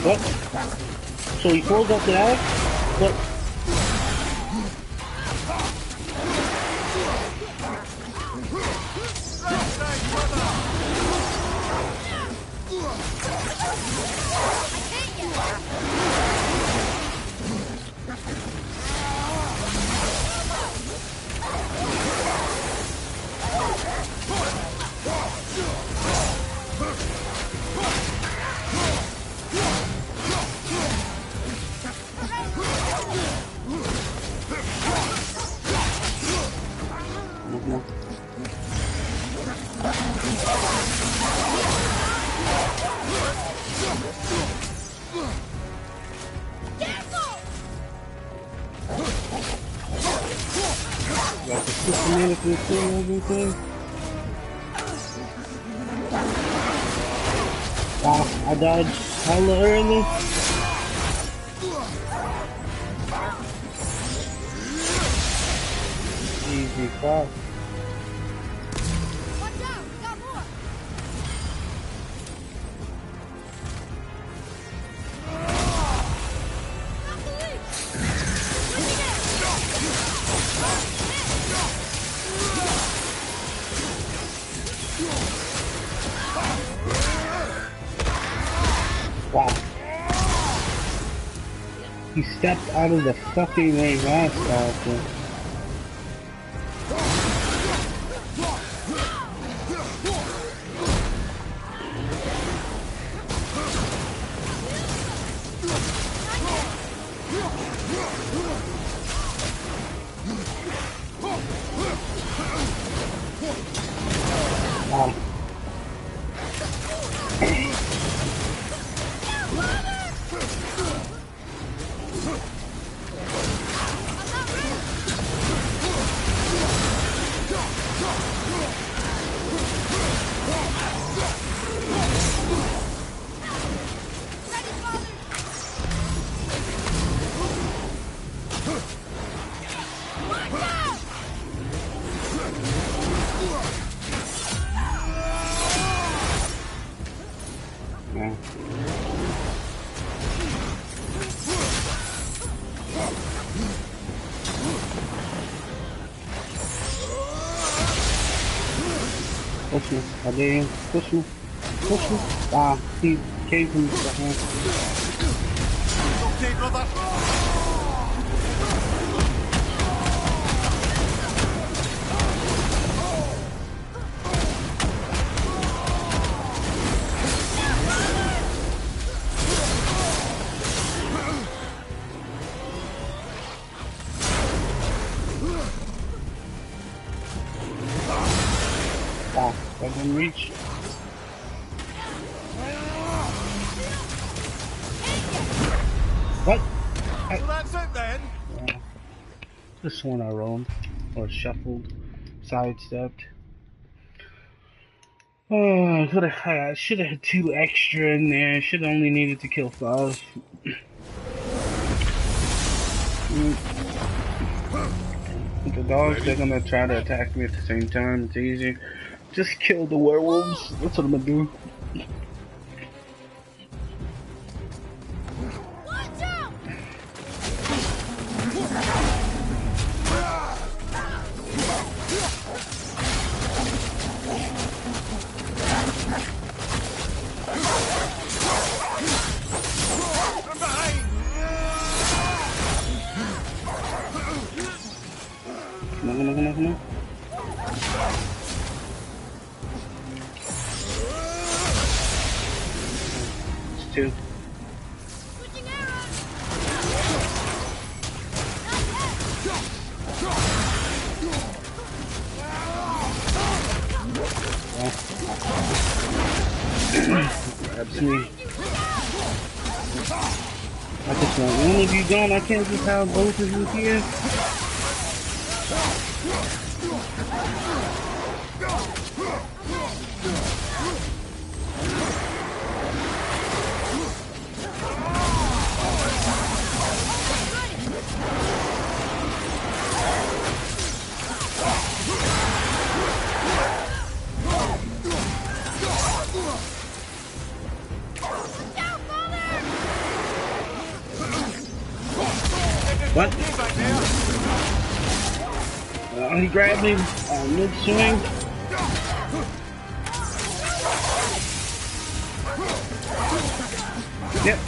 What? So he pulls up the axe? What? Everything. Wow, I died hella early. Easy fuck. Watch out! We got more! Not the least! Bring it Wow. He stepped out of the fucking way last time. Push me, I dare you. Push me. Push me. Ah, he came from behind. Okay, brother. That didn't reach. What? Well, that's it then. Just sworn I rolled. Or shuffled. Sidestepped. Oh, I should have had 2 extra in there. Should have only needed to kill 5. The dogs, they're gonna try to attack me at the same time. It's easy. Just kill the werewolves. That's what I'm gonna do. Watch out! I'm behind. Come on, come on, come on, come on. It's 2. Switching arrows! That's me. I just want one of you gone. I can't just have both of you here. What? He grabbed me mid-swing. Yep.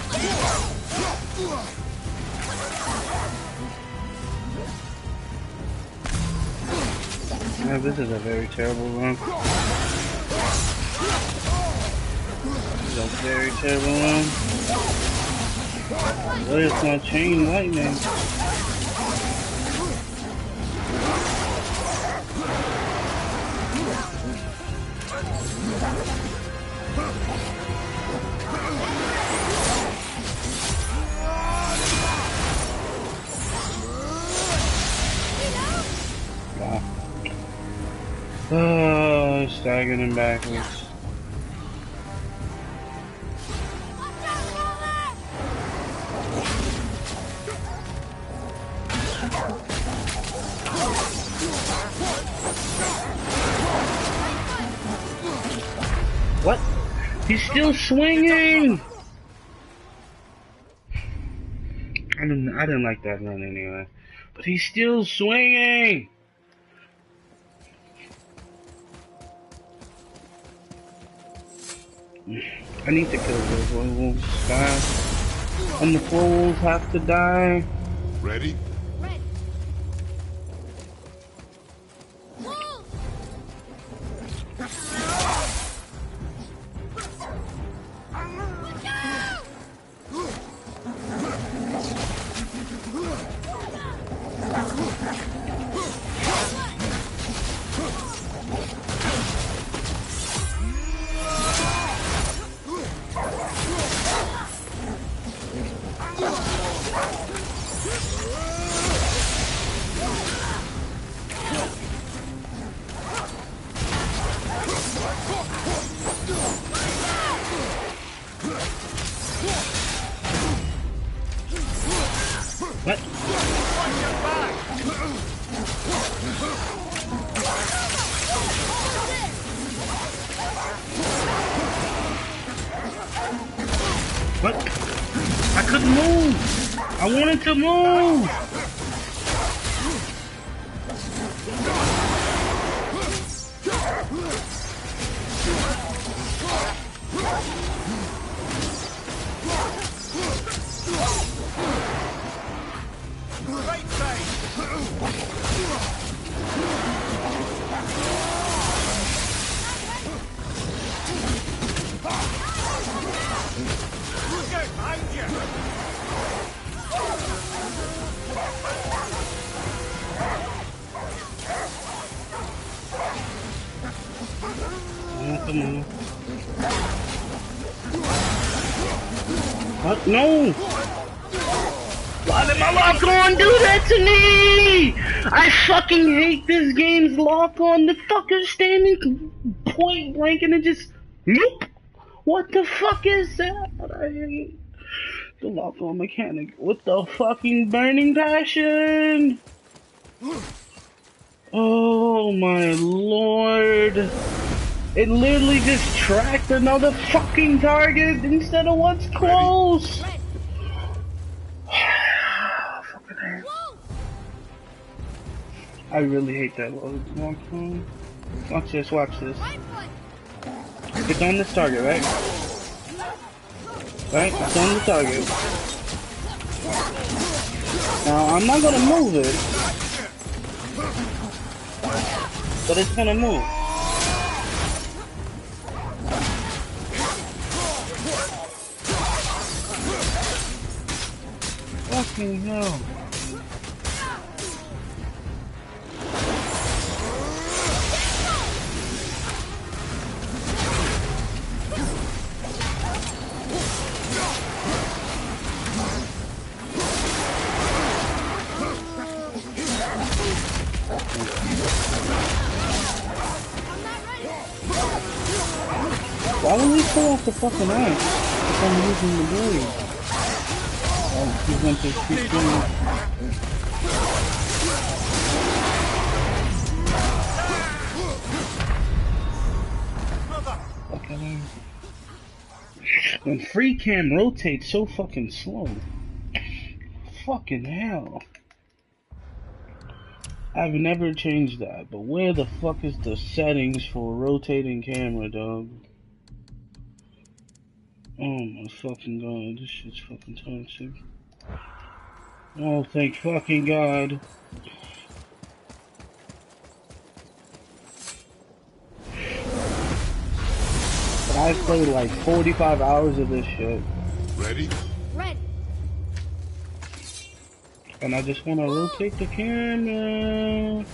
Yeah, this is a very terrible run. This is a very terrible run. Where's my chain lightning? Oh, staggering him backwards. What? He's still swinging! I didn't like that run anyway. But he's still swinging! I need to kill those werewolves fast. And the 4 wolves have to die. Ready? Ready. Wolves! Look out! What? What? I couldn't move! I wanted to move! Right side. Look out behind you. Come on. What? No! Why did my lock on do that to me? I fucking hate this game's lock on. The fucker standing point blank and it just... Nope! What the fuck is that? I hate the lock on mechanic. What the fucking burning passion? Oh my lord. It literally just tracked another fucking target instead of what's close. I really hate that load. Watch this, watch this. It's on this target, right? Right? It's on the target. Now, I'm not gonna move it. But it's gonna move. Fucking hell. Why would we pull off the fucking ice if I'm using the blade? Oh, he's going to keep doing it. When free cam rotates so fucking slow. Fucking hell. I've never changed that, but where the fuck is the settings for rotating camera, dog? Oh my fucking god, this shit's fucking toxic. Oh, thank fucking god. But I've played like 45 hours of this shit. Ready? Ready. And I just wanna rotate the camera.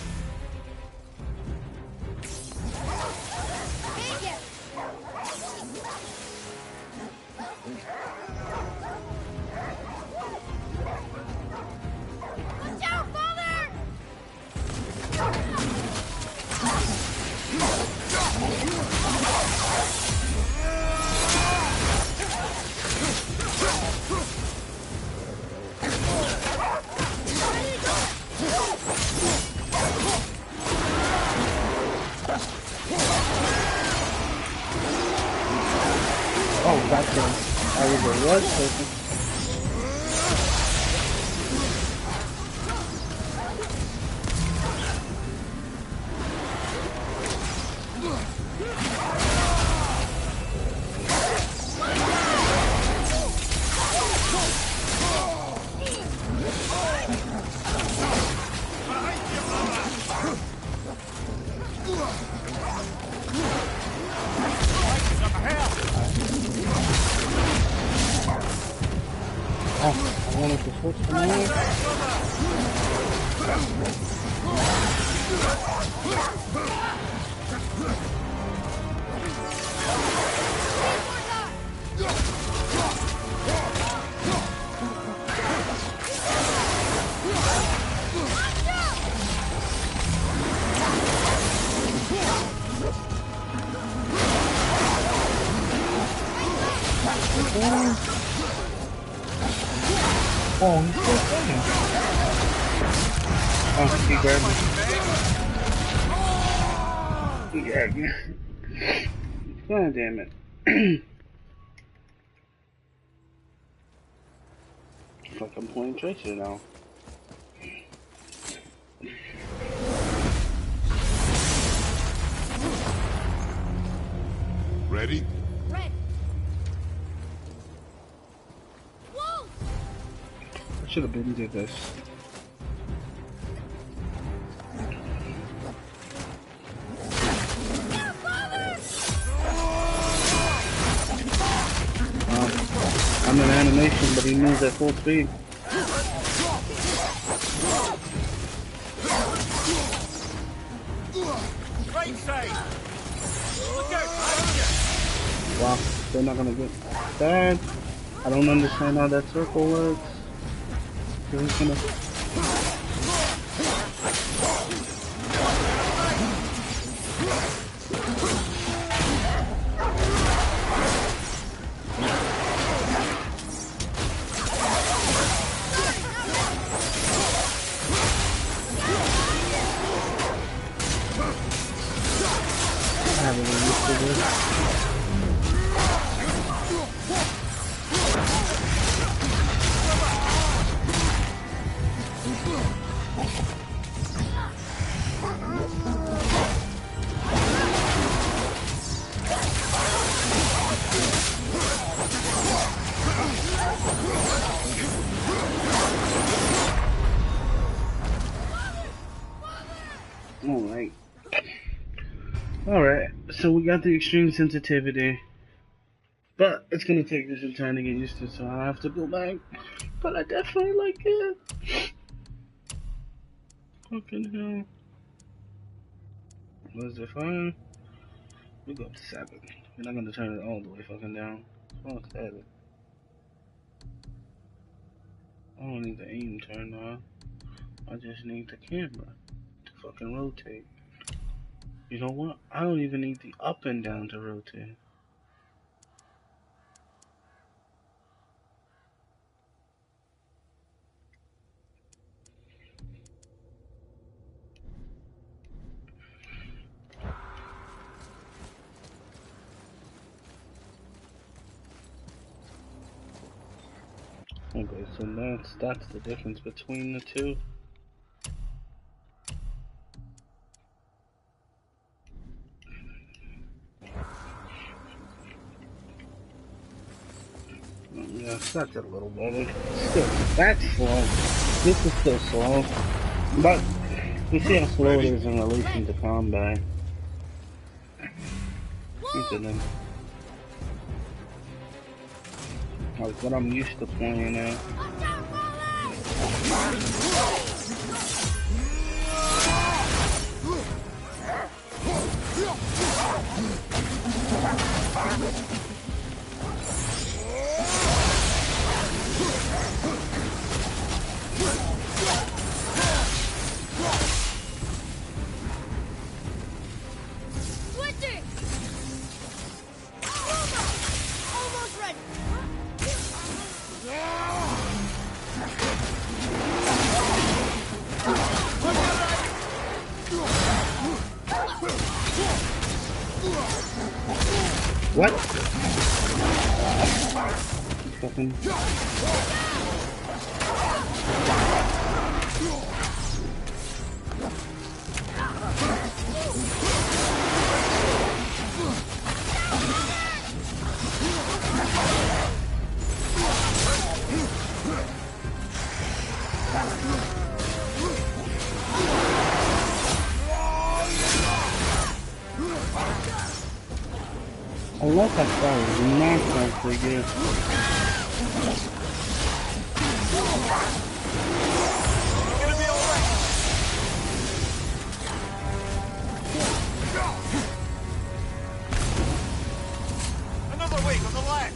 Oh, gotcha. I was a rush person. I wanted to switch to mine. Oh, he's still fighting. Oh, he grabbed me. He grabbed me. God damn it. Fuck, I'm playing Tracer now. Ready? Ready. I should have been did this. I'm in animation, but he moves at full speed. Great save. Look out. Wow, they're not gonna get that. I don't understand how that circle works. Who's gonna... I haven't been used to this. Alright, so we got the extreme sensitivity, but it's gonna take me some time to get used to, so I have to go back, but I definitely like it. Fucking hell. Was it 5? We go up to 7. We're not gonna turn it all the way fucking down. Fuck that. I don't need the aim turned on. I just need the camera to fucking rotate. You know what? I don't even need the up and down to rotate. Okay, so that's the difference between the two. Yeah, that's a little better. Still, that's slow. This is still slow. But, you see how slow it is in relation to combat. Like what I'm used to playing now. What? Fucking... I love that guy, he's not pretty good. Gonna be alright. Another week on the left.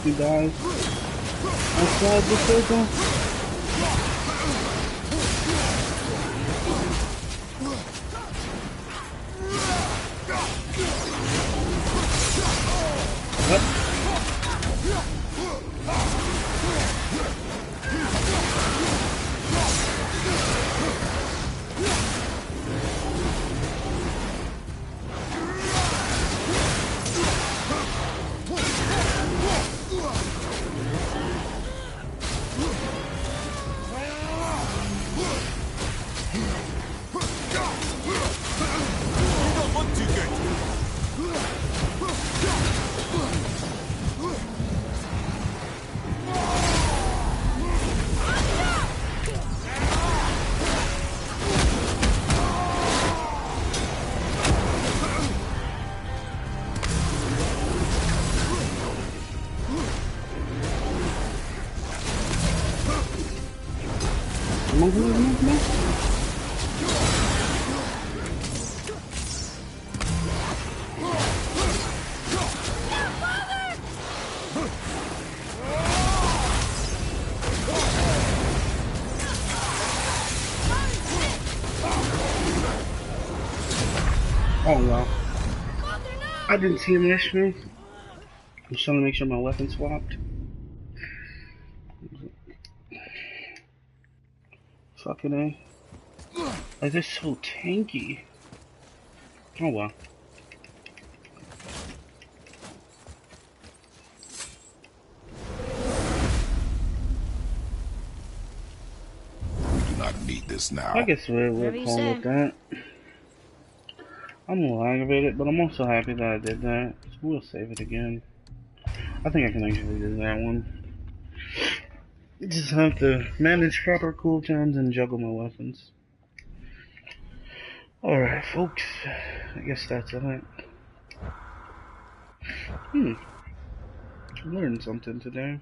He dies outside the circle. Oh well. I didn't see him rush me. I'm just trying to make sure my weapon swapped. Fucking A. Like, they're so tanky. Oh well. We do not need this now. I guess we're Whatever you calling say. it that. I'm a little aggravated, but I'm also happy that I did that. So we'll save it again. I think I can actually do that one. You just have to manage proper cooldowns and juggle my weapons. Alright, folks. I guess that's it. Learned something today.